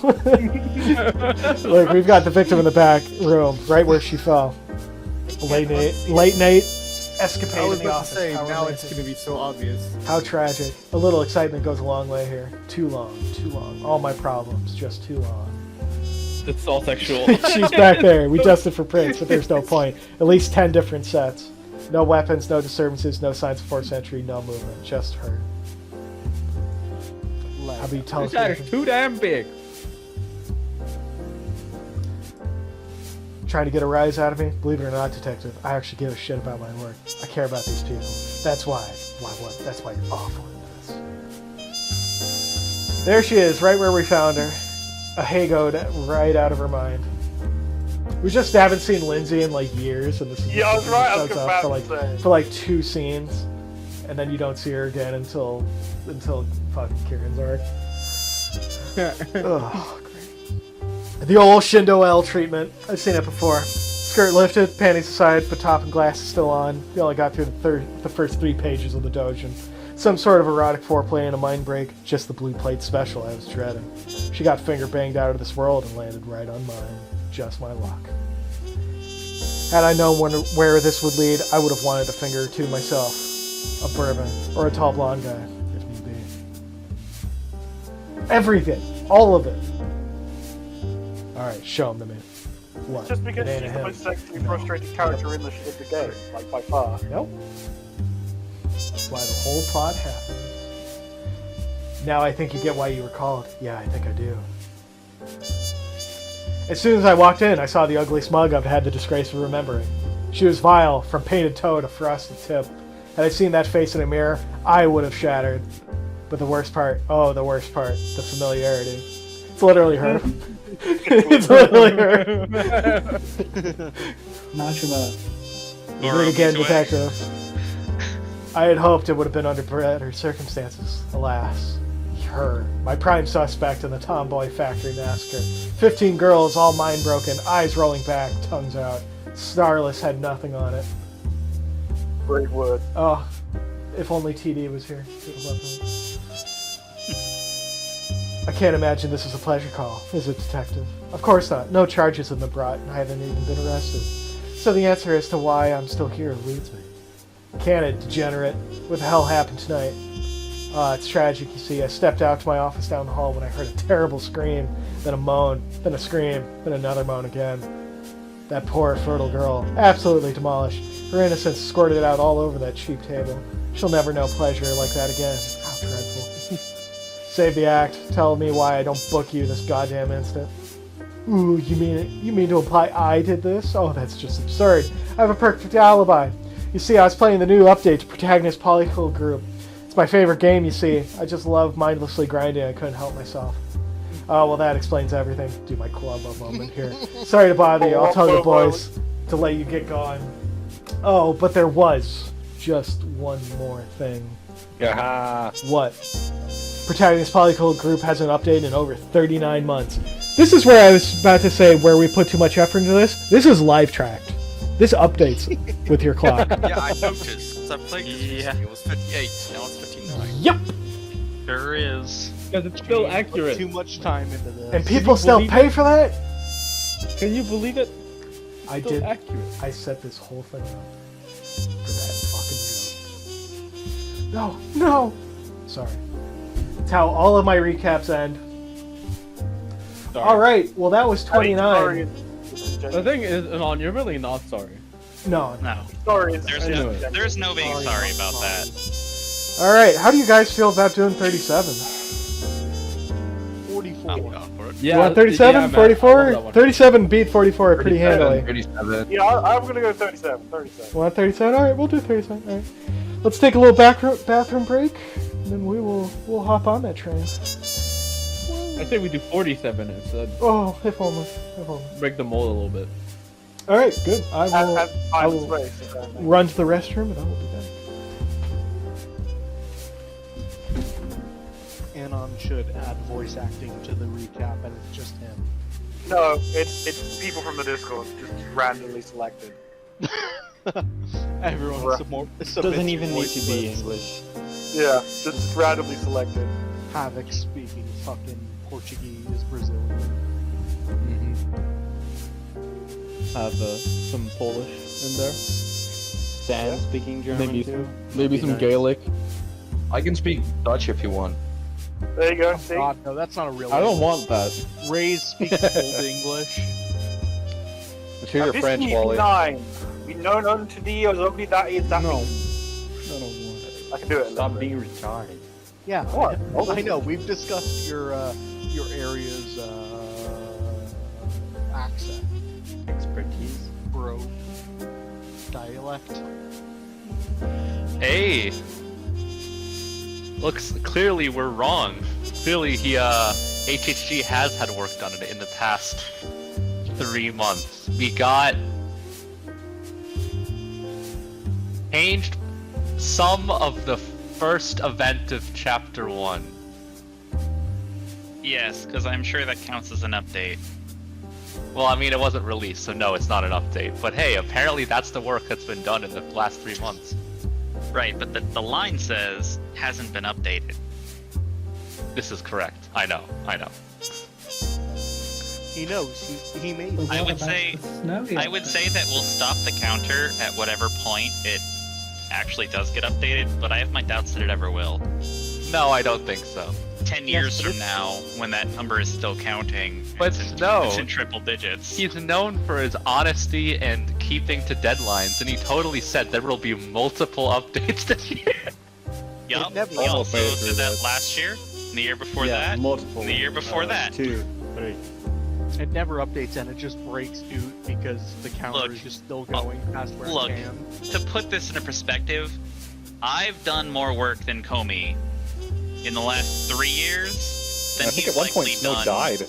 Look, we've got the victim in the back room, right where she fell. Late night escapade
I was
in the
about to
office.
say,
How
now
romantic.
it's going to be so obvious.
How tragic. A little excitement goes a long way here. Too long, too long. All my problems, just too long.
It's all sexual.
She's back there. We tested for prints, but there's no point. At least 10 different sets. No weapons, no disturbances, no signs of forced entry, no movement. Just her. How about you tell us?
This hat is too damn big.
Trying to get a rise out of me? Believe it or not, detective, I actually give a shit about my work. I care about these people. That's why. What? That's why you're awful in this. There she is, right where we found her. A Hagoed right out of her mind. We just haven't seen Lindsay in like years, and this is
Yeah, I was right. I was
shows
about
up
to say.
for like 2 scenes, and then you don't see her again until fucking Kieran's arc. Oh, great. The old Shindo L treatment. I've seen it before. Skirt lifted, panties aside, but top and glass is still on. We only got through the first 3 pages of the Dojin. Some sort of erotic foreplay and a mind break. Just the blue plate special I was dreading. She got finger banged out of this world and landed right on mine. Just my luck. Had I known where this would lead, I would have wanted a finger or two myself. A bourbon, or a tall blonde guy, if need be. Everything. All of it. Alright, show him to me. What?
Just because
It ain't
she's
a
the
him.
most sexually frustrated character in the game, like by far.
Nope. That's why the whole plot happens. Now I think you get why you were called. Yeah, I think I do. As soon as I walked in, I saw the ugly smug I've had the disgrace of remembering. She was vile, from painted toe to frosted tip. Had I seen that face in a mirror, I would have shattered. But the worst part, the familiarity. It's literally her. It's literally her.
Najima.
Do it again, detective. I had hoped it would have been under better circumstances. Alas. Her, my prime suspect in the Tomboy Factory massacre. 15 girls, all mind broken, eyes rolling back, tongues out. Starless had nothing on it.
Great word.
Oh, if only TD was here. He would love that. I can't imagine this is a pleasure call, is it, Detective? Of course not. No charges have been brought, and I haven't even been arrested. So the answer as to why I'm still here eludes me. Can it, degenerate? What the hell happened tonight? It's tragic, you see. I stepped out to my office down the hall when I heard a terrible scream, then a moan, then a scream, then another moan again. That poor, fertile girl, absolutely demolished. Her innocence squirted out all over that cheap table. She'll never know pleasure like that again. How dreadful. Save the act. Tell me why I don't book you this goddamn instant. Ooh, you mean to imply I did this? Oh, that's just absurd. I have a perfect alibi. You see, I was playing the new update to Protagonist Polycle Group. It's my favorite game, you see. I just love mindlessly grinding. I couldn't help myself. Oh, well, that explains everything. Do my club moment here. Sorry to bother you. I'll tell you boys to let you get going. Oh, but there was just one more thing.
Yeah.
What? Protagonist Polycle Group hasn't updated in over 39 months. This is where I was about to say where we put too much effort into this. This is live tracked. This updates with your clock.
Yeah, I noticed. Because I played this recently. It was 58, now it's 59.
Yep!
Sure is.
Because it's still accurate.
Too much time into this.
And people still pay for that?
Can you believe it?
I
Still
did.
accurate.
I set this whole thing up for that fucking joke. No! Sorry. That's how all of my recaps end. Alright, well that was 29.
The thing is, Anon, you're really not sorry.
No.
No.
Sorry.
There's no being sorry about that.
Alright, how do you guys feel about doing 37?
44.
You want 37?
yeah,
44? 37 beat 44 pretty handily.
37.
Yeah, I'm gonna go 37. 37.
Want 37? Alright, we'll do 37. Alright. Let's take a little bathroom break, and then we'll hop on that train.
I say we do 47 instead.
Oh, if only.
Break the mold a little bit.
Alright, good. I
I
will run to the restroom and I will be back.
Anon should add voice acting to the recap, and it's just him.
No, it's people from the Discord, just randomly selected.
Everyone
doesn't even need to be English.
Yeah, just randomly selected.
Havoc speaking fucking Portuguese, Brazilian.
Have some Polish in there.
Stan speaking German too.
Maybe some Gaelic.
I can speak Dutch if you want.
There you go. See?
God, no, that's not a real.
I don't want that.
Ray's speaking Old English.
Let's hear your French, Wally.
9. We know none to thee, or only that is that
No.
means. I can do it.
Stop being retarded.
Yeah,
What?
I know. We've discussed your area's accent,
Expertise.
bro, dialect.
Hey! Looks clearly we're wrong. Clearly HHG has had work done on it in the past 3 months. We got changed some of the first event of Chapter 1.
Yes, because I'm sure that counts as an update.
Well, I mean, it wasn't released, so no, it's not an update. But hey, apparently that's the work that's been done in the last 3 months.
Right, but the line says hasn't been updated.
This is correct. I know.
He knows. He made.
I would say that we'll stop the counter at whatever point it actually does get updated, but I have my doubts that it ever will.
No, I don't think so.
10 years from now, when that number is still counting,
But
it's in triple digits.
He's known for his honesty and keeping to deadlines, and he totally said there will be multiple updates this year.
Yup, he also said that last year, and the year before that,
multiple.
and the year before that.
2, 3.
It never updates, and it just breaks due because the counter is just still going past where
Look,
it can.
to put this into perspective, I've done more work than Comey in the last 3 years than
I think
he's
at one point
likely
Snow
done.
died.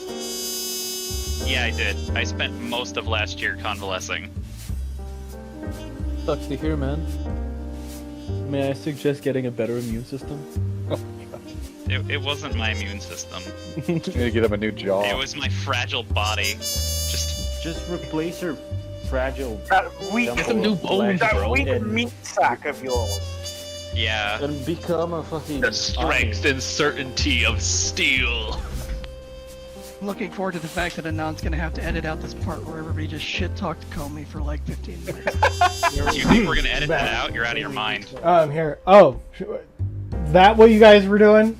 Yeah, I did. I spent most of last year convalescing.
Sucks to hear, man.
May I suggest getting a better immune system?
It wasn't my immune system.
You need to get him a new jaw.
It was my fragile body.
Just replace your fragile.
That weak,
Get some new bones,
that
bro.
weak
And-
meat sack of yours.
Yeah.
And become a fucking.
The strength and certainty of steel.
Looking forward to the fact that Anand's gonna have to edit out this part where everybody just shit talked Comey for like 15 minutes.
You think we're gonna edit that out? You're out of your mind.
I'm here. Oh, that what you guys were doing?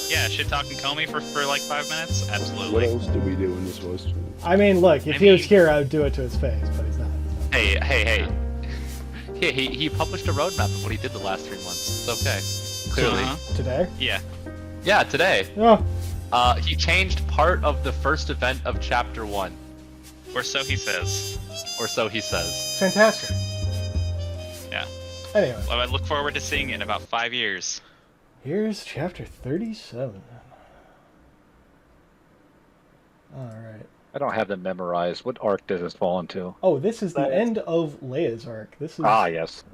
Yeah, shit talking Comey for like 5 minutes?
What
Absolutely.
else do we do in this voice stream?
I mean, look, if he was here, I would do it to his face, but he's not.
Hey. Yeah, he published a roadmap of what he did the last 3 months. It's okay. Clearly.
Today?
Yeah.
Yeah, today.
Oh.
He changed part of the first event of Chapter 1.
Or so he says.
Or so he says.
Fantastic.
Yeah.
Anyway.
Well, I look forward to seeing it in about 5 years.
Here's chapter 37. Alright.
I don't have them memorized. What arc does this fall into?
Oh, this is the end of Leia's arc. This is
Yes.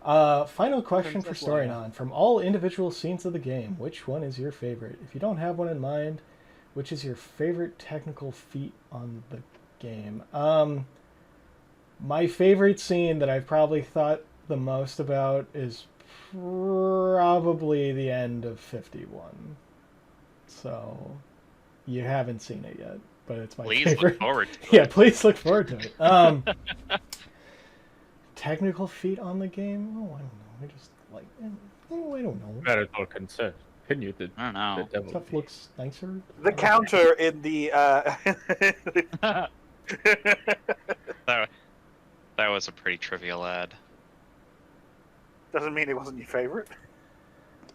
Final question for Storynon. From all individual scenes of the game, which one is your favorite? If you don't have one in mind, which is your favorite technical feat on the game? My favorite scene that I've probably thought the most about is probably the end of 51. So, you haven't seen it yet, but it's my
Please
favorite.
look forward to it.
Yeah, please look forward to it. Technical feat on the game? Oh, I don't know. I just like. Oh, I don't know.
Marital consent. Continue the.
I don't know.
The devil
Stuff looks nicer.
The counter in the.
That was a pretty trivial ad.
Doesn't mean it wasn't your favorite.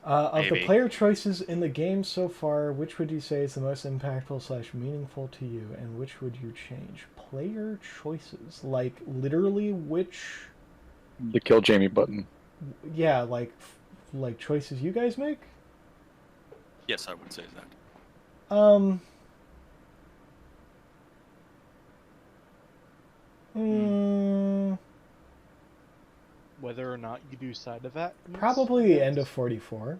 Of the
Maybe.
player choices in the game so far, which would you say is the most impactful / meaningful to you, and which would you change? Player choices, like literally which?
The kill Jamie button.
Yeah, like choices you guys make.
Yes, I would say that.
Whether or not you do side of that?
Probably the end of 44.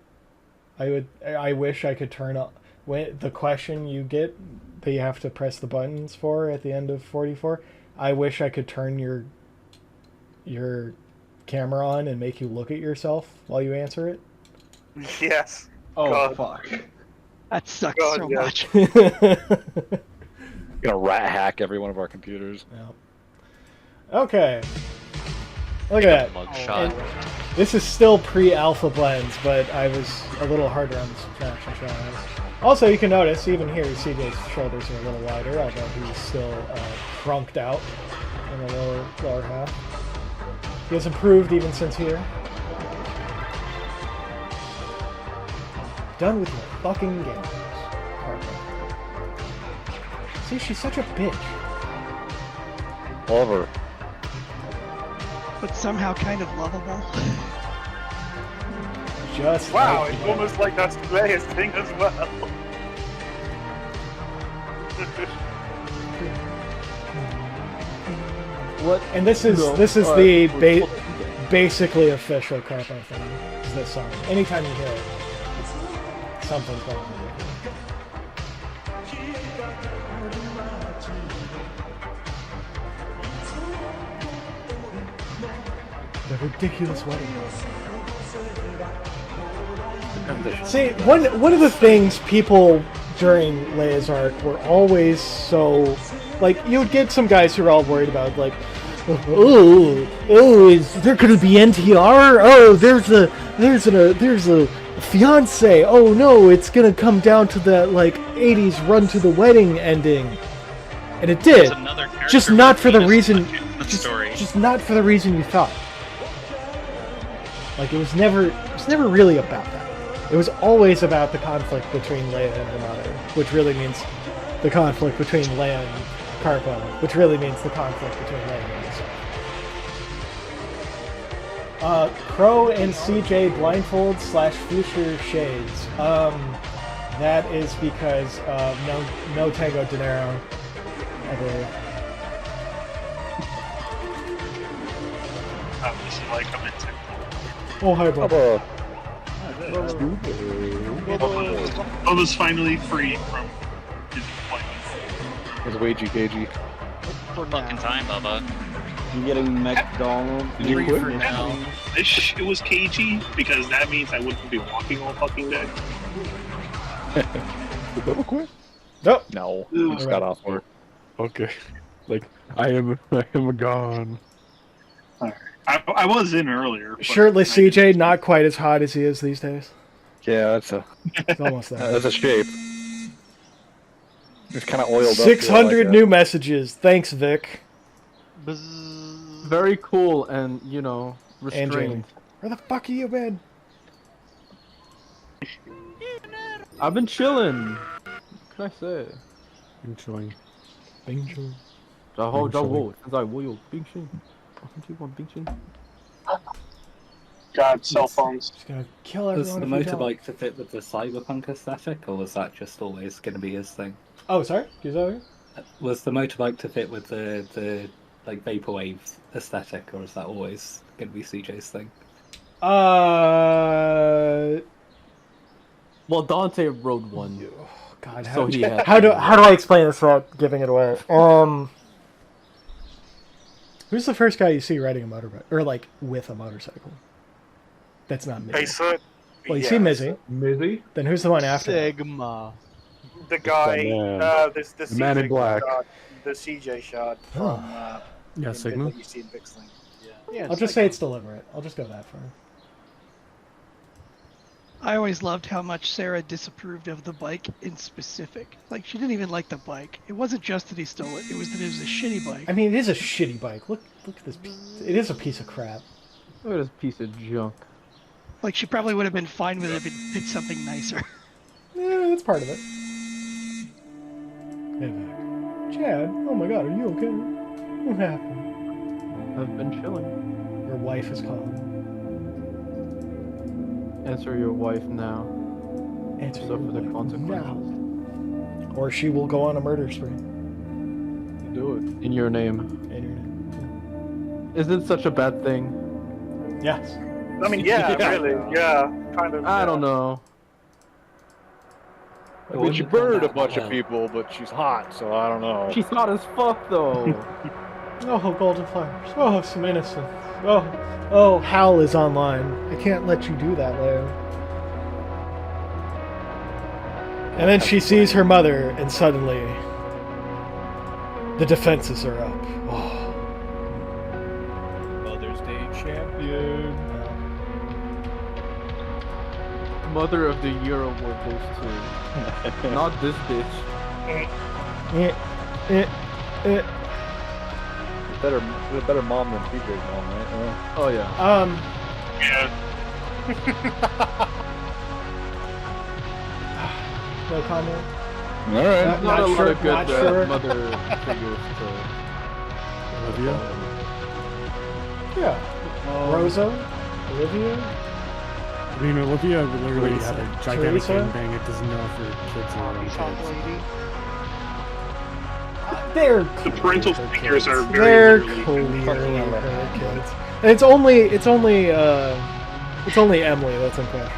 I wish I could turn up when the question you get that you have to press the buttons for at the end of 44. I wish I could turn your camera on and make you look at yourself while you answer it.
Yes.
Oh,
God.
fuck.
That sucks
God,
so
yes.
much.
Gonna rat hack every one of our computers.
Okay. Look at that.
Mugshot.
And this is still pre-alpha blends, but I was a little harder on the subtraction channels. Also, you can notice, even here, CJ's shoulders are a little wider, although he's still crunked out in the lower half. He has improved even since here. Done with your fucking games. See, she's such a bitch.
Oliver.
But somehow kind of lovable.
Just
Wow,
like
it's almost like that's Leia's thing as well.
What? And this is the basically official Carpo thing. Is this song? Anytime you hear it, something's going on. The ridiculous wedding. See, one of the things people during Leia's arc were always so, like, you would get some guys who are all worried about, like, is there gonna be NTR? Oh, there's a fiance. Oh no, it's gonna come down to that like 80s run to the wedding ending, and it did. Just not for the reason. Just not for the reason you thought. Like it was never really about that. It was always about the conflict between Leia and her mother, which really means the conflict between Leia and Carpo, which really means the conflict between Leia and herself. Crow and CJ blindfold / future shades. That is because of no Tango Dinero, I believe.
Oh, this is like I'm into.
Oh, hi, Bubba.
Bubba's finally free from his employment.
It was wagey cagey.
Fucking time, Bubba.
You getting McDonald's?
Did you quit?
I wish it was cagey, because that means I wouldn't be walking all fucking day.
Did Bubba quit?
Nope.
No. He just got off work. Okay. Like, I am gone.
I was in earlier. But
Shirtless CJ, not quite as hot as he is these days.
Yeah,
It's almost that.
that's a shape. It's kind of oiled up.
600 new messages. Thanks, Vic.
Very cool and, you know,
And Jamie.
restrained.
Where the fuck are you, man?
I've been chilling. What can I say?
Enjoying.
然后在我现在我有冰淇淋，冰淇淋。
God, cell phones.
Just gonna kill
Was
everyone.
the
if you don't.
motorbike to fit with the cyberpunk aesthetic, or was that just always going to be his thing?
Oh, sorry? Is that right?
Was the motorbike to fit with the like vaporwave aesthetic, or is that always going to be CJ's thing?
Well, Dante rode one.
God,
so he had
how do I explain this without giving it away? Who's the first guy you see riding a motorbike, or like with a motorcycle? That's not Mizzy.
Hey, so,
Well, you see Mizzy.
Mizzy.
Then who's the one after?
Sigma.
the guy,
man.
the
The man in
CJ
black.
shard, the CJ shard from
Yeah,
in
Sigma.
that you see in Vixling.
Yeah,
I'll just say it's deliberate. I'll just go that far.
I always loved how much Sarah disapproved of the bike in specific. Like, she didn't even like the bike. It wasn't just that he stole it, it was that it was a shitty bike.
I mean, it is a shitty bike. Look at this. It is a piece of crap.
Look at this piece of junk.
Like, she probably would have been fine with it if it picked something nicer.
Yeah, that's part of it. Hey, Vic. Chad, oh my god, are you okay? What happened?
I've been chilling.
Your wife is calling.
Answer your wife now.
Answer
Suffer
your
the
wife
consequences.
Or she will go on a murder spree.
Do it. In your name.
In your name.
Is it such a bad thing?
Yes.
I mean, yeah, really, yeah, kind of.
I don't know.
I mean, she burned a bunch of people, but she's hot, so I don't know.
She's hot as fuck, though.
Oh, golden flowers. Oh, some innocence. Oh, Hal is online. I can't let you do that, Leo. And then she sees her mother, and suddenly the defenses are up. Oh.
Mother's Day champion.
Mother of the Year award goes to not this bitch.
Better mom than PJ's mom, right?
Oh yeah.
Yeah.
No comment.
All right.
Not a lot
sure,
of good
not sure.
mother figures to.
Olivia?
Yeah. Rosa? Olivia?
I mean, Olivia literally
Teresa?
had a gigantic
Teresa?
gangbang. It doesn't know if her kids are her kids.
They're
The parental figures are
They're
very
clearly her kids. And it's only Emily that's in question.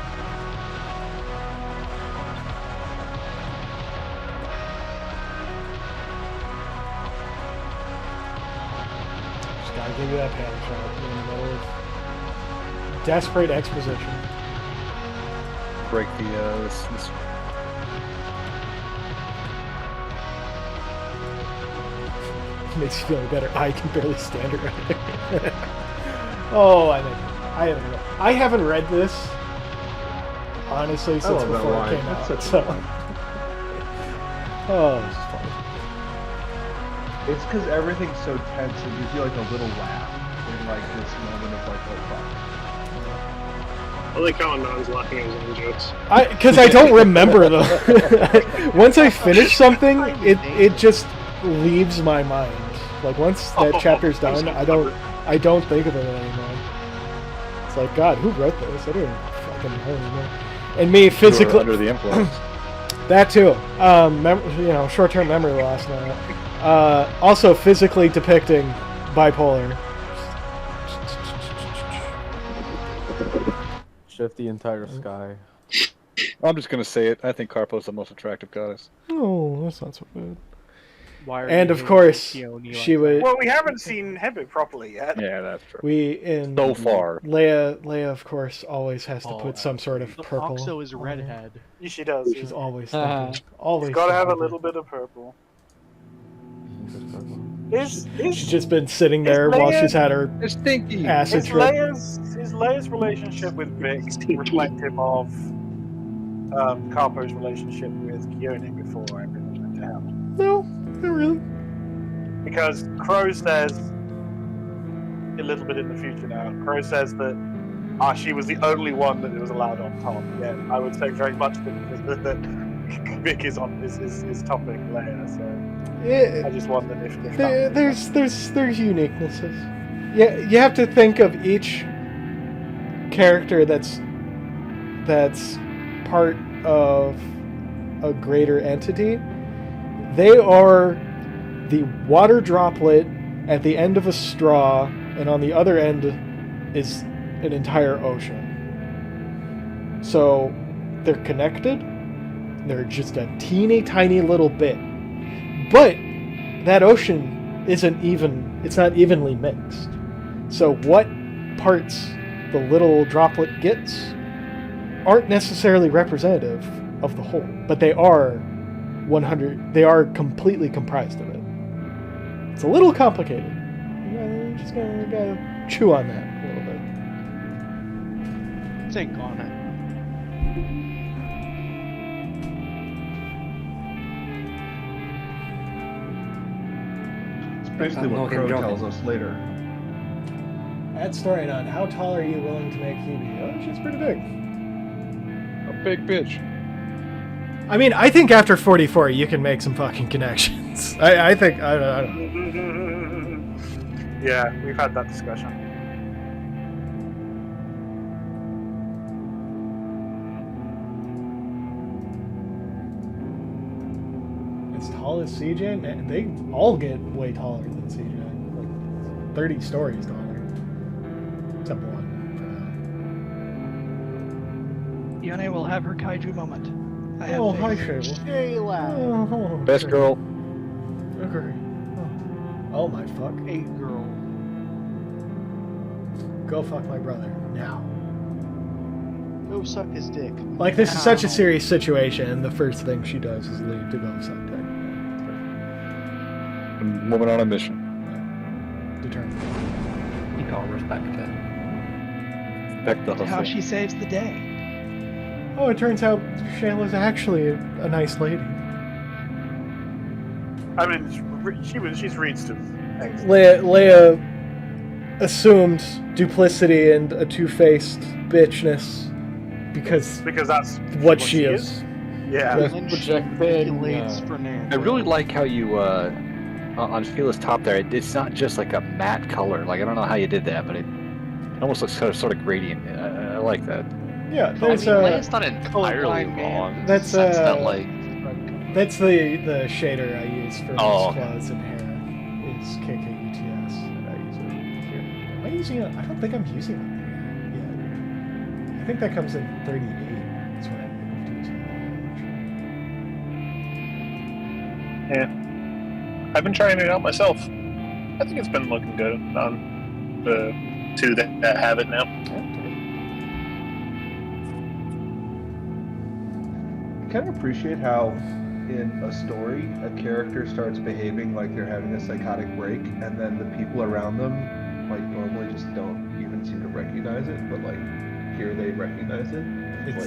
Just gotta give you that panel shot in the middle of desperate exposition.
Break the this
Makes you feel better. I can barely stand it right there. Oh, I haven't read this honestly since before it came out. So. Oh, this is funny.
It's because everything's so tense and gives you like a little laugh in like this moment of like, oh fuck.
I like how Anon's laughing at his own jokes.
Because I don't remember them. Once I finish something, it just leaves my mind. Like once that chapter's done, I don't think of it anymore. It's like, God, who wrote this? I don't even fucking know anymore. And me physically
You were under the influence.
that too. Short-term memory loss now. Also physically depicting bipolar.
shift the entire sky.
I'm just gonna say it. I think Carpo's the most attractive goddess.
Oh, that's not so bad.
Why are
And
you
of
hating
course,
Keone
she
like
would.
Well, we haven't seen Hebit properly yet.
Yeah, that's true.
So
far.
Leia, of course, always has to put some sort of purple.
Oxo is
on
redhead.
Yeah, she does.
She's
yeah.
always thinking. Always.
She's got to have a
thinking
little bit of purple.
She's just been sitting there while she's had her acid trip.
Is Leia's relationship with Vic reflective of Carpo's relationship with Keone before everything went to hell?
No, not really.
Because Crow says, a little bit in the future now, Crow says that she was the only one that was allowed on top. Yeah, I would say very much that Vic is topping Leia, so
Yeah,
I just wondered if
there's uniquenesses. Yeah, you have to think of each character that's part of a greater entity. They are the water droplet at the end of a straw, and on the other end is an entire ocean. So they're connected. They're just a teeny tiny little bit. But that ocean it's not evenly mixed. So what parts the little droplet gets aren't necessarily representative of the whole, but they are completely comprised of it. It's a little complicated. I'm just gonna chew on that a little bit.
Think on it.
Basically what Crow tells us later.
Add story on how tall are you willing to make Phoebe? Oh, she's pretty big.
A big bitch.
I mean, I think after 44 you can make some fucking connections. I think I don't know.
Yeah, we've had that discussion.
As tall as CJ, man, they all get way taller than CJ. Like 30 stories taller. Except one.
Yone will have her kaiju moment. I have
Oh,
faith.
hi, Shayla.
Shayla.
Oh,
Best
okay.
girl.
Okay. Oh my fuck.
8 girl.
Go fuck my brother now.
Go suck his dick.
Like, this is such a
Now.
serious situation, and the first thing she does is leave to go suck dick.
Woman on a mission.
Determined.
You can't respect it.
Respect the
How
hustle.
she saves the day.
Oh, it turns out Shayla's actually a nice lady.
I mean, she's reads to
Leia assumed duplicity and a two-faced bitchness because
that's
what she is.
Yeah.
I really like how you on Sheila's top there. It's not just like a matte color. Like I don't know how you did that, but it almost looks sort of gradient. I like that.
Yeah,
I mean,
there's
Leia's not entirely wrong.
That's
in the sense that, like,
that's the shader I use for
Oh,
his clothes and hair. Is KKUTS, and I use it here. Am I using it? I don't think I'm using it yet. I think that comes in 38. That's what I moved to using
Yeah. I've been trying it out myself. I think it's been looking good on the two that have it now.
I kind of appreciate how in a story a character starts behaving like they're having a psychotic break, and then the people around them like normally just don't even seem to recognize it, but like here they recognize it.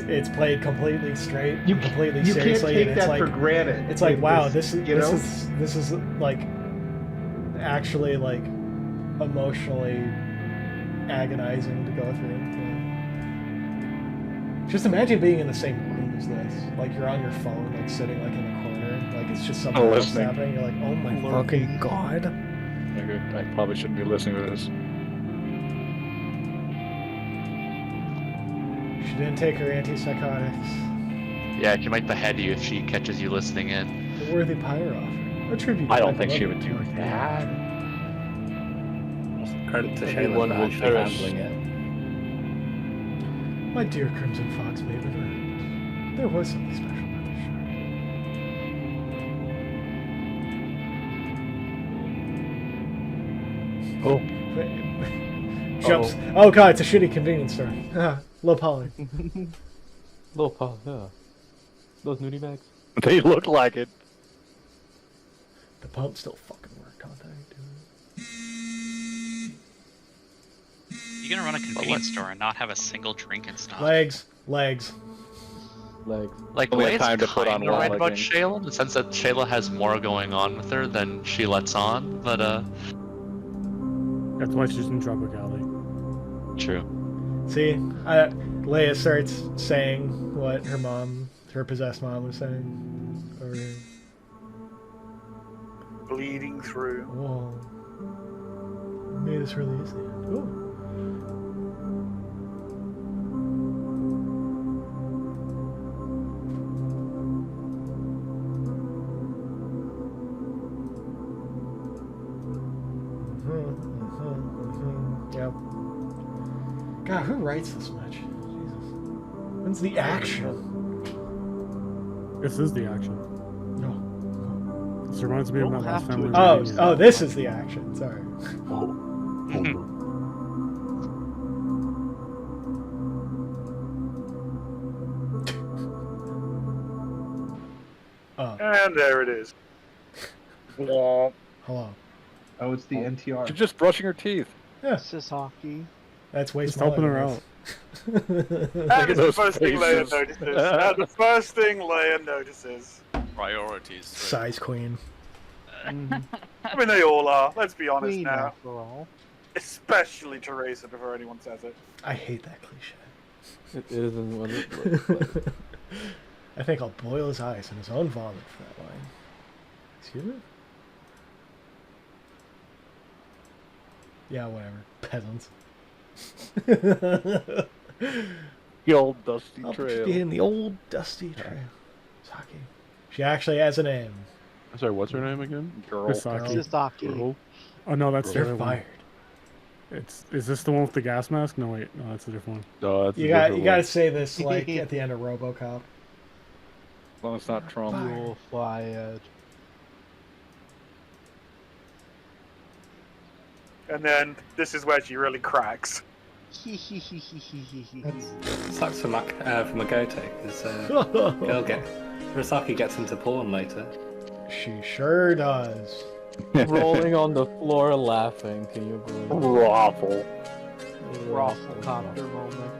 It's played completely straight, completely
you can't
seriously.
take
and it's
that
like,
for granted.
It's like,
in
wow,
this,
this is like actually like emotionally agonizing to go through. Just imagine being in the same room as this. Like you're on your phone, like sitting like in the corner, like it's just something else
listening.
happening. You're like, oh my fucking god.
I probably shouldn't be listening to this.
She didn't take her antipsychotics.
yeah, she might behead you if she catches you listening in.
The worthy pyre offer. A tribute.
I
to
don't think
Michael
she
Levy.
would do that.
Credit to
Anyone
Shayla for
will
actually
perish.
handling it.
My dear Crimson Fox baby, there was something special about this
Oh.
shirt. Jumps. Oh god, it's a shitty convenience store. Low poly.
Low poly, yeah. Those nudie bags.
They look like it.
The pump still fucking work, don't they?
You gonna run a convenience store and not have a single drink in stock?
Legs.
Legs.
Like,
Only
the way
have time
it's
to put on
kinda
one
right about
legging.
Shayla, in the sense that Shayla has more going on with her than she lets on, but
That's why she's in Tropic Alley.
true.
See, Leia starts saying what her possessed mom was saying. Or,
Bleeding through.
whoa. Made us really easy. Ooh. Yep. God, who writes this much? Jesus. When's the action?
This is the action.
No.
This reminds me of my last family
Oh,
reunion.
oh, this is the action. Sorry. Oh.
And there it is.
Hello.
Oh, it's the NTR.
She's just brushing her teeth.
Yeah.
Sasaki.
That's way
Just
smaller
helping
than
her
this.
out.
That is the
those
first thing Leia
faces.
notices. The first thing Leia notices.
Priorities.
Size queen.
I mean, they all are. Let's be honest
Queen,
now.
after all.
Especially Teresa before anyone says it.
I hate that cliche.
It isn't what it looks like.
I think I'll boil his eyes in his own vomit for that line. Excuse me? Yeah, whatever. Peasants.
The old dusty
I'll
trail.
be in the old dusty trail. Saki. She actually has a name.
I'm sorry, what's her name again?
Girl. Sasaki.
Sasaki.
Girl.
Oh no, that's the
You're
other one.
fired.
Is this the one with the gas mask? No wait, no, that's a different one.
No, that's
You gotta say this like at the end of RoboCop.
As long as it's not Trump.
You're fired.
And then this is where she really cracks.
Sucks for Makoto, because Risaki gets into porn later.
She sure does.
Rolling on the floor laughing, can you believe it?
Raffle.
Rafflecopter moment.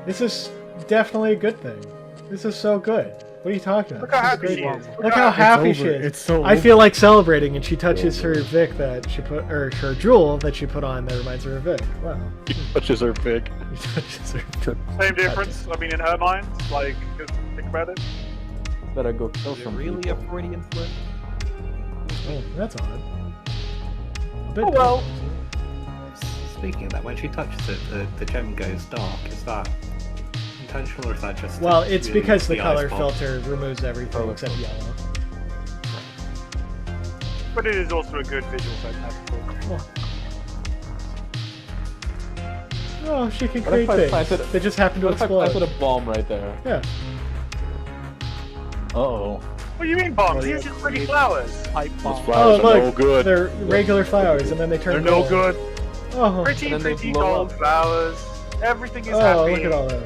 This is definitely a good thing. This is so good. What are you talking about?
Look how
This
happy
is a
she
great
is.
one. Look how happy
It's
she
over.
is.
It's so
I
over.
feel like celebrating, and she touches her Vic that she put, or her jewel that she put on that reminds her of Vic. Wow.
He touches her pig.
He touches her.
Same difference. I mean, in her mind, like, just think about it.
Better go kill some
Really
people.
a Freudian slip?
Oh, that's odd. A bit
Oh well.
Speaking of that, when she touches it, the gem goes dark. Is that intentional or is that just...
Well, it's
really
because the
eyes
color
pop?
filter removes everything except yellow.
But it is also a good visual effect.
Oh, she can
What
create
if I
things.
planted-
They just happen to
What if I
explode.
planted a bomb right there?
Yeah.
Uh-oh.
What do you mean bombs? These are pretty flowers.
Pipe
Those
bomb.
flowers
Oh,
are
look.
no good.
They're regular flowers, and then they turn
They're no
gold.
good.
Oh,
Pretty,
And then they
pretty
blow
gold
up.
flowers. Everything is
oh,
happy.
look at all that.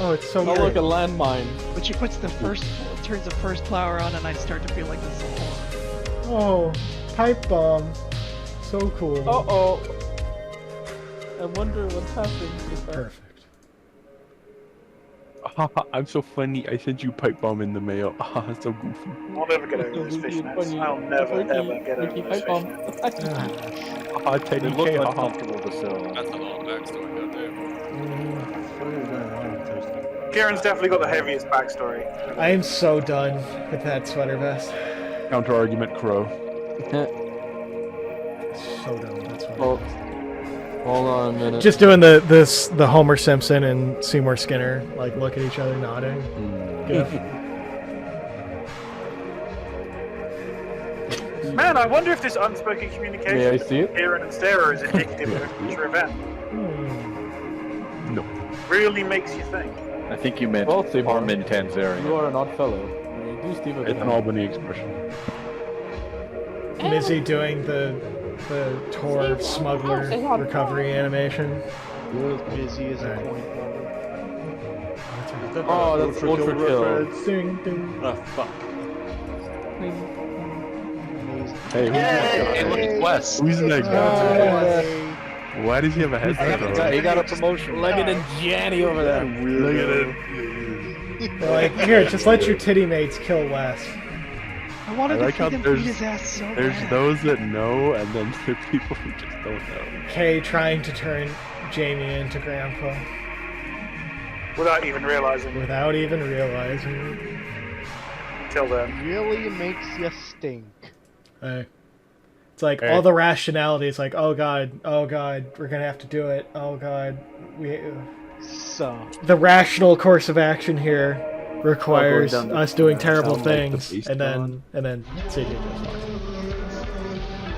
Oh, it's so
Oh,
great.
look, a landmine.
When she puts the first, turns the first flower on, and I start to feel like this is a horror.
Oh, pipe bomb. So cool.
Uh-oh. I wonder what happened with that.
Perfect.
I'm so funny. I sent you pipe bomb in the mail. So goofy.
I'll never get over this fishnets. I'll never, ever get over this fishnets.
Teddy
It looked
K.
uncomfortable to sell.
That's a lot of backstory, goddamn.
Kieran's definitely got the heaviest backstory.
I am so done with that sweater vest.
Counter argument, Crow.
So done with that sweater
Oh,
vest.
hold on a minute.
Just doing the Homer Simpson and Seymour Skinner like look at each other nodding. Gif.
Man, I wonder if this unspoken communication
May I see
between
it?
Kieran and Sarah is indicative of a future event.
No.
really makes you think.
I think you meant
Well, Seymour,
Armin Tanzarian.
You are an odd fellow. You do Steve a
It's an Albany expression.
Mizzy doing the Tor smuggler recovery animation.
Busy is a point.
Oh, that's ultra kill.
Ding, ding.
Oh, fuck.
Hey,
Hey, look, Wes.
who's that guy? Why does he have a headset on?
He got a promotion.
Leggett and Janny over there.
Look at it.
They're like, here, just let your titty mates kill Wes.
I wanted
I like
to
how
see them
there's-
beat his ass so
There's
bad.
those that know, and then there are people who just don't know.
Kay trying to turn Jamie into Grandpa
Without even realizing.
without even realizing.
Till then.
Really makes you stink.
Hey. It's like
Hey.
all the rationality. It's like, oh god, we're gonna have to do it. Oh god,
So.
the rational course of action here requires
down the-
us doing terrible
sound like the
things,
beast
and then CJ just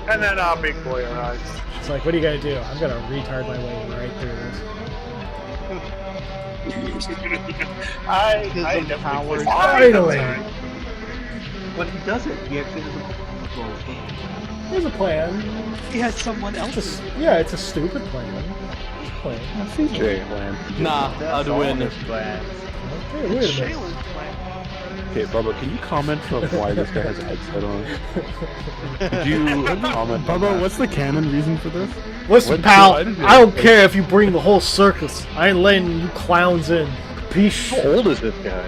And then our big boy arrives.
It's like, what are you gonna do? I'm gonna retard my way right through this.
I
His
definitely.
Finally!
When he does it, he actually doesn't.
There's a plan.
He had someone else.
Yeah, it's a stupid plan. It's a plan.
CJ plan.
Nah, I'd win.
Hey, wait a minute.
Shayla's plan.
Okay, Bubba, can you comment on why this guy has a headset on? Could you comment?
Bubba, what's the canon reason for this?
Listen, pal, I don't care if you bring the whole circus. I ain't letting you clowns in. Peace.
How old is this guy?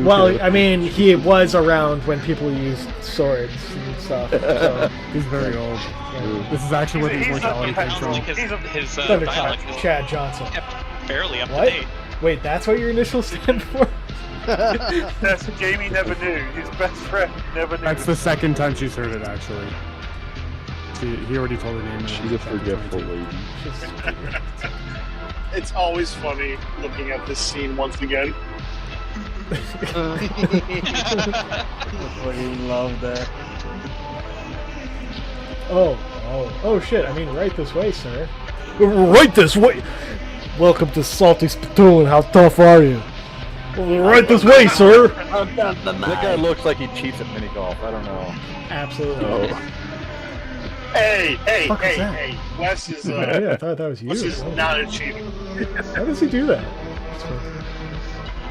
Well, I mean, he was around when people used swords and stuff. So.
He's very old.
Yeah.
This is actually where the
He's
immortality comes from.
His
Thundercloud,
dialect is
Chad Johnson.
kept fairly up
What?
to date.
Wait, that's what your initials stand for?
That's what Jamie never knew. His best friend never knew.
That's the second time she's heard it, actually. He already told her name.
She's a forgetful lady.
It's always funny looking at this scene once again.
I fucking love that.
Oh shit, I mean, right this way, sir. Right this way! Welcome to Salty Spittoon, how tough are you? Right this way, sir!
That guy looks like he cheats at mini golf. I don't know.
Absolutely.
Oh.
Hey,
Fuck is that?
hey! Wes is
Yeah, I thought that was you.
Wes is not achieving.
How does he do that?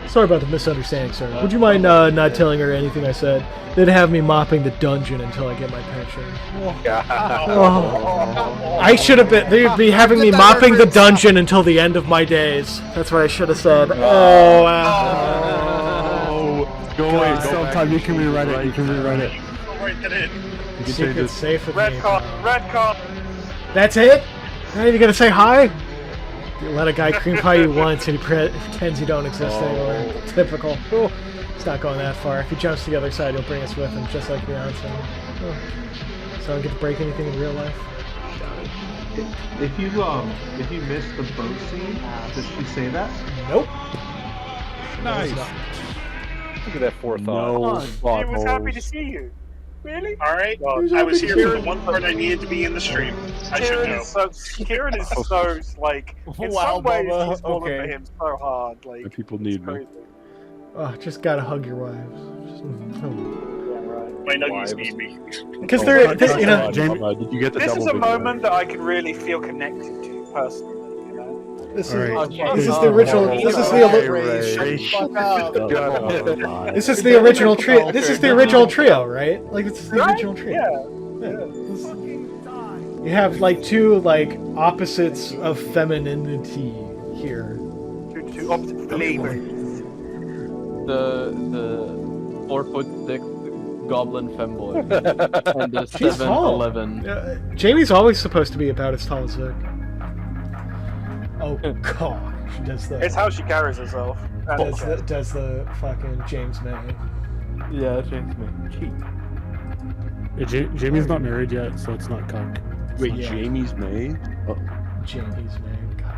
Sorry about the misunderstanding, sir. Would you mind not telling her anything I said? They'd have me mopping the dungeon until I get my pension. Oh. I should have been. They'd be having me mopping the dungeon until the end of my days. That's what I should have said. Oh.
Go away.
Sometime you can rewrite it. You can rewrite it.
I'll write that in.
You can say
Secret's
this.
safe with me.
Redcon.
That's it? Not even gonna say hi? You let a guy cream pie you once and he pretends you don't exist anymore. Typical. He's not going that far. If he jumps to the other side, he'll bring us with him, just like Beyonce. Oh. So I don't get to break anything in real life?
If you missed the boat scene, does she say that?
Nope.
Nice. Look at that forethought.
No
He
plot
was happy
holes.
to see you. Really?
Alright, well, I was here for the one part I needed to be in the stream. I should know.
Kieran is so, like, in
Wow,
some ways,
Bubba,
he's falling
okay.
for him so hard. Like,
The people need me.
crazy.
Oh, just gotta hug your wives.
My nuggies need me.
Because they're, you know,
Did you get the
This
double
is a
big
moment that I can really feel connected to, personally. You know?
this is
Alright.
this is the original. This is the this is the original trio. This is the original trio, right? Like this is the original trio. Yeah. You have like two like opposites of femininity here.
Two opposite flavors.
The 4-foot thick goblin femboy and the
She's tall.
7'11".
Jamie's always supposed to be about as tall as Vic. Oh god, she does the.
It's how she carries herself.
Does the fucking James May.
Yeah, James May. Cheat.
Yeah, Jamie's not married yet, so it's not cock.
Wait,
Yeah.
Jamie's May? Oh.
Jamie's May. God.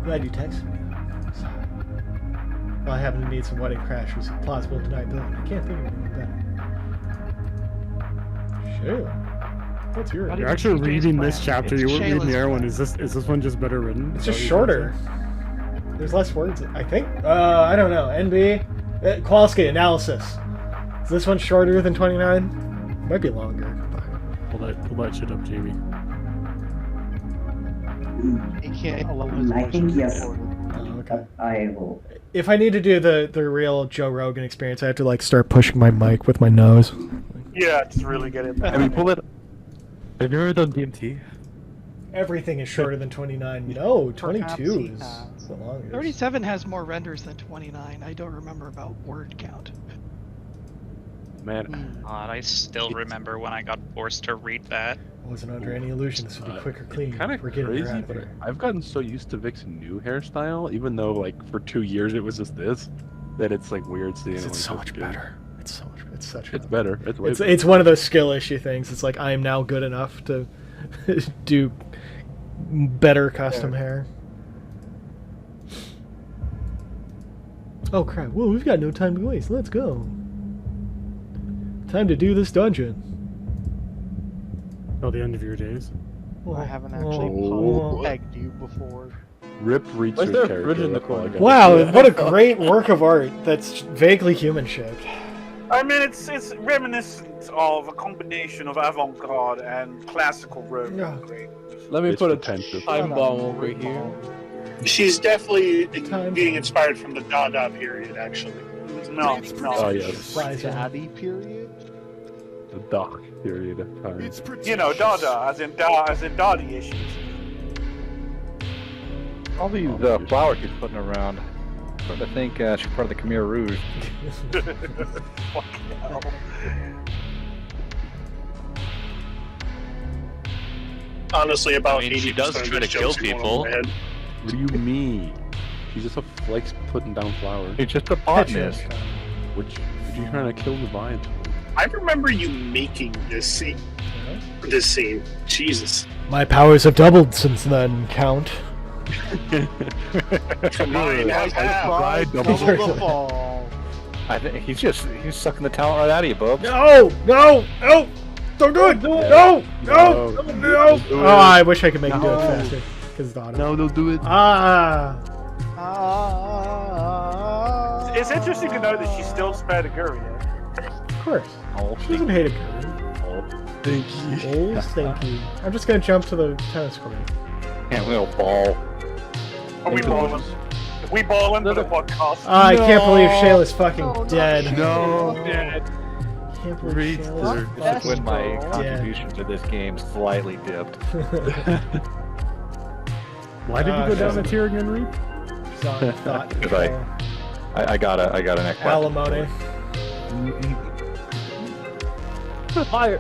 Glad you texted me. Well, I happen to need some wedding crashers with plausible deniability. I can't think of anything better. Sure. What's yours?
You're actually reading this chapter. You weren't reading the other one.
Shayla's
Is this one just better written?
It's just shorter. There's less words, I think. I don't know. NB Kowalski analysis. Is this one shorter than 29? Might be longer.
Pull that shit up, Jamie.
He can't allow
I think yes.
Oh, okay.
I will.
If I need to do the real Joe Rogan experience, I have to like start pushing my mic with my nose.
Yeah, just really get it.
I mean, pull it. Have you ever done DMT?
Everything is shorter than 29. No, 22 is the longest.
37 has more renders than 29. I don't remember about word count.
Man,
God, I still remember when I got forced to read that.
I wasn't under any illusion this would be quick or clean.
Kind of
We're getting her out
crazy,
of
but
here.
I've gotten so used to Vic's new hairstyle, even though like for 2 years it was just this, that it's like weird seeing it.
It's so much better. It's so much. It's such.
It's better. It's way better.
It's one of those skill issue things. It's like I am now good enough to do better custom hair. Oh crap! Well, we've got no time to waste. Let's go. Time to do this dungeon.
Oh, the end of your days.
I haven't actually pegged you before.
Rip reads
Why is there a
character.
bridge in the
that's all I
corner?
got.
Wow, what a great work of art that's vaguely human-shaped.
I mean, it's reminiscent of a combination of avant-garde and classical Roman.
Yeah.
Let me
It's
put a
pretentious.
time bomb over here.
She's definitely being inspired from the Dada period, actually.
No.
Oh yes,
Daddy period?
the dark period of time.
You know, Dada, as in Dada issues.
All these flowers she's putting around. I'm starting to think she's part of the Khmer Rouge.
Fucking hell.
Honestly, about
I mean, she
80%
does
of
try to
these
kill
jokes are going
people.
over my head.
What do you mean? She's just likes putting down flowers.
It's just a botanist.
Which you're trying to kill the vines.
I remember you making this scene. This scene. Jesus.
My powers have doubled since then, Count.
Mine have half.
I think he's sucking the talent right out of you, Bubs.
No! Don't do it! No! Oh, I wish I could make it do it faster. Because
No, don't do it.
It's interesting to know that she still spared a Guri.
Of course. She doesn't hate a Guri.
Thank you.
Oh, stinky. I'm just gonna jump to the tennis court.
Can't we all ball?
Are we balling? If we balling for the podcast?
I can't believe Shayla's fucking dead.
No.
Can't believe Shayla's
This is when my
dead.
contribution to this game slightly dipped.
Why did you go down the tier again, Reed?
Because I got an equity.
Alimony.
Fire.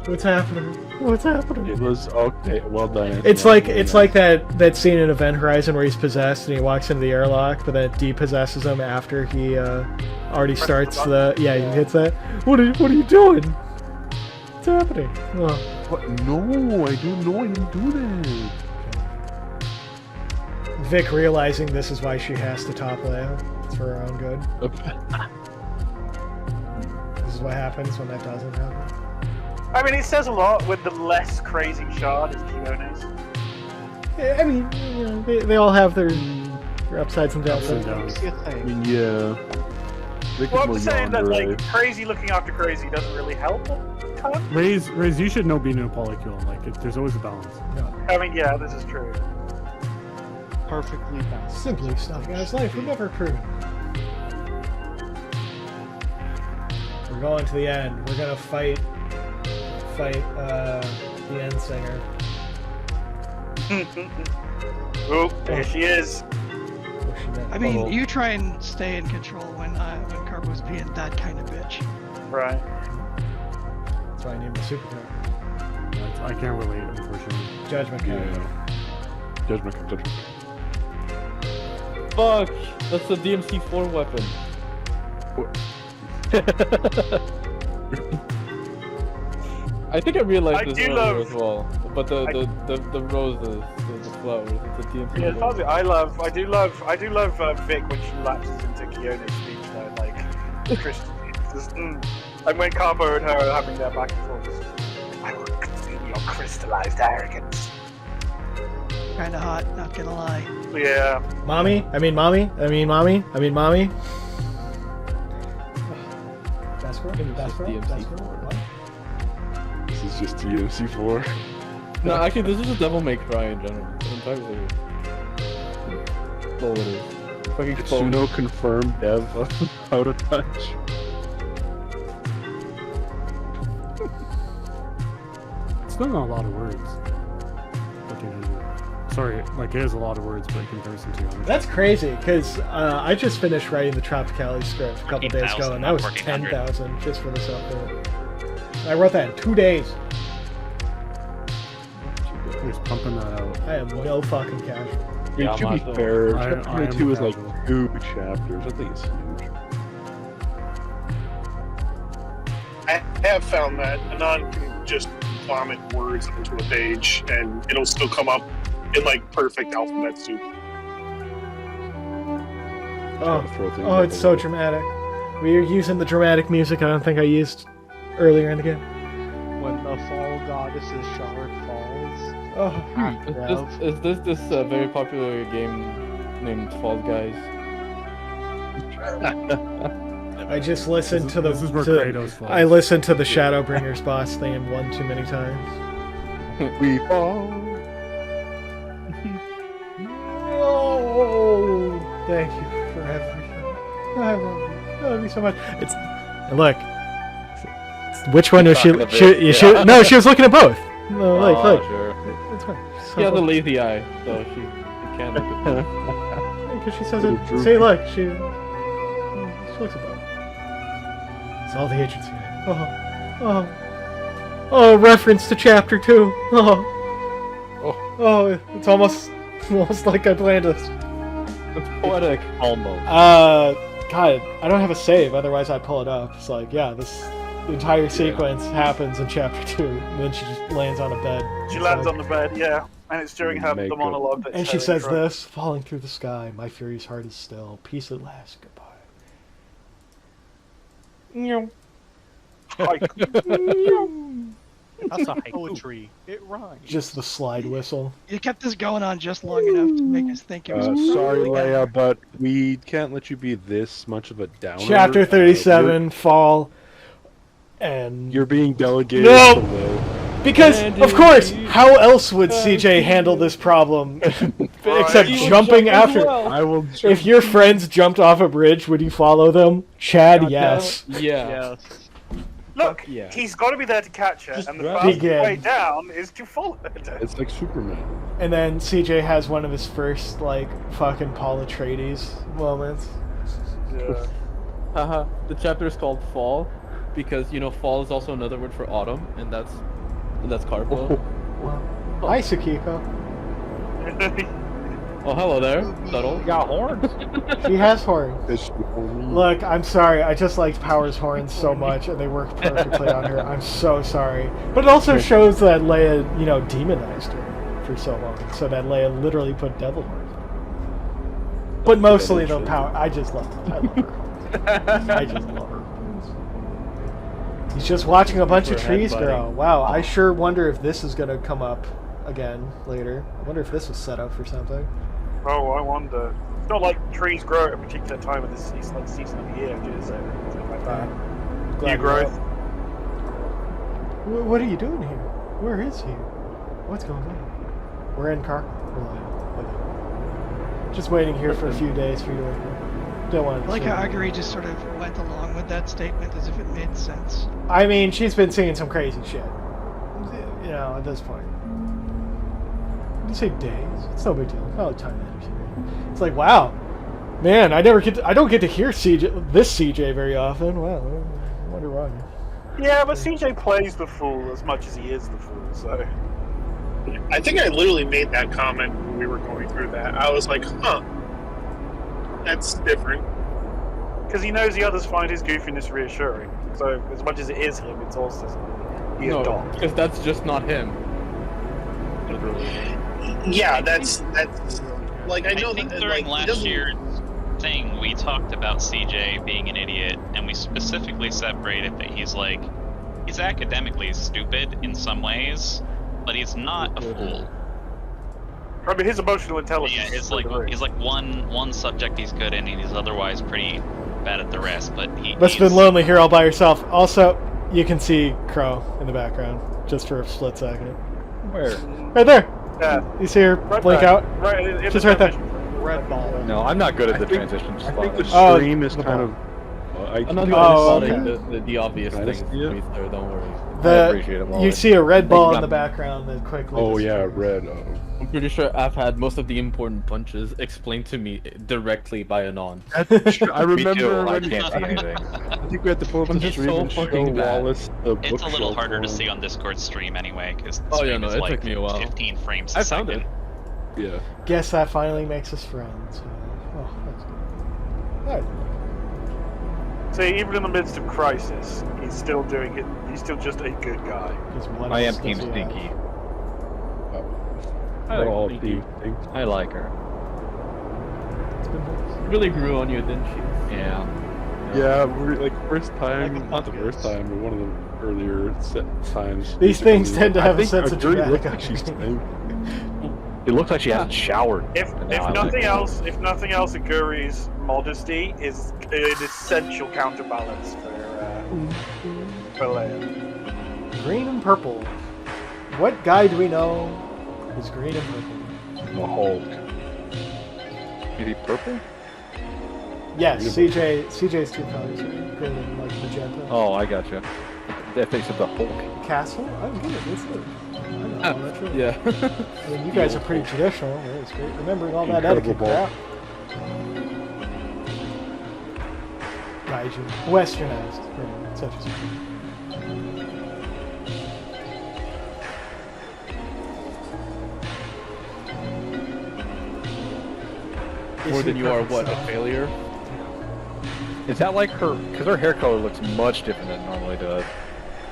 What's happening? What's happening?
It was okay. Well done.
It's like that scene in Event Horizon where he's possessed and he walks into the airlock, but then it depossesses him after he already starts the he hits that. What are you doing? What's happening? Oh.
What? No, I don't know. I didn't do that.
Vic realizing this is why she has to top Leia. It's for her own good. This is what happens when that doesn't happen.
I mean, it says a lot with the less crazy shard as Kione's.
I mean, they all have their upsides and downsides.
I mean, yeah.
Well, I'm just saying that like crazy looking after crazy doesn't really help a ton.
Raze, you should know being a polycule. Like, there's always a balance.
I mean, yeah, this is true.
Perfectly balanced.
Simply snuffing out his life would never prove it. We're going to the end. We're gonna fight the end singer.
Oh, there she is.
I mean, you try and stay in control when Carbo's being that kind of bitch.
Right.
That's why I need my superpower.
I can't relate, unfortunately.
Judgment card.
Judgment.
Fuck! That's the DMC4 weapon. I think I realized this earlier as well. But the roses, the flowers, it's a DMC.
Yeah, it's I do love Vic when she lapses into Kione's speech though, like Christian. And when Carbo and her are having their back and forth, I will consume your crystallized arrogance.
Kinda hot, not gonna lie.
Yeah.
Mommy? I mean mommy? I mean mommy? I mean mommy? That's correct. That's correct. That's correct.
This is just DMC4.
No, actually, this is a Devil May Cry in general. Entirely. That's all it is. Fucking
Suno confirmed dev of Out of Touch.
It's not a lot of words. Sorry, like it is a lot of words, but in comparison to others.
That's crazy, because I just finished writing the Tropicali script a couple days ago, and that was 10,000 just for this outfit. I wrote that in 2 days.
Just pumping that out.
I am no fucking casual.
I mean, to be fair, chapter 2 is like 2 chapters. I think it's huge.
I have found that Anon can just vomit words into a page, and it'll still come up in like perfect alphabet soup.
Oh, it's so dramatic. We're using the dramatic music I don't think I used earlier in the game.
When the fall goddess's shard falls.
Oh,
is this very popular game named Fall Guys?
I just listened to the.
This is where Kratos falls.
I listened to the Shadowbringers boss theme one too many times.
We fall.
Oh, thank you for everything. I love you. I love you so much. It's look. Which one was she? No, she was looking at both. No, like.
Sure.
It's fine.
She has a lazy eye, so she can't look at both.
Because she says it. See, look, she looks at both. It's all the agency. Oh, reference to chapter 2. Oh, it's almost like I planned this.
It's poetic.
Almost.
God, I don't have a save, otherwise I'd pull it up. It's like, yeah, this entire sequence happens in chapter 2, and then she just lands on a bed.
She lands on the bed, yeah. And it's during the monologue that
and she says this, falling through the sky, my furious heart is still, peace at last, goodbye.
That's a poetry. It rhymes.
Just the slide whistle.
You kept this going on just long enough to make us think it was.
Sorry, Leia, but we can't let you be this much of a downer.
Chapter 37, fall, and
you're being delegated.
No, because of course, how else would CJ handle this problem except jumping after?
I will.
If your friends jumped off a bridge, would you follow them? Chad, yes.
Yeah.
Look, he's got to be there to catch her, and the fastest way down is to follow her.
It's like Superman.
And then CJ has one of his first, like, fucking Paul Atreides moments.
Yeah.
Haha. The chapter is called Fall, because fall is also another word for autumn, and that's Carbo.
Hi, Sakiko.
Oh, hello there. Subtle.
You got horns.
She has horns. Look, I'm sorry. I just liked Power's horns so much, and they work perfectly on her. I'm so sorry. But it also shows that Leia, demonized her for so long, so that Leia literally put devil horns on her. But mostly the Power. I just love her. I love her. I just love her. He's just watching a bunch of trees grow. Wow, I sure wonder if this is going to come up again later. I wonder if this was set up for something.
Oh, I wonder. It's not like trees grow at a particular time of the season, of the year, is it? Something like that. New growth.
What are you doing here? Where is he? What's going on? We're in car. Just waiting here for a few days for you to wake up. Don't want to.
I like how Aguri just sort of went along with that statement as if it made sense.
I mean, she's been seeing some crazy shit. At this point. You say days? It's no big deal. Oh, time matters. It's like, wow, man, I don't get to hear this CJ very often. Wow, I wonder why.
Yeah, but CJ plays the fool as much as he is the fool, so.
I think I literally made that comment when we were going through that. I was like, that's different.
Because he knows the others find his goofiness reassuring. So as much as it is him, it's also Doc.
Because that's just not him.
Yeah, that's like I know
think
that
during last year's thing. We talked about CJ being an idiot, and we specifically separated that he's academically stupid in some ways, but he's not a fool.
I mean, his emotional intelligence.
Yeah, he's like one subject he's good in, and he's otherwise pretty bad at the rest. But
Must've been lonely here all by yourself. Also, you can see Crow in the background, just for a split second.
Where?
Right there.
Yeah.
You see her blink out?
Right.
She's right there.
Red ball.
No, I'm not good at the transition.
I think the
Oh,
stream is
the
kind
ball.
of.
I'm not
Oh,
spotting
okay.
the obvious
Can I
things
see it?
to be there, don't worry.
I appreciate it,
You
Wally.
see a red ball in the background that quickly.
Oh yeah,
disappears.
red.
I'm pretty sure I've had most of the important punches explained to me directly by Anon.
I remember.
Me too, I
when-
can't see anything.
I think we had to pull up
I'm
the
just
stream
so
and show
fucking bad.
Wallace the
it's a little
bookshelf
harder to
for him.
see on Discord stream anyway, because the
Oh,
stream
yeah, no,
is
it
like
took me a while.
15 frames a
I found
second.
it.
Yeah.
Guess that finally makes us friends. Oh, that's good. Alright.
So even in the midst of crisis, he's still doing it. He's still just a good guy.
I am Team Stinky. I
We're all
like
Team
Stinky. I like her.
Really grew on you, didn't she?
Yeah.
Yeah, we're like first time, not the first time, but one of the earlier times.
These things tend to have a sense of
dramatic.
dramatic
Like she's saying.
It looks like she hasn't showered.
If nothing else, Aguri's modesty is an essential counterbalance for Leia.
Green and purple. What guy do we know is green and purple?
The Hulk. Maybe purple?
Yes, CJ's two colors, right? Green and like magenta.
Oh, I gotcha. I think it's the Hulk.
Castle? I don't get it. It's it. I know, that's true.
Yeah.
I mean, you guys are pretty traditional. Right? It's great remembering all that
Incredible
etiquette
ball.
crap. Gaijin. Westernized. Right, such as
More than you are what, a failure?
Is that like her? Because her hair color looks much different than it normally does.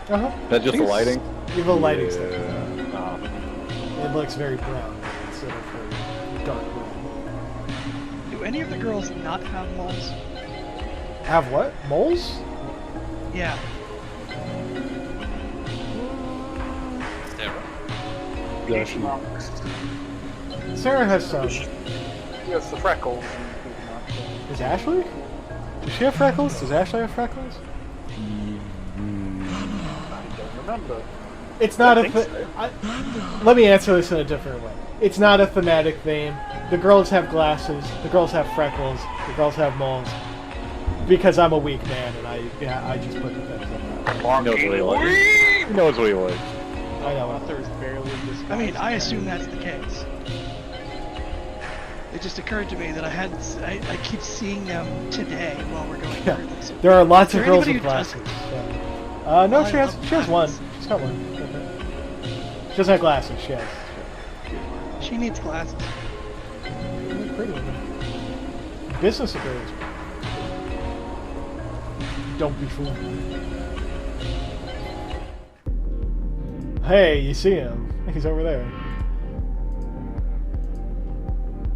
Uh-huh.
Is that just the lighting?
You have a lighting
Yeah.
system.
Oh.
It looks very brown instead of her dark brown.
Do any of the girls not have moles?
Have what? Moles?
Yeah.
Yeah, she,
Sarah has some.
Yes, the freckles.
Is Ashley? Does she have freckles? Does Ashley have freckles?
I don't remember.
It's not
I
a.
think so.
Let me answer this in a different way. It's not a thematic theme. The girls have glasses. The girls have freckles. The girls have moles. Because I'm a weak man, and I just put the things in there.
He knows what he likes. He knows what he likes.
I know.
Author's barely disguised.
I mean, I assume that's the case. It just occurred to me that I keep seeing them today while we're going through this.
There are lots
Is
of
there
girls
anybody
with
who doesn't?
glasses.
Oh,
No,
I
she has
love
one.
glasses.
She's got one. She doesn't have glasses. She has.
She needs glasses.
They look pretty. Business girls. Don't be fooled. Hey, you see him? He's over there.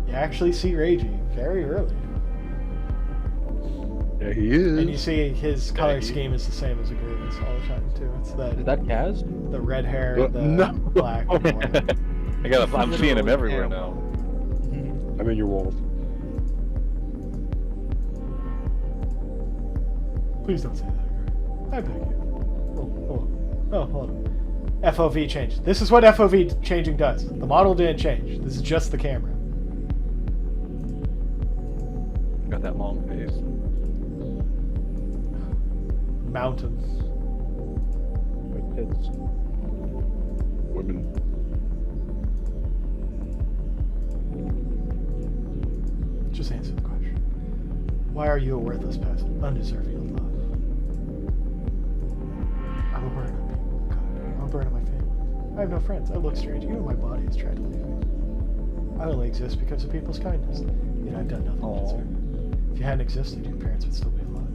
You actually see Reiji very early.
yeah, he is.
And you see his color scheme is the same as Aguri's all the time too. It's
Is that Kaz?
the red hair, the
No.
black. And white.
I'm seeing him everywhere now.
I'm in your walls.
Please don't say that, Aguri. I beg you. Oh, hold on. FOV changed. This is what FOV changing does. The model didn't change. This is just the camera.
Got that long face.
Mountains.
My kids. Women.
Just answer the question. Why are you a worthless peasant, undeserving of love? I'm a burden on people. God, I'm a burden on my family. I have no friends. I look strange. Even my body has tried to leave me. I only exist because of people's kindness. Yet I've done nothing to deserve it. If you hadn't existed, your parents would still be alive.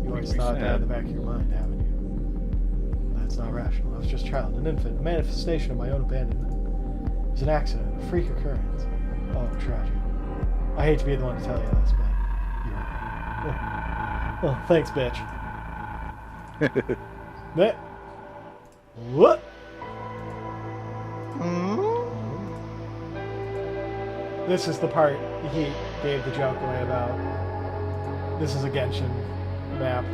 You always thought that in the back of your mind, haven't you? That's not rational. I was just a child, an infant, a manifestation of my own abandonment. It was an accident, a freak occurrence. Oh, tragic. I hate to be the one to tell you this, but Oh, thanks, bitch. That. What? This is the part he gave the joke away about. This is a Genshin map.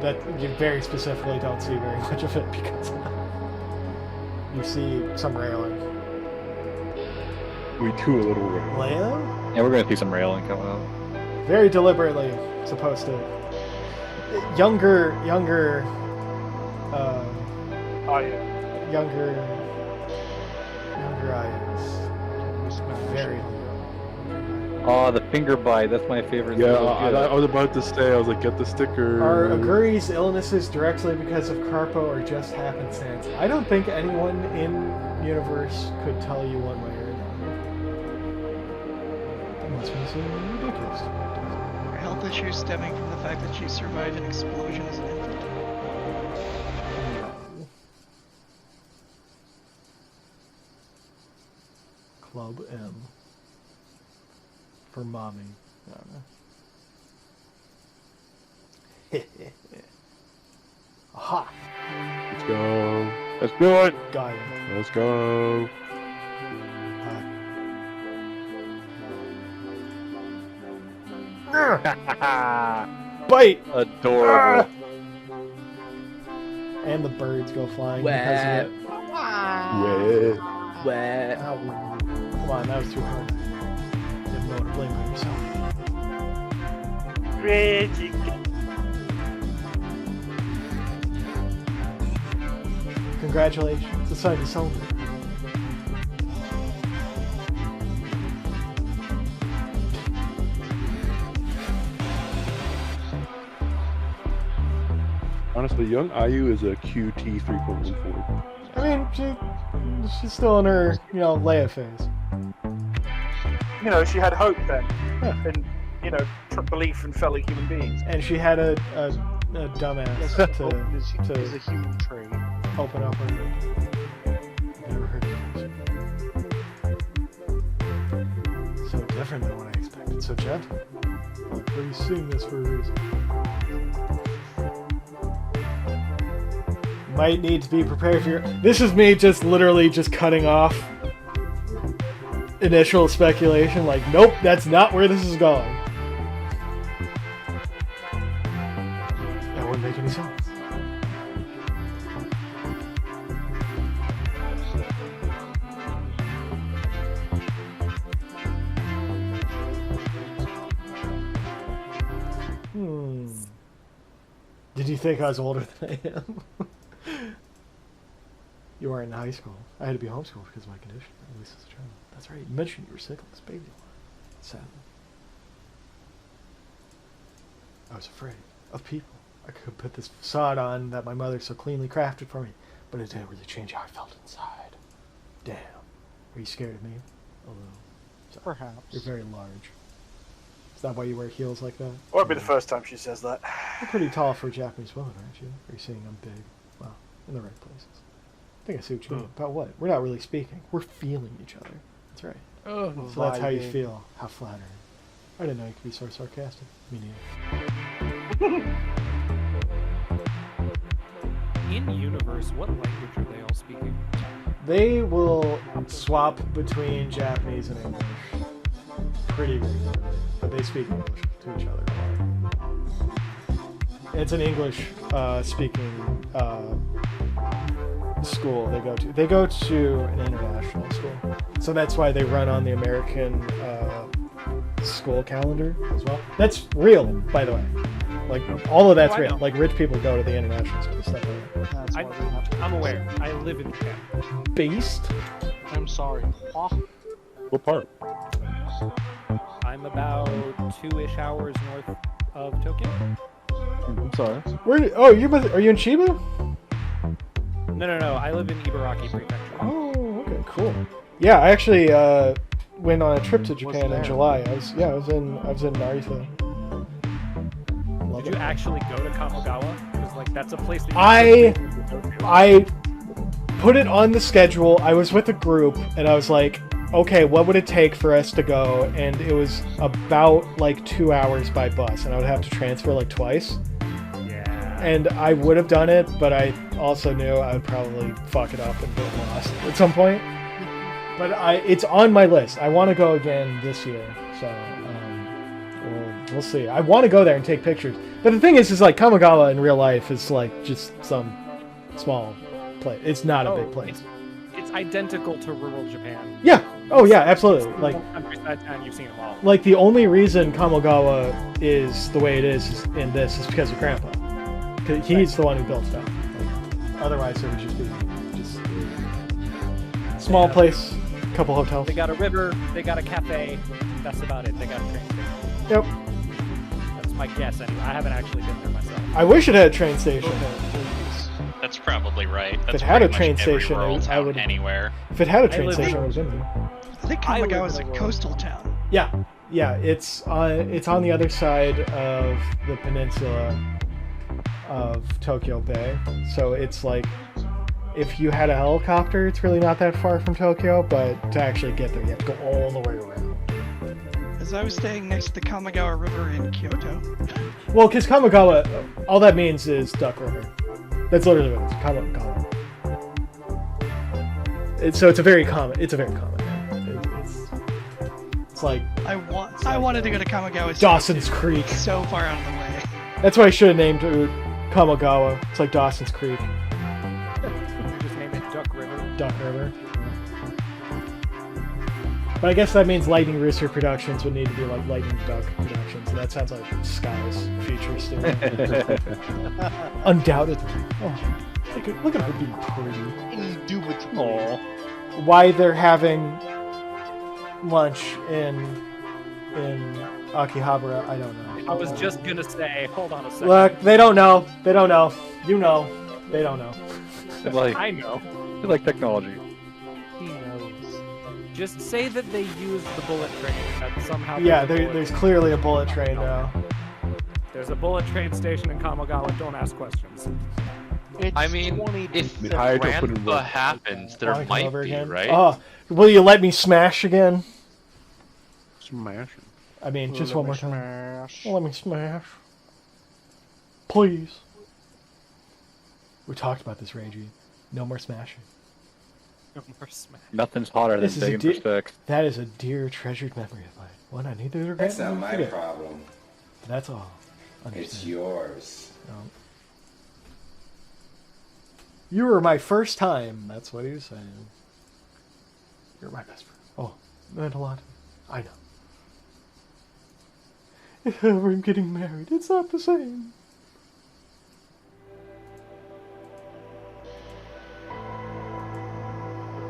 That you very specifically don't see very much of it because you see some railing.
We do a little railing.
Leo?
Yeah, we're gonna see some railing coming up.
Very deliberately supposed to. Younger, Ayans. Very.
Oh, the finger bite. That's my favorite.
Yeah, I was about to say, I was like, get the sticker.
Are Aguri's illnesses directly because of Carpo or just happenstance? I don't think anyone in universe could tell you one way or another. That must be so ridiculous.
Her health issues stemming from the fact that she survived an explosion as an infant.
Club M. For mommy. I don't know. Aha!
Let's go. Let's do it.
Got it.
Let's go.
Bite!
Adorable.
And the birds go flying
Wet.
because of it.
Wet.
Ow. Come on, that was too hard. You have no one to blame but yourself.
Reggie.
Congratulations, it's time to celebrate.
Honestly, young Ayu is a QT 3.14.
I mean, she's still in her, Leia phase.
She had hope then. Yeah. And, belief in fellow human beings.
And she had a dumbass to
is a human trait.
Open up her. Never heard of it. So different than what I expected. So gentle. Like, are you seeing this for a reason? Might need to be prepared for your... This is me just literally just cutting off initial speculation. Like, nope, that's not where this is going. That wouldn't make any sense. Did you think I was older than I am? You weren't in high school. I had to be homeschooled because of my condition, at least as a child. That's right. You mentioned you were sick as a baby. Sadly. I was afraid of people. I could put this facade on that my mother so cleanly crafted for me, but it didn't really change how I felt inside. Damn. Are you scared of me? A little. So,
perhaps.
You're very large. Is that why you wear heels like that?
Won't be the first time she says that.
You're pretty tall for a Japanese woman, aren't you? Are you saying I'm big? Well, in the right places. I think I see what you mean. About what? We're not really speaking. We're feeling each other. That's right.
Oh,
so that's how you feel. How flattering. I didn't know you could be so sarcastic. Me neither.
In universe, what language are they all speaking?
They will swap between Japanese and English pretty regularly, but they speak English to each other a lot. It's an English speaking school they go to. They go to an international school, so that's why they run on the American school calendar as well. That's real, by the way. Like all of that's real. Like rich people go to the international school stuff like that.
I'm aware. I live in Japan.
Based?
I'm sorry.
What part?
I'm about 2-ish hours north of Tokyo.
I'm sorry.
Where? Are you in Chiba?
No. I live in Ibaraki Prefecture.
Oh, okay, cool. Yeah, I actually went on a trip to Japan in July. I was in Narita.
Did you actually go to Kamogawa? Because that's a place that
I put it on the schedule. I was with a group, and I was like, okay, what would it take for us to go? And it was about like 2 hours by bus, and I would have to transfer like twice.
Yeah.
And I would have done it, but I also knew I would probably fuck it up and get lost at some point. But it's on my list. I want to go again this year, so we'll see. I want to go there and take pictures. But the thing is like Kamigawa in real life is like just some small place. It's not a big place.
It's identical to rural Japan.
Yeah. Oh yeah, absolutely. Like
countryside town, you've seen them all.
Like the only reason Kamigawa is the way it is in this is because of Grandpa. 'Cause he's the one who built it up. Like, otherwise, it would just be small place, couple hotels.
They got a river. They got a cafe. That's about it. They got a train station.
Yep.
That's my guess. Anyway, I haven't actually been there myself.
I wish it had a train station.
That's probably right.
If
That's
it had a
pretty
train
much every
station,
rural
I
town
would.
anywhere.
If it had a train station, I would have been there.
I think Kamigawa is a coastal town.
Yeah, it's on the other side of the peninsula of Tokyo Bay. So it's like, if you had a helicopter, it's really not that far from Tokyo, but to actually get there, you have to go all the way around.
As I was staying next to the Kamigawa River in Kyoto.
Well, because Kamigawa, all that means is Duck River. That's literally what it is. Kamigawa. So it's a very common name. It's like
I wanted to go to Kamigawa.
Dawson's Creek.
So far out of the way.
That's why I should have named it Kamigawa. It's like Dawson's Creek.
Just name it Duck River.
Duck River. But I guess that means Lightning Rooster Productions would need to be like Lightning Duck Productions. And that sounds like Sky's future still. Undoubtedly. Oh, look at her being pretty.
Indubitably.
Why they're having lunch in Akihabara, I don't know.
I was just gonna say, hold on a second.
Look, they don't know. They don't know. You know. They don't know.
I know.
They like technology.
He knows. Just say that they used the bullet train. That somehow.
Yeah, there's clearly a bullet train now.
There's a bullet train station in Kamigawa. Don't ask questions.
I mean, if the grandpa happens, there might be, right?
Oh, will you let me smash again?
Smash.
I mean, just one more time. Let me smash. Please. We talked about this, Rangy. No more smashing.
No more smash.
Nothing's hotter than digging for sticks.
That is a dear, treasured memory of mine. One I neither regret
That's not
nor
my
forget.
problem.
That's all.
It's
Understand.
yours.
No. You were my first time. That's what he was saying. You're my best friend. Oh, it meant a lot to me. I know. If ever I'm getting married, it's not the same.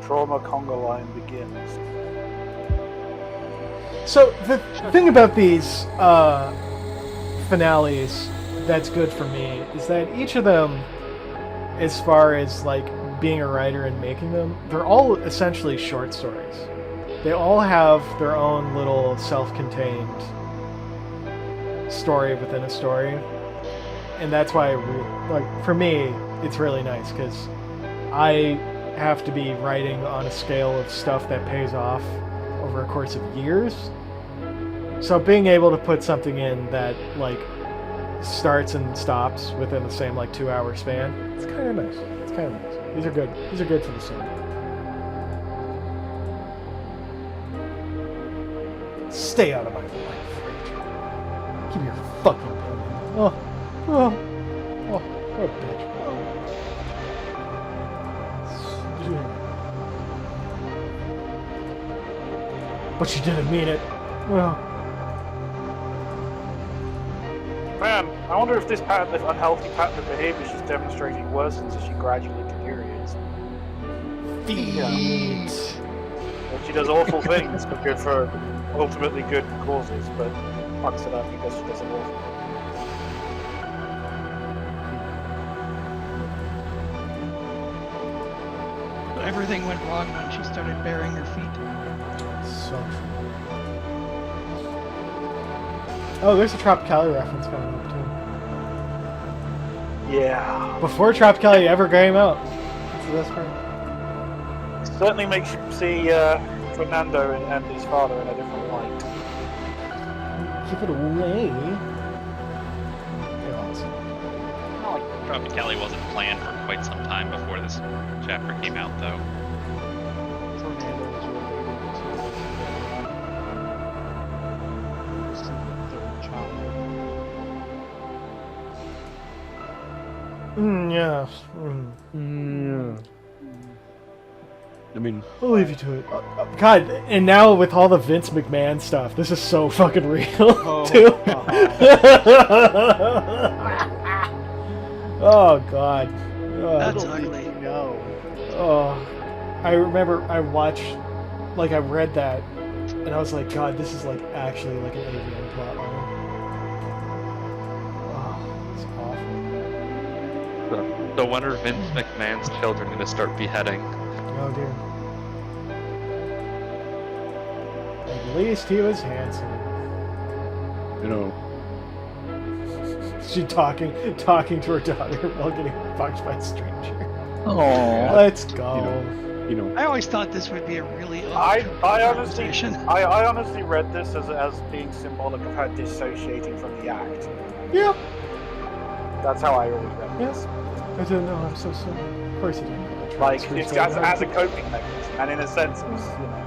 Trauma Conga line begins.
So the thing about these finales that's good for me is that each of them, as far as like being a writer and making them, they're all essentially short stories. They all have their own little self-contained story within a story, and that's why like for me it's really nice because I have to be writing on a scale of stuff that pays off over a course of years. So being able to put something in that like starts and stops within the same like 2 hour span, it's kind of nice. It's kind of nice. These are good. These are good for the scene. Stay out of my life, Rachel. Give me your fucking opinion. Oh, what a bitch. But she didn't mean it. Well.
Man, I wonder if this unhealthy pattern of behavior she's demonstrating worsens as she gradually deteriorates.
Feet.
She does awful things for ultimately good causes, but fucks it up because she does it awful.
Everything went wrong when she started baring her feet.
So true. Oh, there's a Tropicali reference coming up too.
Yeah.
Before Tropicali ever came out. That's the best part.
Certainly makes you see Fernando and his father in a different light.
Keep it away.
Tropicali wasn't planned for quite some time before this chapter came out, though.
Fernando is related to the third child.
Yes.
Yeah. I mean,
I'll leave you to it. God, and now with all the Vince McMahon stuff, this is so fucking real, too. Oh God.
That's ugly.
No.
Oh, I remember I read that, and I was like, God, this is like actually like an AVN plotline. Oh, it's awful.
So when are Vince McMahon's children going to start beheading?
Oh dear. At least he was handsome.
you know,
She talking to her daughter while getting fucked by a stranger.
Aww.
Let's go.
You know.
I always thought this would be a really
I honestly read this as being symbolic of her dissociating from the act.
Yeah.
That's how I always read this.
Yes. I don't know. I'm so sorry. Of course you didn't.
Like it's as a coping mechanism, and in a sense, it was, you know.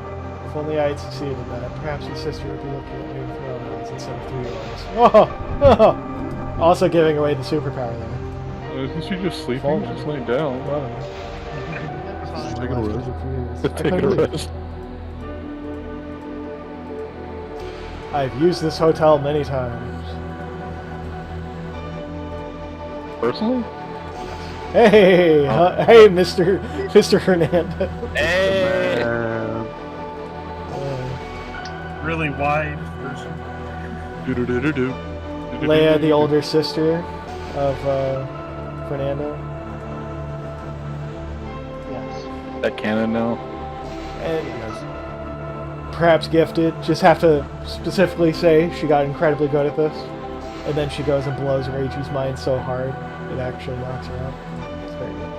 If only I had succeeded in that, perhaps your sister would be looking at me with romance instead of 3-year-olds. Oh! Also giving away the superpower there.
Isn't she just sleeping? Just laying down. Just taking a rest. Taking a rest.
I've used this hotel many times.
Personally?
Hey! Hey, Mr. Hernandez.
Hey!
Really wide version.
Do-do-do-do-do.
Leia, the older sister of Fernando.
Yes.
That canon now?
And perhaps gifted. Just have to specifically say she got incredibly good at this. And then she goes and blows Reichi's mind so hard it actually knocks her out. It's very good.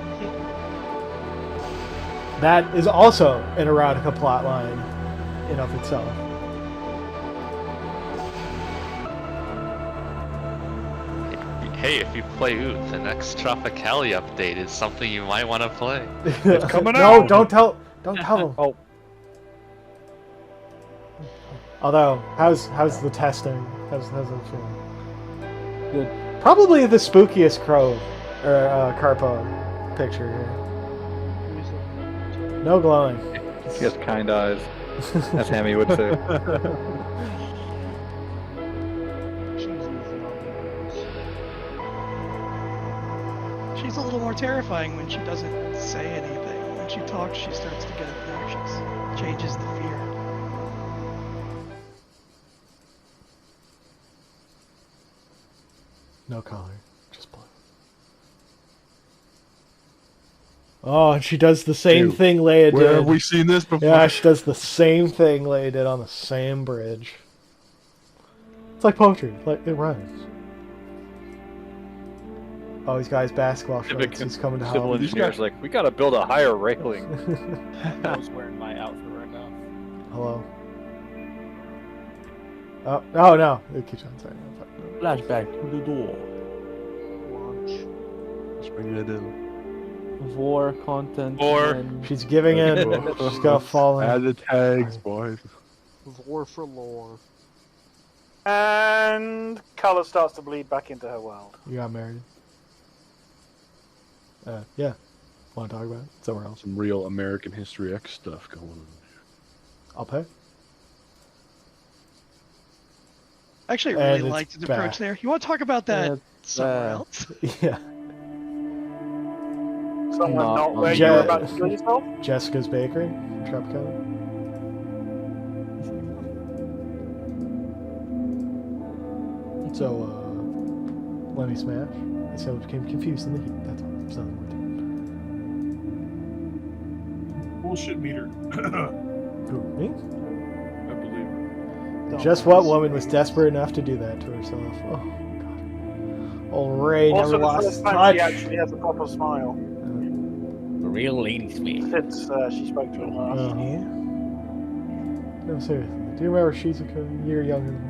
That is also an erotica plotline in of itself.
Hey, if you play Oot, the next Tropicali update is something you might want to play.
It's coming out. No, don't tell them.
Oh.
Although, how's the testing? How's it feeling?
Good.
Probably the spookiest crow or Carpo picture here. No glowing.
He has kind eyes. As Hammy would say.
She's a little more terrifying when she doesn't say anything. When she talks, she starts to get obnoxious. Changes the fear.
No color, just blue. Oh, and she does the same thing Leia did.
Where have we seen this before?
Yeah, she does the same thing Leia did on the same bridge. It's like poetry. Like it rhymes. Oh, he's got his basketball shorts. He's coming to help.
Civil engineer's like, we gotta build a higher railing.
I was wearing my outfit right now.
Hello. Oh no! It keeps on saying.
Flashback to the door.
Launch.
Let's bring it in.
Vor content.
Vor.
and-
She's giving in. She's gonna fall in.
Add the tags, boys.
Vor for lore.
And color starts to bleed back into her world.
You got married. Yeah. Want to talk about it? Somewhere else.
Some real American History X stuff going on.
I'll pay.
Actually, I
And
really
it's
liked his
back.
approach there. You want to talk about that somewhere else?
Yeah.
Somewhere not where you're about to kill yourself?
Jessica's Bakery, Tropicana. So, let me smash. I so became confused in the heat. That's all. There's nothing more to
Bullshit meter.
Who, me?
I believe.
Just what woman was desperate enough to do that to herself? Oh, God. Old Ray
Also,
never
the
lost
first time
touch.
she actually has a proper smile.
A real lady smile.
Since she spoke to him last.
No, seriously. Do you remember Shizuka? A year younger than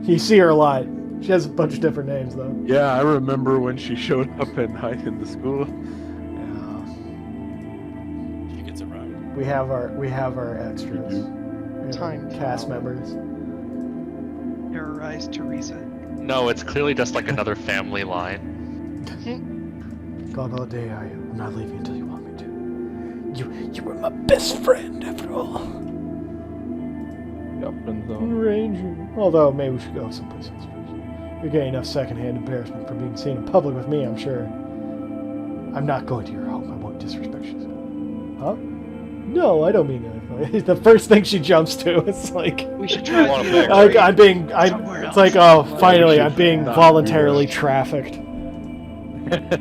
us. You see her a lot. She has a bunch of different names, though.
Yeah, I remember when she showed up in the school.
She gets around.
We have our extras. We have
Time
cast members.
Terrorize Teresa.
No, it's clearly just like another family line.
God, all day I am. I'm not leaving until you want me to. You were my best friend, after all.
Yeah, friend zone.
Ranger. Although, maybe we should go someplace else first. You're getting enough secondhand embarrassment from being seen in public with me, I'm sure. I'm not going to your home. I won't disrespect you. Huh? No, I don't mean that. The first thing she jumps to is like...
We should try
it's like, oh, finally, I'm being voluntarily trafficked.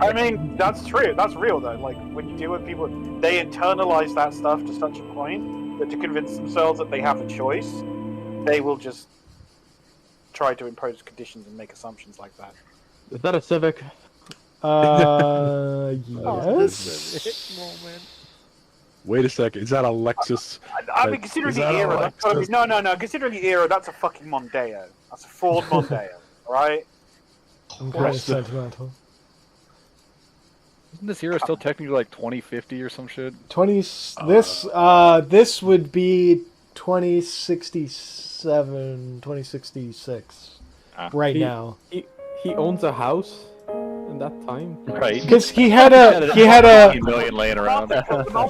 I mean, that's true. That's real, though. Like, when you deal with people, they internalize that stuff to such a point that to convince themselves that they have a choice, they will just try to impose conditions and make assumptions like that.
Is that a Civic?
Yes.
Moment.
Wait a second. Is that a Lexus?
I mean, considering the era, that's gotta be, no. Considering the era, that's a fucking Mondeo. That's a Ford Mondeo, alright?
I'm kind of sentimental.
Isn't this era still technically like 2050 or some shit?
This would be 2067, 2066 right now.
He owns a house in that time,
right?
Because he had a
million laying around.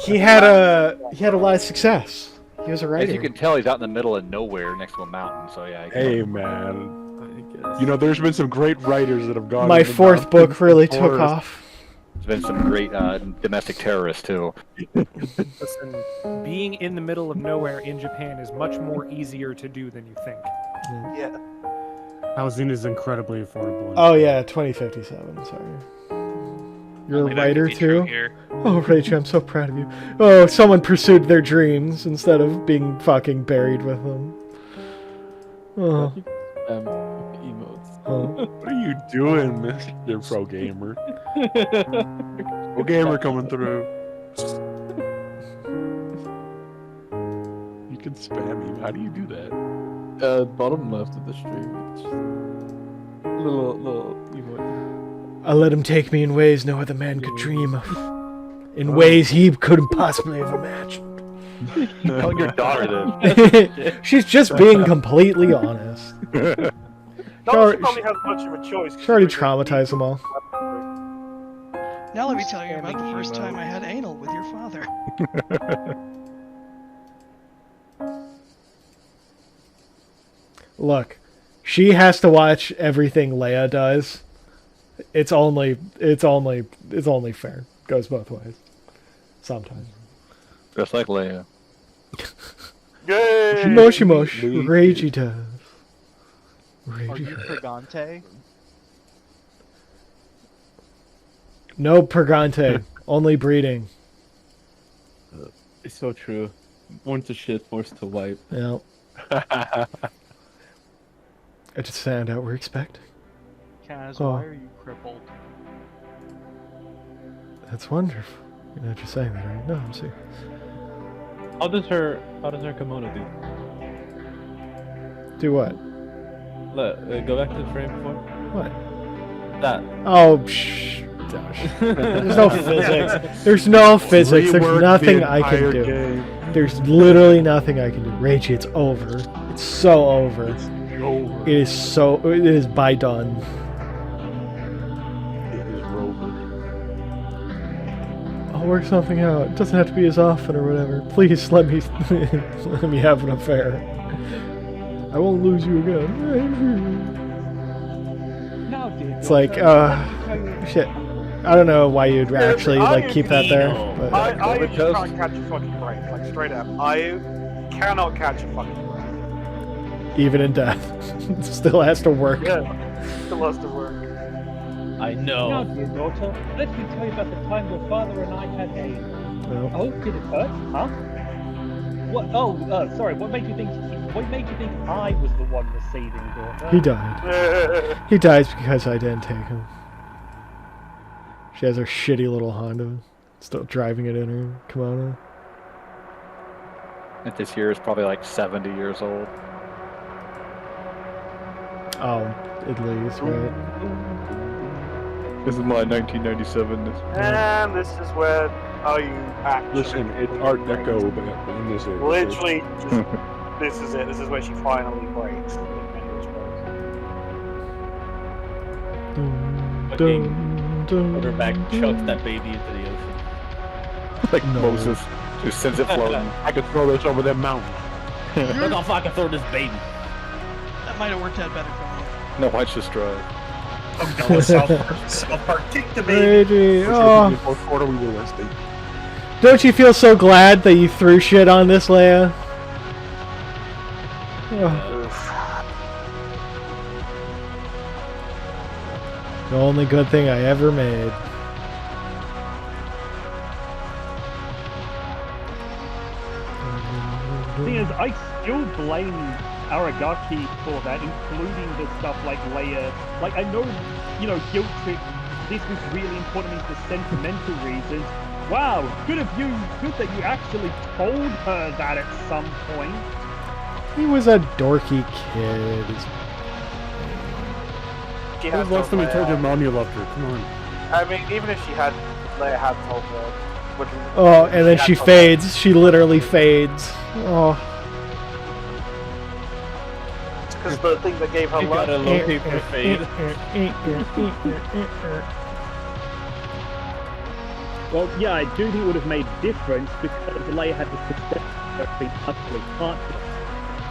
he had a lot of success. He was a writer.
As you can tell, he's out in the middle of nowhere next to a mountain. So yeah.
Hey man, you know there's been some great writers that have gone.
My fourth book really took off.
There's been some great domestic terrorists too.
Listen, being in the middle of nowhere in Japan is much more easier to do than you think.
Yeah.
Housing is incredibly affordable.
Oh yeah, 2057. Sorry. You're a writer too. Oh, Rachel, I'm so proud of you. Oh, someone pursued their dreams instead of being fucking buried with them. Oh.
What are you doing, Mr. Pro Gamer? Pro Gamer coming through. You can spam me. How do you do that?
Bottom left of the stream. It's just little emote.
I let him take me in ways no other man could dream of. In ways he couldn't possibly have imagined.
Tell your daughter then.
She's just being completely honest.
She probably has much of a choice.
She already traumatized them all.
Now let me tell you about the first time I had anal with your father.
Look, she has to watch everything Leia does. It's only fair. Goes both ways. Sometimes.
Just like Leia.
Yay!
Moshi Ragey does.
Are you Purgante?
No Purgante. Only breeding.
It's so true. Born to shit, forced to wipe.
Yeah. I just found out we're expecting.
Kaz,
Oh.
why are you crippled?
That's wonderful. You're not just saying that, right? No, I'm serious.
How does her kimono do?
Do what?
Go back to the frame before.
What?
That.
Oh, psh. Gosh. There's no physics. There's no physics. There's
Rework
nothing
the
I can
entire
do.
game.
There's literally nothing I can do. Ragey, it's over. It's so over.
Over.
It is by done.
It is Rover.
I'll work something out. It doesn't have to be as often or whatever. Please let me let me have an affair. I won't lose you again.
No, dude.
It's like, shit. I don't know why you'd actually like keep that there. But...
I can't catch a fucking break, like straight up. I cannot catch a fucking break.
Even in death, it still has to work.
Yeah, still has to work.
I know.
Now, dear daughter, let me tell you about the time your father and I had a...
Well,
Oh, did it hurt? Huh? What? Oh, sorry. What made you think I was the one receiving, daughter?
he died. He dies because I didn't take him. She has her shitty little Honda, still driving it in her kimono.
That this year is probably like 70 years old.
Oh, at least, right?
This is my 1997.
And this is where are you actually?
Listen, it's Art Deco, but in this age.
Literally, just, this is it. This is where she finally breaks.
Quarterback chucks that baby into the ocean.
Like Moses, who sends it floating. I could throw this over that mountain.
Look how far I can throw this baby.
That might have worked out better for me.
No, watch this drive.
South Park, kick the baby.
Oh.
Fourth quarter, we were Wednesday.
Don't you feel so glad that you threw shit on this, Leia? Oh. The only good thing I ever made.
The thing is, I still blame Aragaki for that, including the stuff like Leia. Like, I know, you know, guilt trip, this was really important to me for sentimental reasons. Wow, good of you, good that you actually told her that at some point.
He was a dorky kid.
When was the last time you told your mom you loved her? Come on.
I mean, even if Leia had told her.
Oh, and then she fades. She literally fades. Oh.
Because the thing that gave her
got a low paper fade.
Well, yeah, I do think it would have made a difference because Leia had the success of being utterly heartless.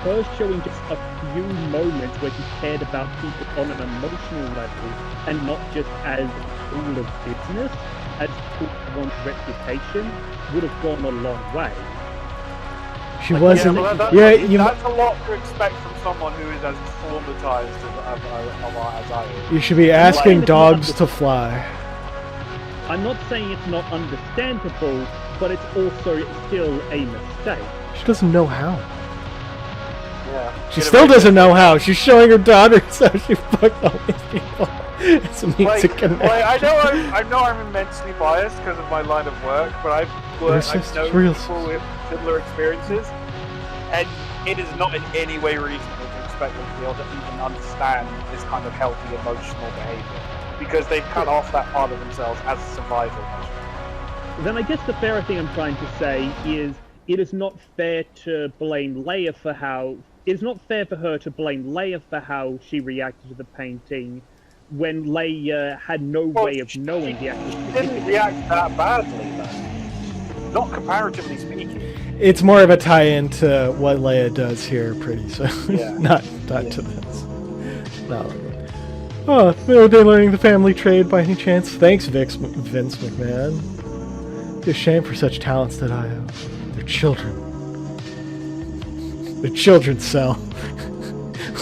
Her showing just a few moments where she cared about people on an emotional level and not just as a tool of business, as one's reputation, would have gone a long way.
She wasn't.
That's a lot to expect from someone who is as traumatized as I am.
You should be asking dogs to fly.
I'm not saying it's not understandable, but it's also still a mistake.
She doesn't know how.
Yeah.
She still doesn't know how. She's showing her daughters how she fucked all these people. It's a means to connect.
I know I'm immensely biased because of my line of work, but I've known people with similar experiences, and it is not in any way reasonable to expect them to be able to even understand this kind of healthy emotional behavior, because they've cut off that part of themselves as a survival measure.
Then I guess the fairer thing I'm trying to say is it is not fair to blame Leia for how... It's not fair for her to blame Leia for how she reacted to the painting when Leia had no way of knowing the actual...
She didn't react that badly, though. Not comparatively speaking.
It's more of a tie-in to what Leia does here, pretty soon.
Yeah.
not to this. No. Oh, are they learning the family trade by any chance? Thanks, Vince McMahon. It's a shame for such talents that I have. They're children. They're children, Sal.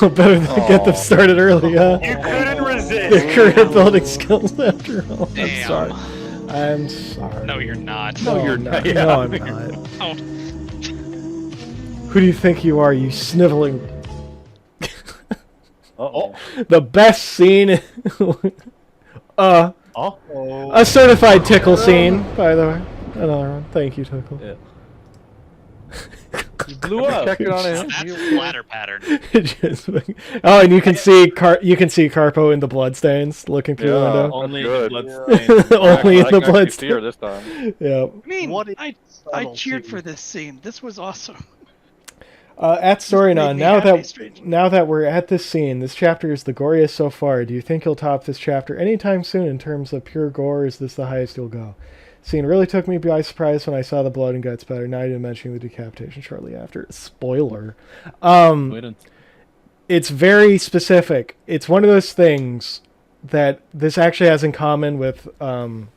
Well, better than get them started early, huh?
You couldn't resist.
Their career building skills after all.
Damn.
I'm sorry.
No, you're not.
No, you're not.
Yeah.
No, I'm not.
Oh.
Who do you think you are, you sniveling...
Uh-oh.
The best scene... A certified tickle scene, by the way. Another one. Thank you, Tickle.
Yeah. You blew up.
That's splatter pattern.
Oh, and you can see Carpo in the bloodstains looking through the window.
Only in the bloodstains.
Only in the
see her
bloodstains.
this time.
Yeah.
I mean, I cheered for this scene. This was awesome.
At Storynon,
made me happy, strangely.
now that we're at this scene, this chapter is the goriest so far. Do you think you'll top this chapter anytime soon in terms of pure gore? Or is this the highest you'll go? Scene really took me by surprise when I saw the blood and guts better. Not even mentioning the decapitation shortly after. Spoiler. It's very specific. It's one of those things that this actually has in common with the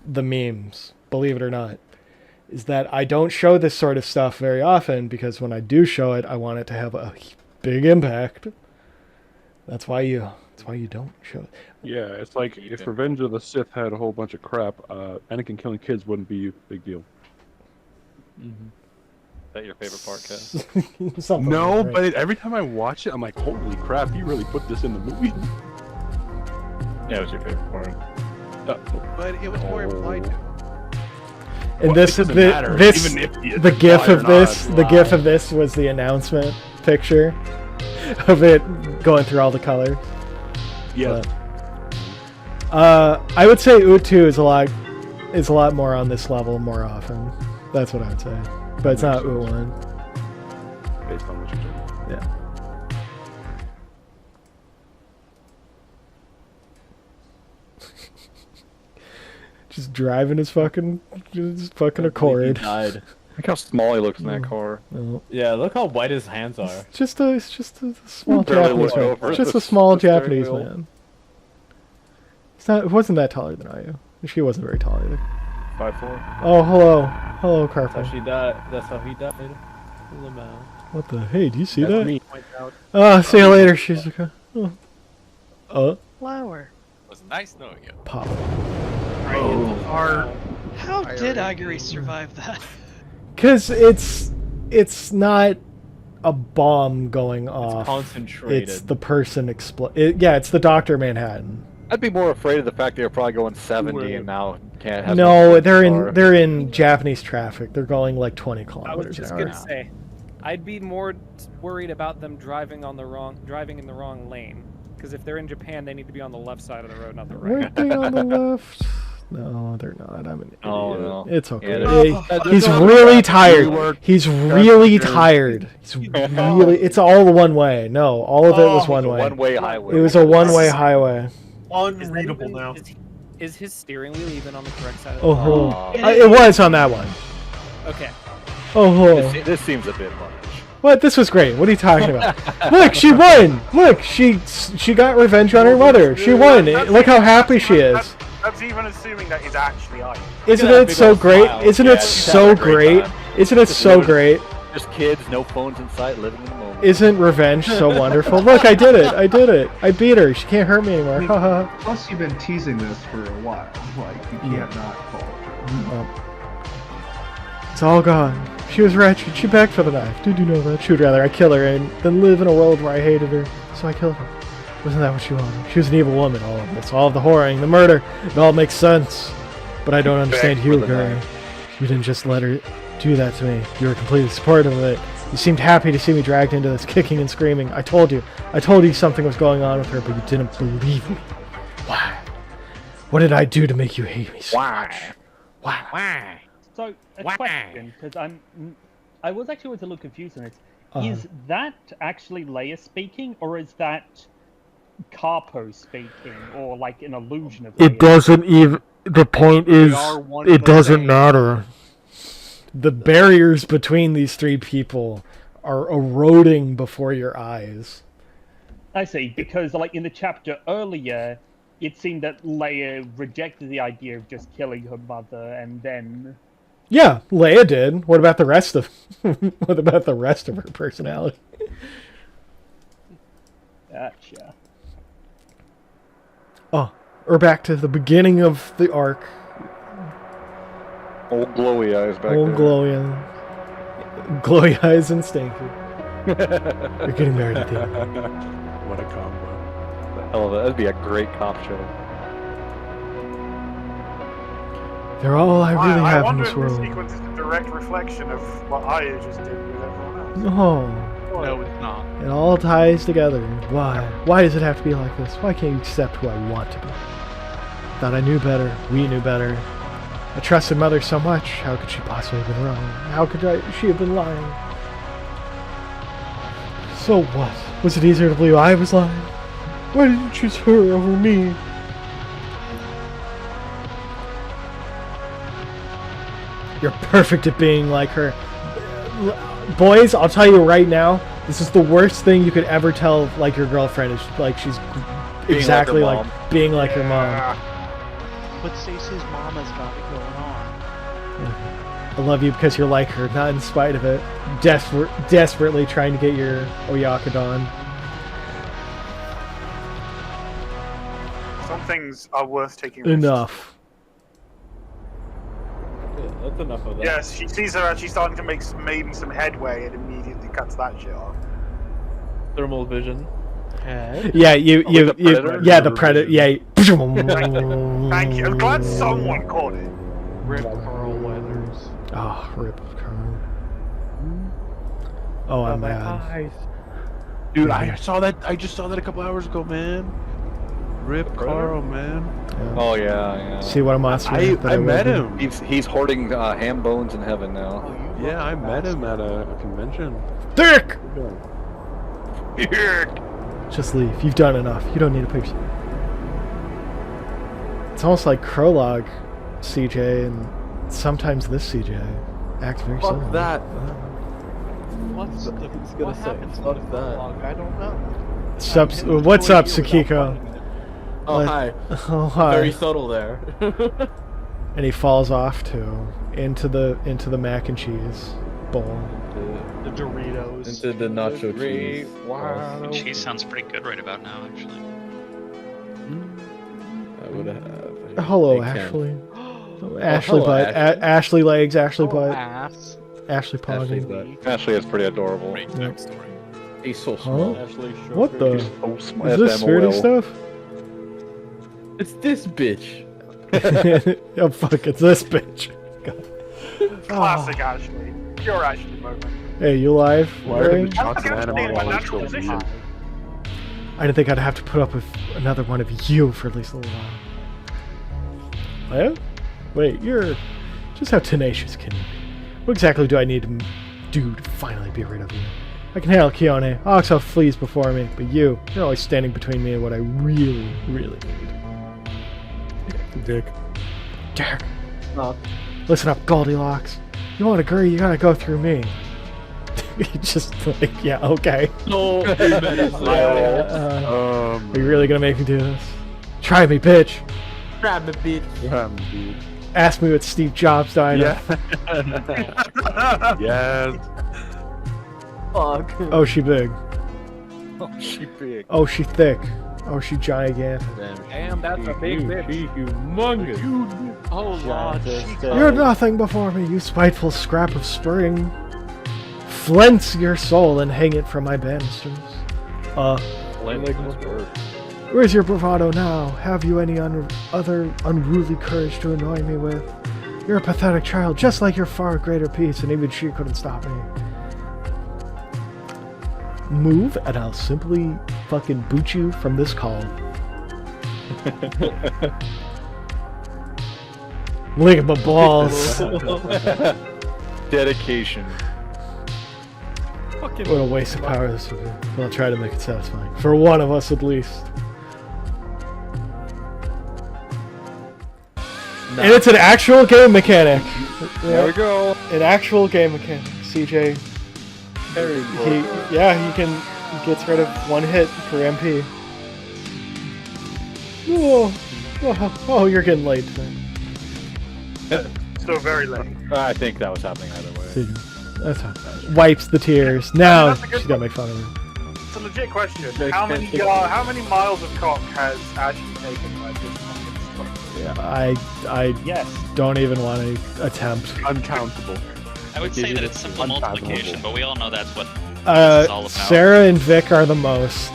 memes, believe it or not. Is that I don't show this sort of stuff very often because when I do show it, I want it to have a big impact. That's why you don't show it.
Yeah, it's like if Revenge of the Sith had a whole bunch of crap, Anakin killing kids wouldn't be a big deal.
Is that your favorite part, Kev?
No,
like that.
but every time I watch it, I'm like, holy crap, he really put this in the movie.
Yeah, it was your favorite part.
But it was more implied to.
And
Well,
this,
it doesn't matter,
this,
even if
the GIF
lie or
of this,
not.
the GIF of this was the announcement picture of it going through all the colors.
Yeah.
I would say U2 is a lot more on this level more often. That's what I would say. But it's not U1.
Based on what you did.
Yeah. Just driving his fucking Accord.
Look how small he looks in that car.
No.
Yeah, look how white his hands are.
It's just a small
Barely
Japanese
looked
man.
over
Just
the
a small
steering
Japanese
wheel.
man. It wasn't that taller than Ayu. She wasn't very tall either.
5'4".
Oh, hello,
That's how
Carpo.
she died. That's how he died. Lamau.
What the? Hey, do you see
That's
that?
me.
See you later, Shizuka. Oh.
It
Flower.
was nice knowing you.
Pop.
How did Aguri survive that?
Because it's not a bomb going off.
concentrated.
It's the person yeah, it's the Dr. Manhattan.
I'd be more afraid of the fact they were probably going 70 and now can't have.
No, they're in Japanese traffic. They're going like 20
I was
kilometers
just
an hour.
gonna say, I'd be more worried about them driving in the wrong lane. Because if they're in Japan, they need to be on the left side of the road, not the right.
Weren't they on the left? No, they're not. I'm an idiot.
Oh, no.
It's okay.
Yeah,
He's really tired. He's really tired. He's really. It's all one way. No, all of it was one way.
One-way highway.
It was a one-way highway.
Unreadable now.
Is his steering wheel even on the correct side of the
Oh,
road?
it was on that one.
Okay.
Oh,
This seems a bit much.
what? This was great. What are you talking about? Look, she won. Look, she got revenge on her mother. She won. Look how happy she is.
That's even assuming that he's actually Ayu.
Isn't it so great? Isn't it so great? Isn't it so great?
Just kids, no phones in sight, living in the moment.
Isn't revenge so wonderful? Look, I did it. I did it. I beat her. She can't hurt me anymore. Haha.
Plus, you've been teasing this for a while. Like, you can't not call it.
It's all gone. She was wretched. She begged for the knife. Did you know that? She would rather I kill her and than live in a world where I hated her. So I killed her. Wasn't that what she wanted? She was an evil woman. All of this. All of the whoring, the murder. It all makes sense. But I don't understand you, Gary. You didn't just let her do that to me. You were completely supportive of it. You seemed happy to see me dragged into this, kicking and screaming. I told you something was going on with her, but you didn't believe me. Why? What did I do to make you hate me so much? Why?
So, a question, because I was actually always a little confused on it. Is that actually Leia speaking, or is that Carpo speaking, or like an illusion of Leia?
It doesn't even. The point is, it doesn't matter. The barriers between these three people are eroding before your eyes.
I see, because like in the chapter earlier, it seemed that Leia rejected the idea of just killing her mother, and then.
Yeah, Leia did. What about the rest of? What about the rest of her personality?
Gotcha.
Oh, we're back to the beginning of the arc.
Old glowy eyes back
Old
there.
glowy eyes and stanky. You're getting married at the end.
What a combo.
Hell of a, that'd be a great cop show.
They're all I really
I
have in
wonder
this
if
world.
this sequence is a direct reflection of what Ayu just did with everyone else.
No.
No, it's not.
It all ties together. Why? Why does it have to be like this? Why can't you accept who I want to be? Thought I knew better. We knew better. I trusted Mother so much. How could she possibly have been wrong? How could she have been lying? So what? Was it easier to believe I was lying? Why did you choose her over me? You're perfect at being like her. Boys, I'll tell you right now, this is the worst thing you could ever tell like your girlfriend is like she's
Being
exactly
like her
like,
mom.
being like her mom.
But Stacey's mama's got it going on.
I love you because you're like her, not in spite of it. Desperately trying to get your Oyakadon.
Some things are worth taking risks.
Enough.
Yeah, that's enough of that.
Yes, she sees her actually starting to make maybe some headway and immediately cuts that shit off.
Thermal vision.
Yeah, the predator. Yeah.
Thank you. I'm glad someone caught it.
Rip Carl Weathers.
Oh, rip of Carl. Oh, I'm
my
mad.
eyes. Dude, I saw that. I just saw that a couple hours ago, man. Rip Carl, man.
Oh yeah.
See what a monster that
I
will
met
be.
him.
He's hoarding ham bones in heaven now.
Yeah, I met him at a convention.
Dick!
Dick!
Just leave. You've done enough. You don't need a picture. It's almost like Prologue CJ and sometimes this CJ act very
Fuck
similar.
that.
What's
What happens
fuck that? I don't know.
What's up, Sakiko?
Oh, hi.
Oh, hi.
Very subtle there.
And he falls off too into the mac and cheese bowl.
The Doritos.
Into the nacho cheese.
The cheese sounds pretty good right about now, actually.
I would have.
Hello, Ashley. Ashley
hello,
butt.
Ashley.
Ashley legs. Ashley butt.
Ass.
Ashley
Ashley
Poggin.
is pretty adorable.
He's so small.
Huh? What the? Is this spirited stuff?
It's this bitch.
Oh fuck! It's this bitch.
Classic Ashley. Pure Ashley moment.
Hey, you alive?
Why are
Ray?
the shots of anime
in my
always
natural
so
position.
weird?
I didn't think I'd have to put up with another one of you for at least a little while. Yeah? Wait, you're... Just how tenacious can you be? What exactly do I need to do to finally be rid of you? I can handle Keone. Oxel flees before me, but you're always standing between me and what I really, really need.
Dick.
Dick. Listen up, Goldilocks. You want to agree, you gotta go through me. Just like, yeah, okay.
No,
Are you really gonna make me do this? Try me, bitch.
Grab the bitch.
Ask me what Steve Jobs died of.
Yes.
Fuck.
Oh, she big.
Oh, she big.
Oh, she thick. Oh, she gigantic.
Damn, that's a big bitch.
She humongous.
Oh lord.
You're nothing before me, you spiteful scrap of spring. Flint your soul and hang it from my banisters. Where's your bravado now? Have you any other unruly courage to annoy me with? You're a pathetic child, just like your far greater peace, and even she couldn't stop me. Move, and I'll simply fucking boot you from this call. Look at my balls.
Dedication.
What a waste of power this would be. I'll try to make it satisfying. For one of us at least. And it's an actual game mechanic.
There we go.
An actual game mechanic. CJ. He gets rid of one hit for MP. Oh, you're getting late today.
Still very late.
I think that was happening either way.
That's how wipes the tears. Now
That's a good
she's gonna make fun of me.
It's a legit question. How many miles of cock has Ashley taken by this fucking stuff?
Yeah, I don't even want to attempt.
Uncountable.
I would say that it's simple multiplication, but we all know that's what this is all about.
Sarah and Vic are the most,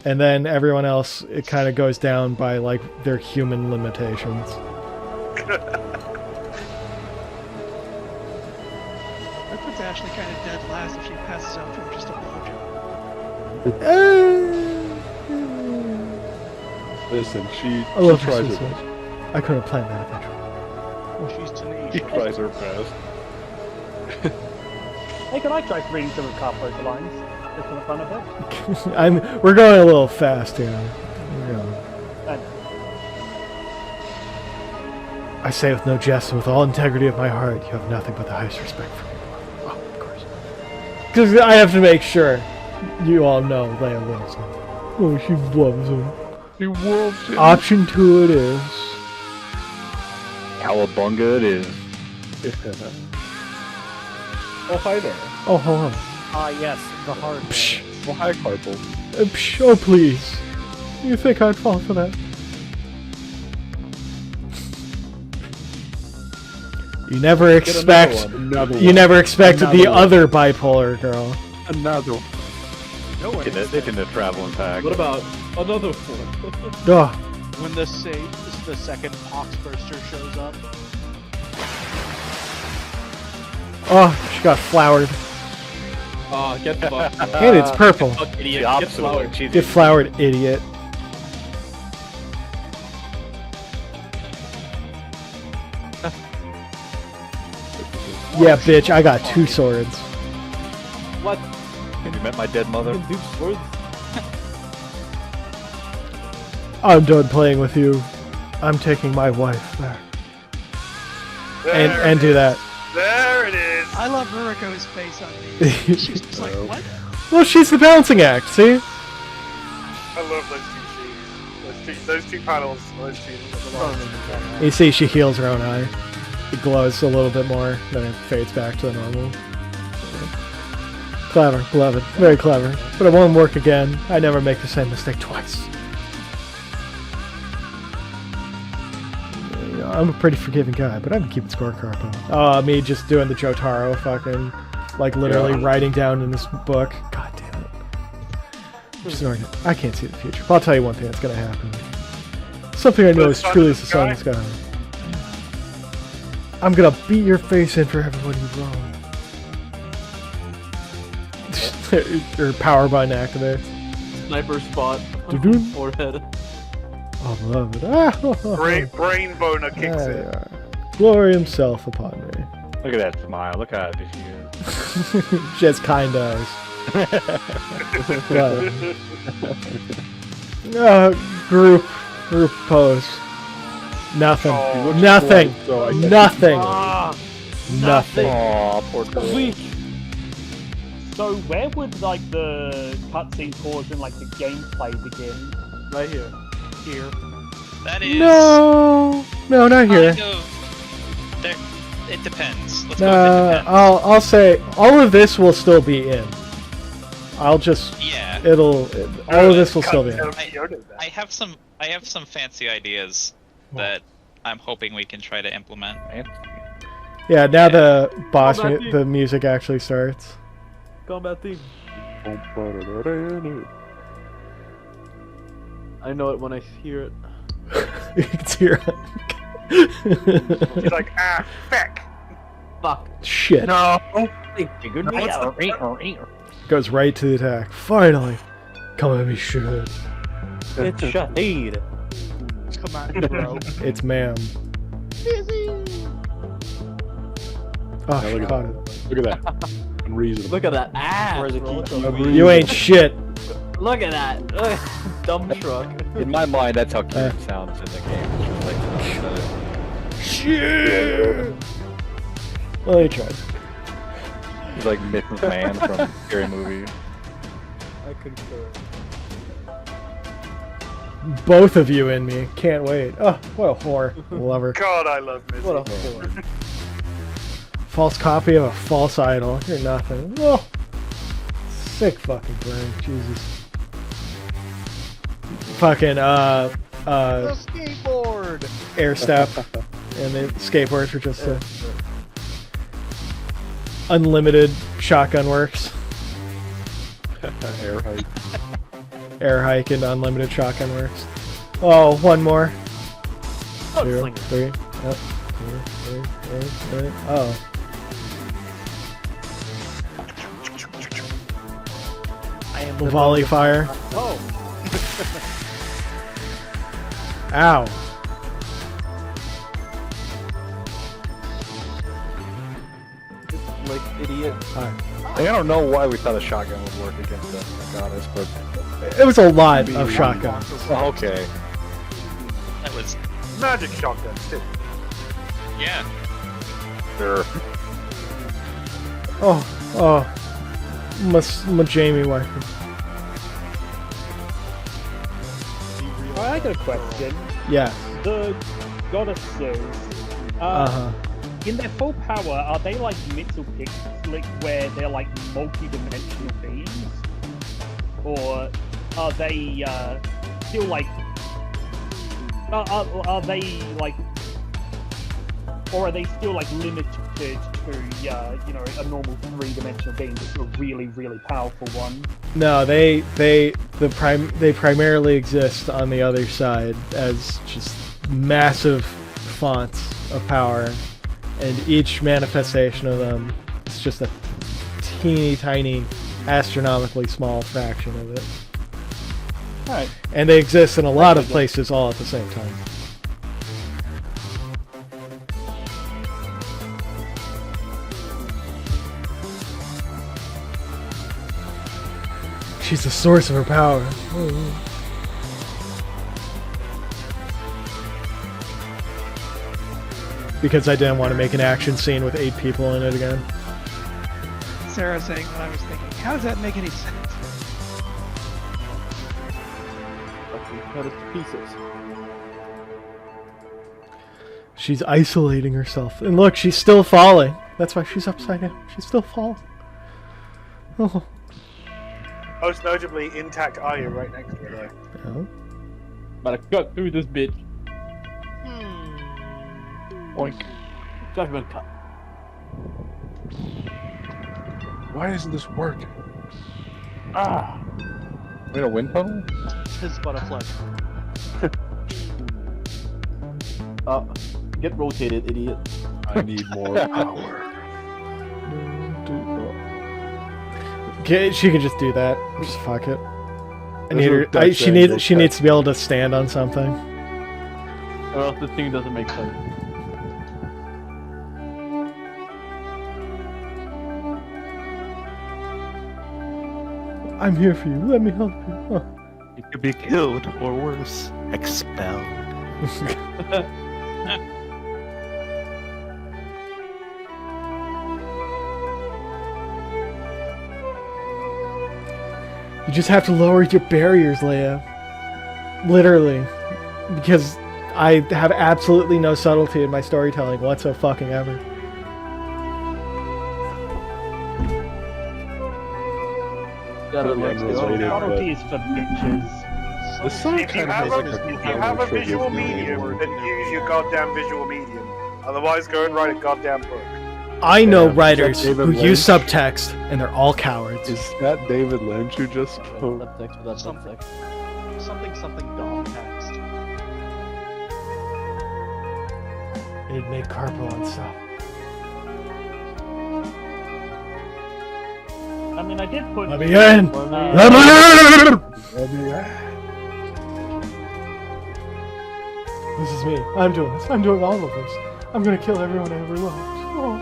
and then everyone else it kind of goes down by like their human limitations.
That puts Ashley kind of dead last if she passes out from just a blowjob.
Listen, she
I love
tries
her
her
so
best.
much. I could have planned that eventually.
She's tenacious.
She tries her best.
Hey, can I try reading some of Carpo's lines? Just for the fun of it?
We're going a little fast here. I say with no jest and with all integrity of my heart, you have nothing but the highest respect for me. Oh, of course. Because I have to make sure you all know Leia loves him. Oh, she loves him.
She loves him.
Option 2 it is.
Cowabunga it is.
Oh, hi there.
Oh, hold on.
Ah, yes, the heart.
Psh.
Oh, hi, Carpo.
Psh, oh, please. You think I'd fall for that? You never expect. You never expected the other bipolar girl.
Another one.
They can travel in pack.
What about another one?
Duh.
When the second pox burster shows up.
Oh, she got flowered.
Oh, get fucked.
And it's purple.
Fuck, idiot.
The
Get
opposite of
flowered.
what she
Get
did.
flowered, idiot. Yeah, bitch, I got 2 swords.
What?
Have you met my dead mother?
Dude, swords.
I'm done playing with you. I'm taking my wife back. And do that.
There it is.
I love Ruriko's face on me. She's just like, what?
Well, she's the balancing act, see?
I love those 2 scenes. Those two panels. Those two.
You see, she heals her own eye. It glows a little bit more, then it fades back to the normal. Clever, clever, very clever. But it won't work again. I never make the same mistake twice. I'm a pretty forgiving guy, but I've been keeping scorecard on. Me just doing the Jotaro fucking, like literally writing down in this book. God damn it. Just ignoring it. I can't see the future. But I'll tell you one thing that's gonna happen. Something I know is truly is the sun in the sky. I'm gonna beat your face in for everyone you've wronged. Your power button activates.
Sniper spot.
Doo-doo.
Forehead.
Oh, love it. Ah,
Brain boner kicks in.
Glory himself upon me.
Look at that smile. Look how happy she is.
She has kind eyes. Group pose. Nothing. Nothing. Nothing. Nothing.
Aw, poor girl.
Weak. So where would like the cutscene pause and like the gameplay begin?
Right here.
Here.
That is.
No, not here.
There, it depends. Let's go with it
No,
depends.
I'll say all of this will still be in. I'll just.
Yeah.
All of this will still be in.
I have some fancy ideas that I'm hoping we can try to implement.
Yeah, now the boss,
Combat theme.
the music actually starts.
Combat theme. I know it when I hear it.
You can hear
He's like, ah, feck.
Fuck.
Shit.
No.
They figured me out.
Goes right to the attack. Finally. Come at me, shit.
It's Shahid.
Come on, bro.
It's ma'am. Oh, she
look at
caught it.
Look at that. Unreasonable.
Look at that ass.
You ain't shit.
Look at that. Dumb truck.
In my mind, that's how Kieran sounds in the game. It's just like,
Shit. Well, he tried.
he's like Myth of Man from the Scary Movie.
I concur.
Both of you in me. Can't wait. Oh, what a whore. Love her.
God, I love Missy.
What a whore.
False copy of a false idol. You're nothing. Whoa. Sick fucking brain. Jesus. Fucking,
The skateboard!
air step. And the skateboards were just unlimited shotgun works.
Air hike.
Air hike and unlimited shotgun works. Oh, one more.
Oh,
2,
slinger.
3. Yep. 3. Oh.
I am
Volley fire.
Oh.
Ow.
Like idiot.
Hi.
I don't know why we thought a shotgun would work against that goddess, but
It was a lot of shotguns.
okay.
That was.
Magic shotguns, too.
Yeah.
Sure.
Oh. My Jamie wife.
I got a question.
Yeah.
The goddesses, in their full power, are they like Mitzelpix, like where they're like multi-dimensional beings, or are they still like? Are they like? Or are they still like limited to you know, a normal three-dimensional being, just a really, really powerful one?
No, they primarily exist on the other side as just massive fonts of power, and each manifestation of them It's just a teeny tiny, astronomically small fraction of it.
Alright.
And they exist in a lot of places all at the same time. She's the source of her power. Because I didn't want to make an action scene with 8 people in it again.
Sarah saying what I was thinking. How does that make any sense?
Cut it to pieces.
She's isolating herself. And look, she's still falling. That's why she's upside down. She's still falling. Oh.
Most notably, intact Arya right next to her, though.
Oh.
About to cut through this bitch. Oink. Judgment cut.
Why isn't this working?
Ah.
We in a wind tunnel?
His butterfly.
Get rotated, idiot.
I need more power.
Okay, she can just do that. Just fuck it. I need her. She needs to be able to stand on something.
Or else this thing doesn't make sense.
I'm here for you. Let me help you. Oh.
You could be killed, or worse, expelled.
You just have to lower your barriers, Leia. Literally. Because I have absolutely no subtlety in my storytelling whatsoever.
Subtlety is for bitches.
This song
If you
kind of
have
has like
if you have a visual medium, then use your goddamn visual medium. Otherwise, go and write a goddamn book.
I know writers
is that
who
David
use
Lynch?
subtext, and they're all cowards.
Is that David Lynch who just spoke?
Subtext without subtext.
Something dom text.
It'd make Carpo unstop.
I mean, I did put.
Let me in!
Let
me in! This is me. I'm doing this. I'm doing all of this. I'm gonna kill everyone I ever loved. Oh.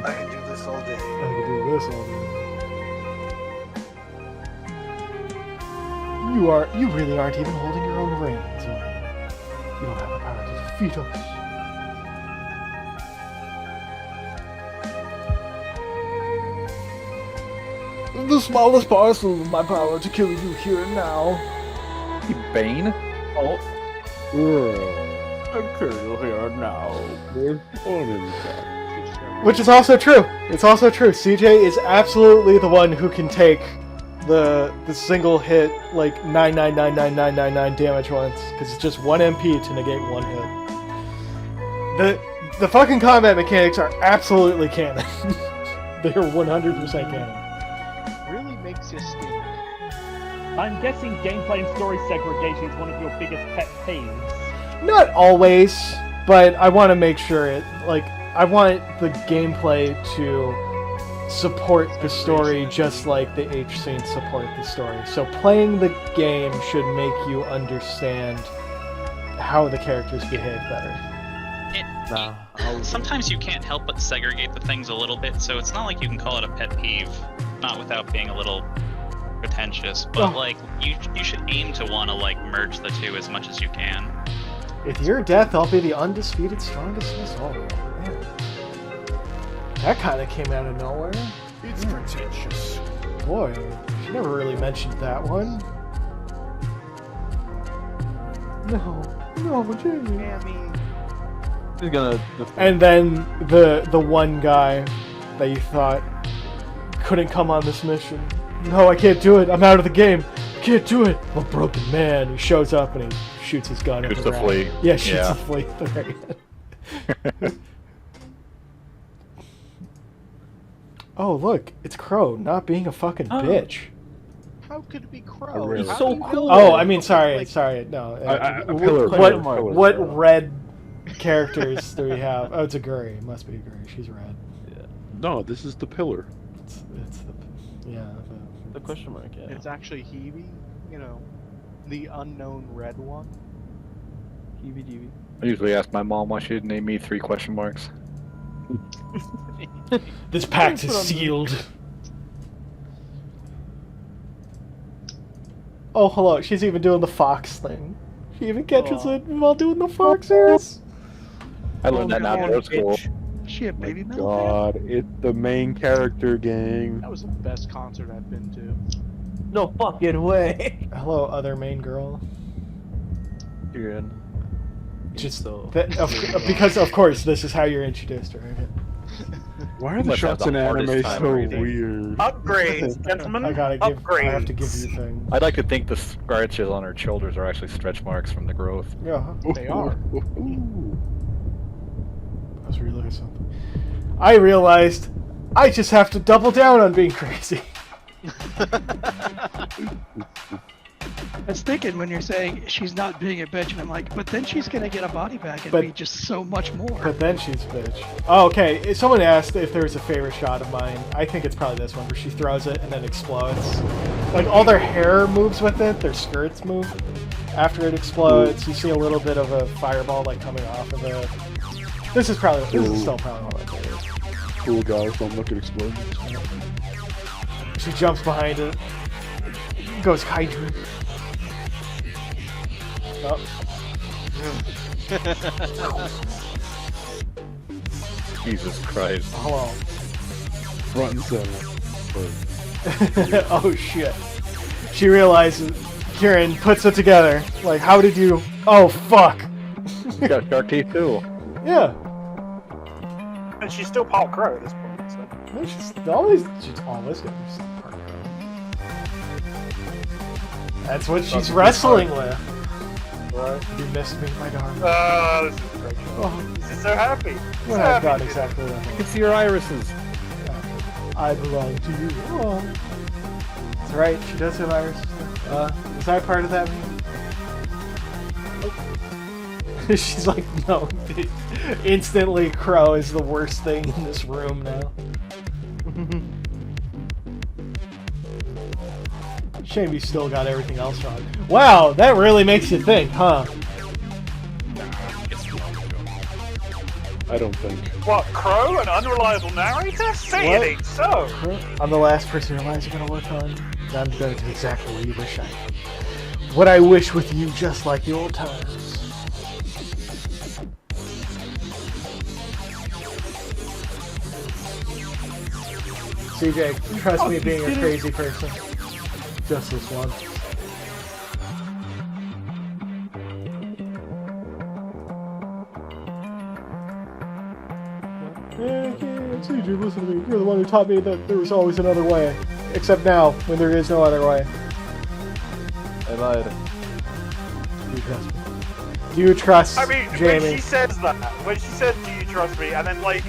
I can do this all day.
I can do this all day. You really aren't even holding your own reins, are you? You don't have the power to defeat us. The smallest parcel of my power to kill you here and now.
You Bane?
Oh. I kill you here now.
Which is also true. It's also true. CJ is absolutely the one who can take the single hit, like 9999999 damage once, because it's just 1 MP to negate 1 hit. The fucking combat mechanics are absolutely canon. They are 100% canon.
Really makes you stink.
I'm guessing gameplay and story segregation is one of your biggest pet peeves.
Not always, but I want to make sure I want the gameplay to support the story just like the H scenes support the story. So playing the game should make you understand how the characters behave better.
Sometimes you can't help but segregate the things a little bit, so it's not like you can call it a pet peeve, not without being a little pretentious, but you should aim to want to merge the two as much as you can.
With your death, I'll be the undisputed strongest in us all. Man. That kind of came out of nowhere.
It's pretentious.
Boy, she never really mentioned that one. No, Jamie.
He's gonna.
And then the one guy that you thought couldn't come on this mission. No, I can't do it. I'm out of the game. I can't do it. I'm a broken man. He shows up and he shoots his gun at
Shoots
the
the
rat.
flea.
Yeah, shoots
Yeah.
the flea at the very end. Oh, look. It's Crow not being a fucking bitch.
How How could it be Crow?
He's
How
so
do you know
cool.
Oh,
that?
I mean, sorry,
Like,
sorry. No.
A pillar.
What red characters do we have? Oh, it's a Guri. It must be a Guri. She's red.
No, this is the pillar.
It's the yeah.
The question mark. Yeah.
It's actually Hebe, you know, the unknown red one.
Heebie deebie.
I usually ask my mom why she didn't name me 3 question marks.
This pact is sealed. Oh, hello. She's even doing the fox thing. She even catches it while doing the fox ears.
I learned that now in middle school.
Is she a baby metal fan?
God, it's the main character, gang.
That was the best concert I've been to.
No fucking way.
Hello, other main girl.
You're in.
Just because of course this is how you're introduced, right?
Why are the shots in anime so weird?
Upgrades, gentlemen.
I have to give you things.
I'd like to think the scratches on her shoulders are actually stretch marks from the growth.
Yeah,
they are.
I was realizing something. I realized I just have to double down on being crazy.
I was thinking when you're saying she's not being a bitch, and I'm like, but then she's gonna get a body bag and be just so much more.
But then she's a bitch. Oh, okay. Someone asked if there was a favorite shot of mine. I think it's probably this one where she throws it and then explodes. Like all their hair moves with it, their skirts move. After it explodes, you see a little bit of a fireball like coming off of it. This is still probably one of my favorites.
Cool guys don't look at explosions.
She jumps behind it. Goes Hydra. Oh.
Jesus Christ.
Hello.
Front and center.
Oh shit. She realizes, Kieran puts it together. Like, how did you... Oh, fuck.
You got shark teeth too.
Yeah.
And she's still part Crow at this point, so...
No, she's always gonna be part Crow. That's what she's wrestling with.
Right.
You missed me, my darling.
Oh, this is great. Oh, this is so happy.
Well, I've got exactly what I
You can see your irises.
I belong to you. Oh. That's right, she does have irises. Was I part of that meme? Oh. She's like, no. Instantly, Crow is the worst thing in this room now. Shame you still got everything else wrong. Wow, that really makes you think, huh?
I don't think.
What, Crow? An unreliable narrator? Say it ain't so!
I'm the last person your lives are gonna work on. I'm gonna do exactly what you wish I did. What I wish with you, just like the old times. CJ, trust me being a crazy person. Just this one. CJ, listen to me. You're the one who taught me that there was always another way. Except now, when there is no other way.
I lied.
Do you trust me? Do you trust Jamie?
When she says that, when she said, do you trust me, and then, like,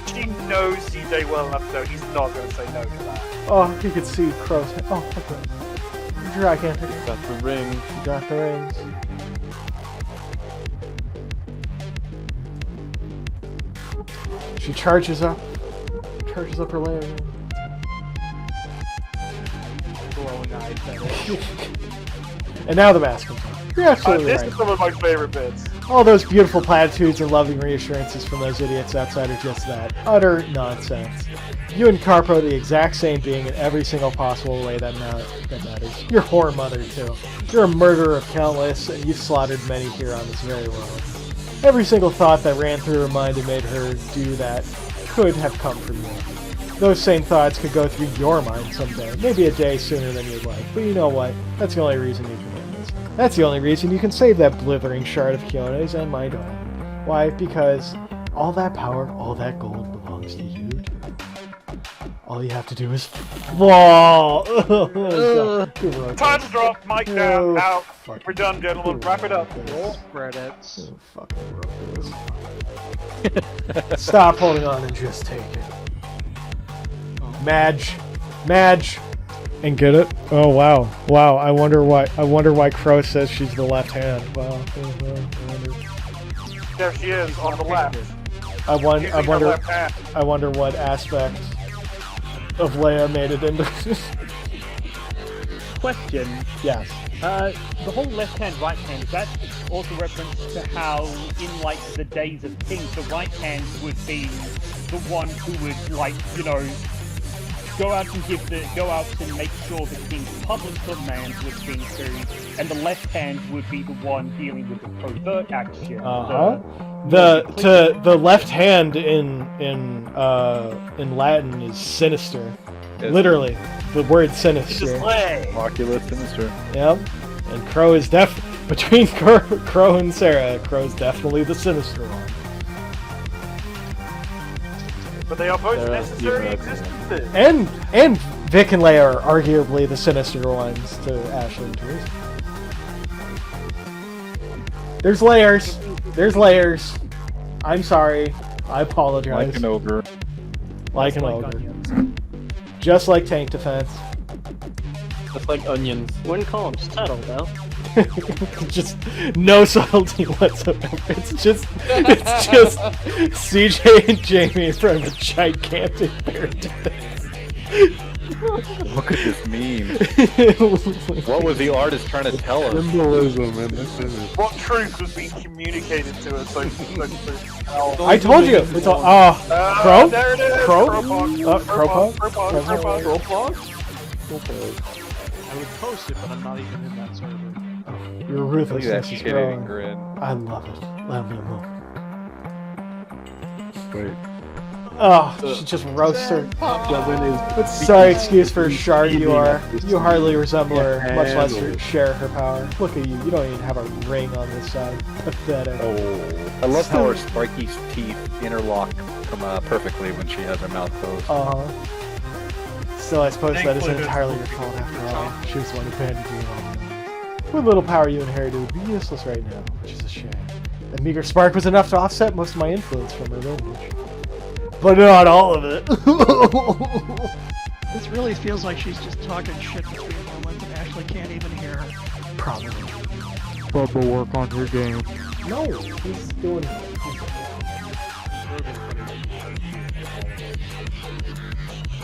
she knows CJ well enough to know he's not going to say no to that.
Oh, you could see Crow's head. Oh, okay. I can't pick it.
Got the ring.
You got the rings. She charges up. Charges up her layer.
Glowing eye fetish.
And now the mask comes on. You're absolutely
This
right.
is some of my favorite bits.
All those beautiful platitudes and loving reassurances from those idiots outside are just that. Utter nonsense. You and Carpo are the exact same being in every single possible way that matters. You're whore mother, too. You're a murderer of countless, and you've slaughtered many here on this very world. Every single thought that ran through her mind and made her do that could have come from you. Those same thoughts could go through your mind someday, maybe a day sooner than you'd like. But you know what? That's the only reason you can win this. That's the only reason you can save that blithering shard of Kyone's and my daughter. Why? Because all that power, all that gold belongs to you. All you have to do is fall.
Title drop, mic down, out. We're done, gentlemen. Wrap it up.
Roll credits.
Stop holding on and just take it. Madge. Madge. And get it? Oh wow, wow! I wonder why Crow says she's the left hand. Wow.
There she is on the left.
I
Using her
wonder.
left hand.
I wonder what aspect of Leia made it into.
Question.
Yes.
The whole left hand, right hand, is that also reference to how in like the days of kings, the right hand would be the one who would like, you know, go out and make sure the king's public commands were being carried, and the left hand would be the one dealing with the covert action.
The left hand in Latin is sinister. Literally, the word sinister.
Oculus sinister.
Yep. And Crow is between Crow and Sarah, Crow's definitely the sinister one.
But they are both necessary existences.
And Vic and Leia are arguably the sinister ones to Ashley and Teresa. There's layers. There's layers. I'm sorry. I apologize.
Like an ogre.
Like an ogre. Just like tank defense.
Just like onions.
Wouldn't call them subtle though.
Just no subtlety whatsoever. It's just CJ and Jamie in front of a gigantic bear defense.
What could this mean? What was the artist trying to tell us?
Symbolism, man. This is
What truth was being communicated to us?
I told you. It's all. Crow.
There it is.
Crow.
Crowpog.
Crowpog.
I would post it, but I'm not even in that server.
Your ruthlessness is growing.
Grin.
I love it. Let me move.
Wait.
Oh, she just roasts her. Sorry, excuse for shark you are. You hardly resemble her, much less share her power. Look at you. You don't even have a ring on this side. Pathetic.
Oh, I love how her spiky teeth interlock perfectly when she has her mouth closed.
Still, I suppose that isn't entirely your fault after all. She was the one who banded you all. What little power you inherited would be useless right now, which is a shame. That meager spark was enough to offset most of my influence from her lineage. But not all of it.
This really feels like she's just talking shit between moments and Ashley can't even hear her.
Probably.
Bubba, work on your game.
No, he's doing it.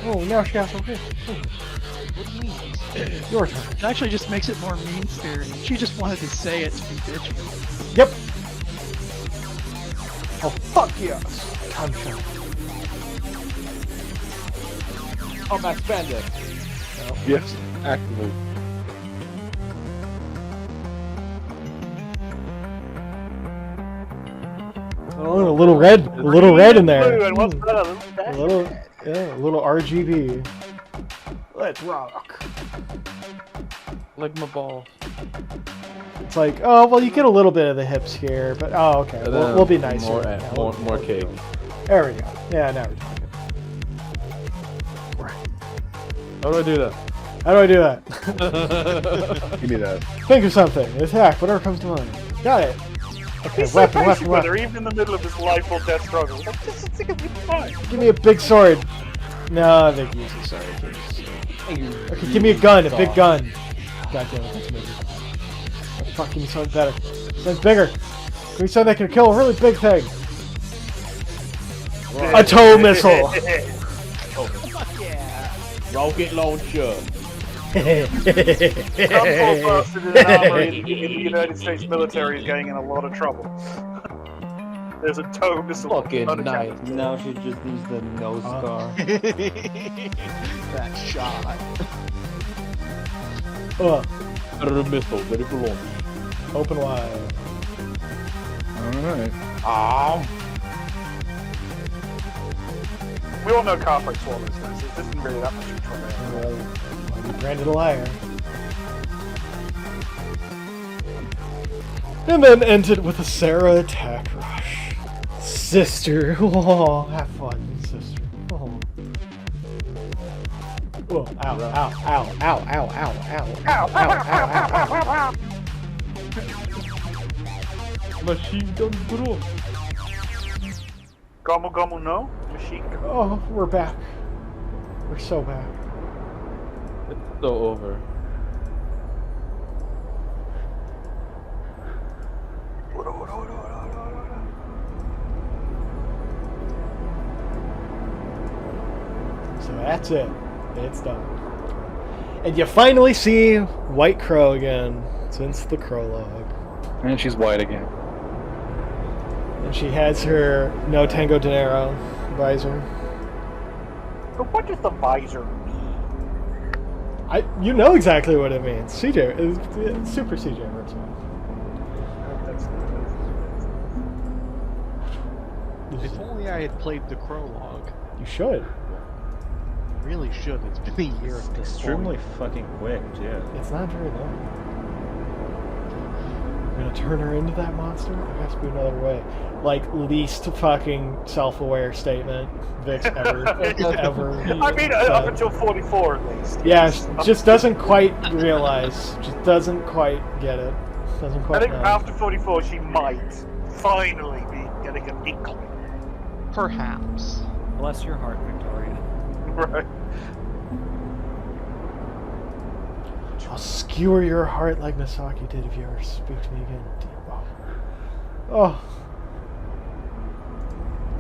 Oh, now she has okay.
What do you mean?
Your turn.
It actually just makes it more mean-spirited. She just wanted to say it to be bitchy.
Yep. Oh, fuck yes. I'm sure.
Oh, Max Bandit.
Yes, actively.
Oh, a little red in there.
And what's that?
A little RGB. Let's rock.
Like my ball.
It's like, oh, well, you get a little bit of the hips here, but oh, okay, we'll be nicer.
More cake.
There we go. Yeah, now we're talking.
How do I do that?
How do I do that?
Give me that.
Think of something. Attack, whatever comes to mind. Got it. Okay,
He's
weapon.
They're even in the middle of this life or death struggle. Like, this is gonna be fine.
Give me a big sword. No, I think use a sword. Okay, give me a gun, a big gun. God damn it, that's bigger. Oh, fuck, give me something better. Something bigger. Give me something that can kill a really big thing. A tow missile.
Rocket launcher.
Some poor person in an armory in the United States military is getting in a lot of trouble. There's a tow missile.
Fucking nice. Now she just needs the nose scar.
That shot.
Missile, very long.
Open wide.
Alright.
We all know Carpet swallows this. This isn't really that much of a trouble.
Well, you branded a liar. And then ended with a Sarah attack rush. Sister. Oh, have fun, sister. Oh. Oh, ow, ow, ow, ow, ow, ow, ow, ow, ow, ow.
Machine gun bro.
Gobble gobble no? Machine gun.
Oh, we're back. We're so back.
It's so over.
So that's it. It's done. And you finally see White Crow again since the prologue.
And she's white again.
And she has her No Tango Dinero visor.
But what does the visor mean?
You know exactly what it means. CJ, it's super CJ works well.
If only I had played the prologue.
You should.
Really should. It's been a year at this
Extremely
point.
fucking quick, yeah.
It's not very long. We're gonna turn her into that monster? There has to be another way. Like, least fucking self-aware statement Vix ever.
I mean, up until 44 at least.
Yeah, just doesn't quite realize. Just doesn't quite get it. Doesn't
I
quite
think
know.
after 44 she might finally be getting an inkling.
Perhaps.
Bless your heart, Victoria.
Right.
I'll skewer your heart like Misaki did if you ever speak to me again. Oh.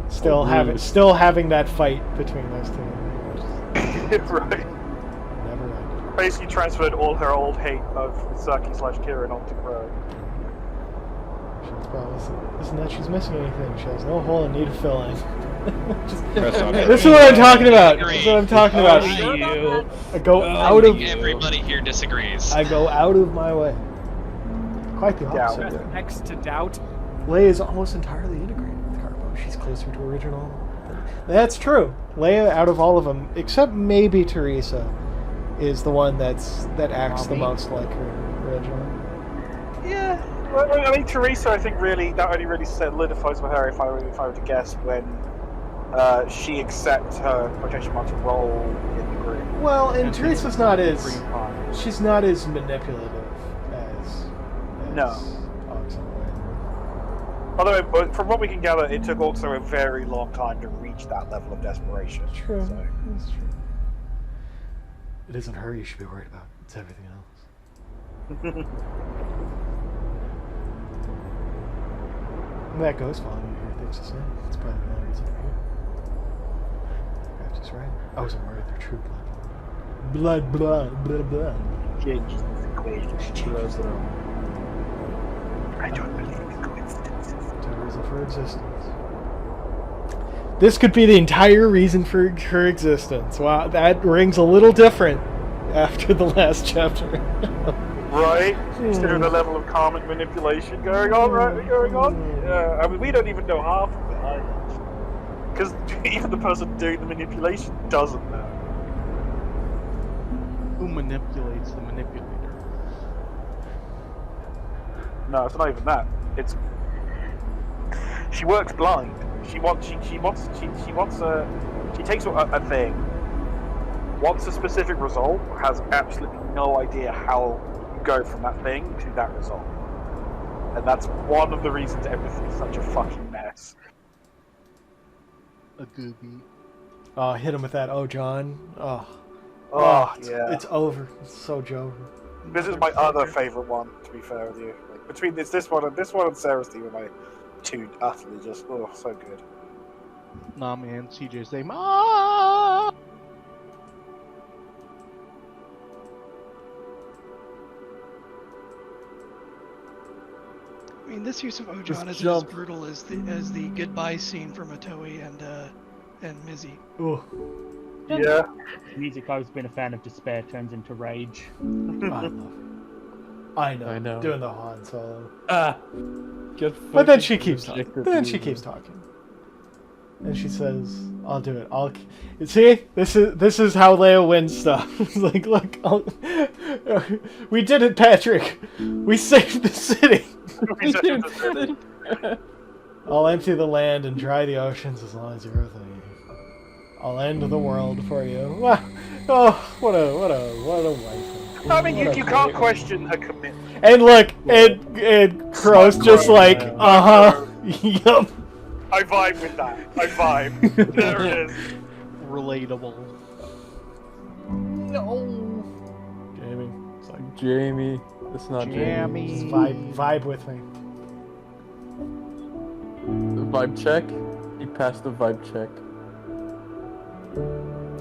Still having that fight between those two.
Right.
Never ended.
Basically transferred all her old hate of Misaki/Kirin onto Crow.
Isn't that she's missing anything? She has no hole in need of filling.
This
is what I'm talking about. This is what I'm talking about. I go out of.
Everybody here disagrees.
I go out of my way. Quite the opposite.
Next to doubt.
Leia is almost entirely integrated with Carbo. She's closer to original. That's true. Leia, out of all of them, except maybe Teresa, is the one that acts the most like her original.
Yeah. Well, I mean, Teresa, I think that only really solidifies for her if I were to guess when she accepts her quotation marks role in the group.
Well, and Teresa's not as she's not as manipulative as
no. Although, but from what we can gather, it took also a very long time to reach that level of desperation.
True.
So.
That's true. It isn't her you should be worried about. It's everything else. And that ghost following me here thinks the same. That's probably the only reason I'm here. Perhaps he's right. I wasn't worried they're true blood. Blood.
Changes the equation. I don't believe in coincidences.
It's a reason for existence. This could be the entire reason for her existence. Wow, that rings a little different after the last chapter.
Right? Considering the level of karmic manipulation going on, Yeah, I mean, we don't even know half of it either. Because even the person doing the manipulation doesn't know.
Who manipulates the manipulator?
No, it's not even that. It's she works blind. She takes a thing, wants a specific result, has absolutely no idea how you go from that thing to that result. And that's one of the reasons everything is such a fucking mess.
A gooby.
Oh, hit him with that. Oh, John. Oh,
yeah.
It's over. It's so over.
This is my other favorite one, to be fair with you. Like, between this one and Sarah's team are my two utterly just so good.
Nah, man. CJ's name. Ah!
I mean, this use of Ojan is as brutal as the goodbye scene from Otoe and Mizzy.
Ooh.
Yeah.
Music I've been a fan of Despair turns into Rage.
I know. Doing the Han solo.
But
then she keeps talking. And she says, "I'll do it. See, this is how Leia wins stuff. It's like, look, we did it, Patrick. We saved the city. I'll empty the land and dry the oceans as long as you're with me. I'll end the world for you." Wow. Oh, what a wife.
I mean, you can't question her commitment.
And look, and Crow's just like, yup.
I vibe with that. I vibe. There it is.
Relatable.
No. Jamie. It's like
Jamie. It's not Jamie.
Just vibe with me.
The vibe check? He passed the vibe check.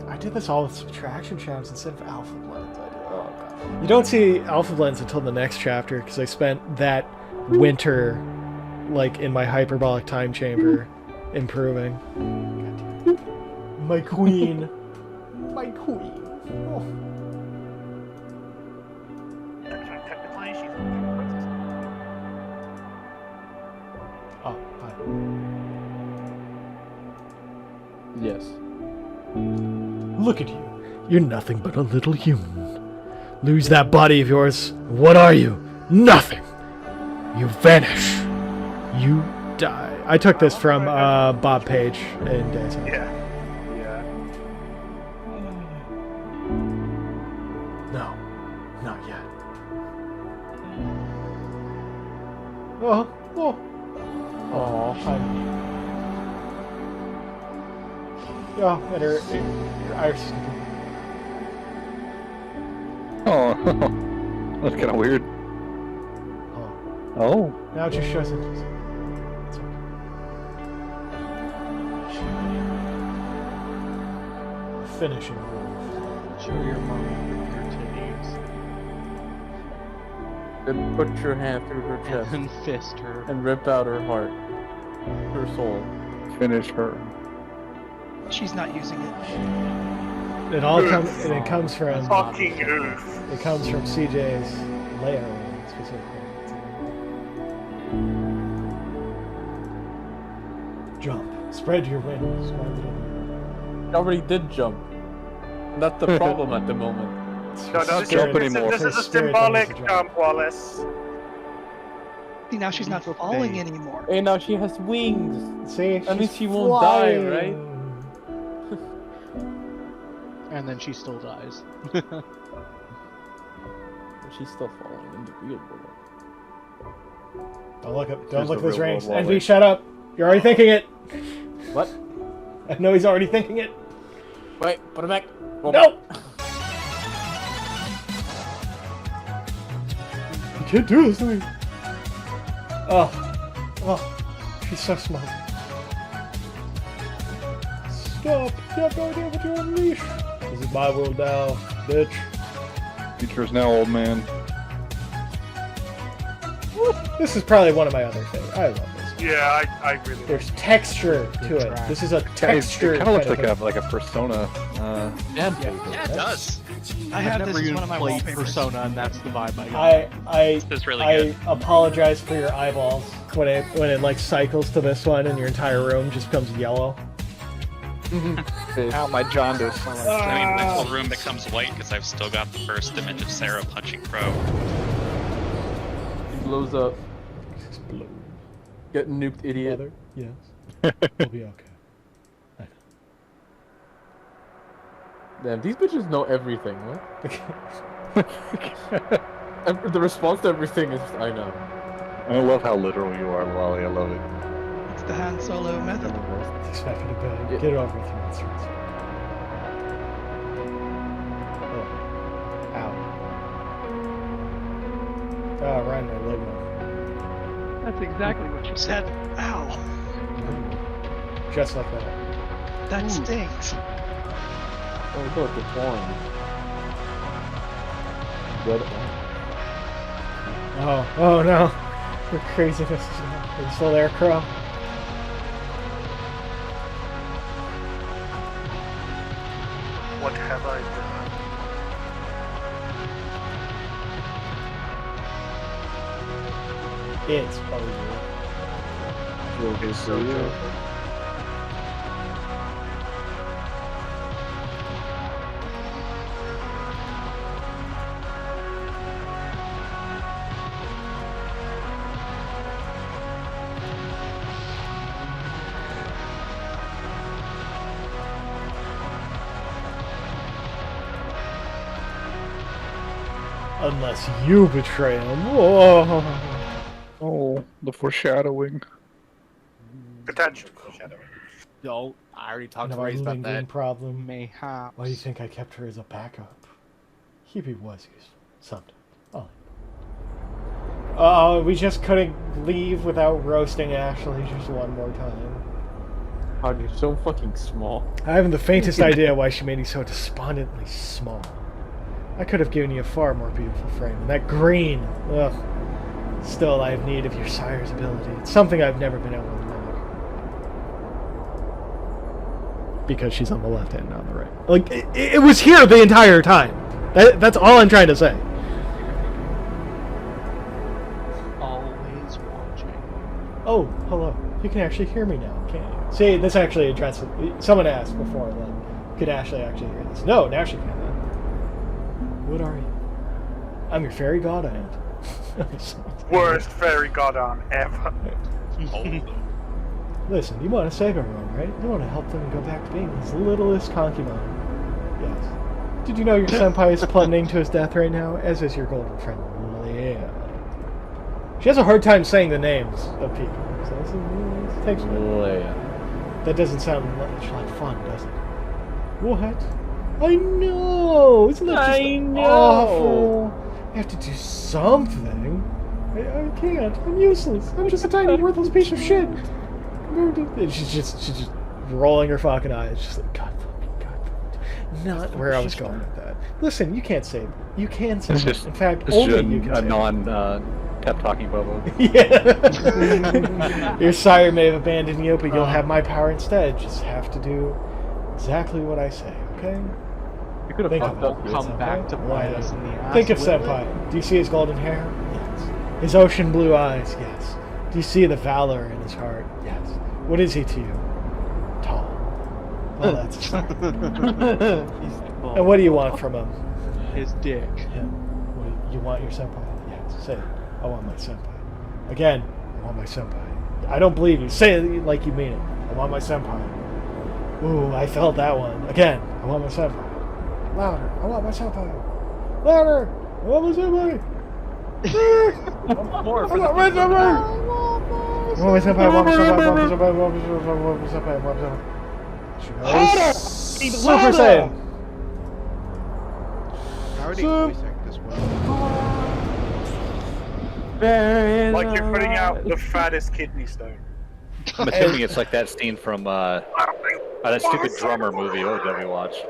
I did this all with subtraction chapters instead of alpha blends. Oh god. You don't see alpha blends until the next chapter because I spent that winter like in my hyperbolic time chamber improving. My queen. My queen. Oh.
Technically, she's
Oh, hi.
Yes.
Look at you. You're nothing but a little human. Lose that body of yours. What are you? Nothing. You vanish. You die. I took this from Bob Page in Days.
Yeah.
No. Not yet. Oh. Oh. Oh. Yeah, and her iris is complete.
Oh, that's kind of weird. Oh.
Now it just shows it. It's okay. Finishing move.
Show your mom your titties.
Then put your hand through her chest.
And fist her.
And rip out her heart. Her soul.
Finish her.
She's not using it.
It all comes. And it comes from.
Fucking oof.
It comes from CJ's layout specifically. Jump. Spread your wings. My little.
He already did jump. And that's the problem at the moment.
No,
Not jump anymore.
This is a symbolic jump, Wallace.
See, now she's not falling anymore.
Hey, now she has wings.
See,
that means she won't die, right?
And then she still dies.
She's still falling in the real world.
Don't look up. Don't look at those rings. Envy, shut up. You're already thinking it.
What?
I know he's already thinking it.
Wait, put it back.
No. You can't do this to me. Oh, she's so small. Stop! You have no idea what you unleash. This is my world now, bitch.
Future's now, old man.
Woo. This is probably one of my other favorites. I love this.
Yeah, I really.
There's texture to it. This is a texture.
It kind of looks like a Persona.
Yeah, it does.
I have
never
this as
even
one of my
played
wallpapers.
Persona, and that's the vibe I got.
It's really
I
good.
apologize for your eyeballs when it like cycles to this one and your entire room just becomes yellow.
Out my jaundice.
I mean, my whole room becomes white because I've still got the first image of Sarah punching Crow.
He blows up. Get nuked, idiot.
Mother? Yes. We'll be okay. I know.
Damn, these bitches know everything, what? And the response to everything is, I know.
I love how literal you are, Wally. I love it.
It's the Han Solo method.
He's back in the bed. Get it over with, you monsters. Oh. Ow. Oh, right in my leg now.
That's exactly what you said. Ow.
Just like that.
That stings.
Oh, look at the form. Red
Oh no. Your craziness is now. Are you still there, Crow?
What have I done?
It's over.
It's so good.
Unless you betray him. Whoa.
Oh, the foreshadowing.
Potential foreshadowing.
No, I already talked to
Another
Ray about
lingering
that.
problem.
Mayhaps.
Why do you think I kept her as a backup? Hebe was useful. Sometime. We just couldn't leave without roasting Ashley just one more time.
God, you're so fucking small.
I haven't the faintest idea why she made you so despondently small. I could have given you a far more beautiful frame. And that green, ugh. Still, I have need of your sire's ability. It's something I've never been able to mimic. Because she's on the left hand, not on the right. Like, it was here the entire time. That's all I'm trying to say.
Always watching.
Oh, hello. You can actually hear me now, can't you? See, this actually addresses... Someone asked before, like, could Ashley actually hear this? No, now she can. What are you? I'm your fairy god aunt.
Worst fairy god aunt ever.
Listen, you want to save everyone, right? You want to help them go back to being his littlest concubine. Yes. Did you know your senpai is plummeting to his death right now, as is your golden friend, Leia? She has a hard time saying the names of people, so this takes a minute.
Leia.
That doesn't sound much like fun, does it? What? I know! Isn't that just awful? I have to do something. I can't. I'm useless. I'm just a tiny, worthless piece of shit. And she's just rolling her fucking eyes, just like, God. Not where I was going with that. Listen, you can't save. You can save.
Just,
in fact, only you can save.
pep talking Bobo.
Yeah. Your sire may have abandoned you, but you'll have my power instead. Just have to do exactly what I say, okay?
You could have fucked up.
Come back to bite us in the ass.
Think of Senpai. Do you see his golden hair? Yes. His ocean blue eyes? Yes. Do you see the valor in his heart? Yes. What is he to you? Tall. Well, that's a start. And what do you want from him?
His dick.
Him. What, you want your senpai? Yes. Say it. I want my senpai. Again, I want my senpai. I don't believe you. Say it like you mean it. I want my senpai. Ooh, I felt that one. Again, I want my senpai. Louder. I want my senpai. Louder. I want my senpai.
More
I want my senpai. I want my senpai. I want my senpai. I want my senpai. I want my senpai. I want my senpai. Super Saiyan.
How do you voice act this well?
Like you're putting out the fattest kidney stone.
I'm assuming it's like that scene from that stupid drummer movie we watched.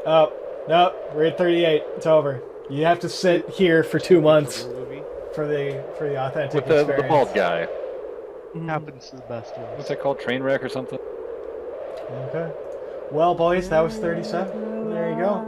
Oh, no, we're at 38. It's over. You have to sit here for 2 months for the authentic
With
experience.
the bald guy.
Happens to the best of us.
What's that called? Trainwreck or something?
Okay. Well, boys, that was 37. There you go.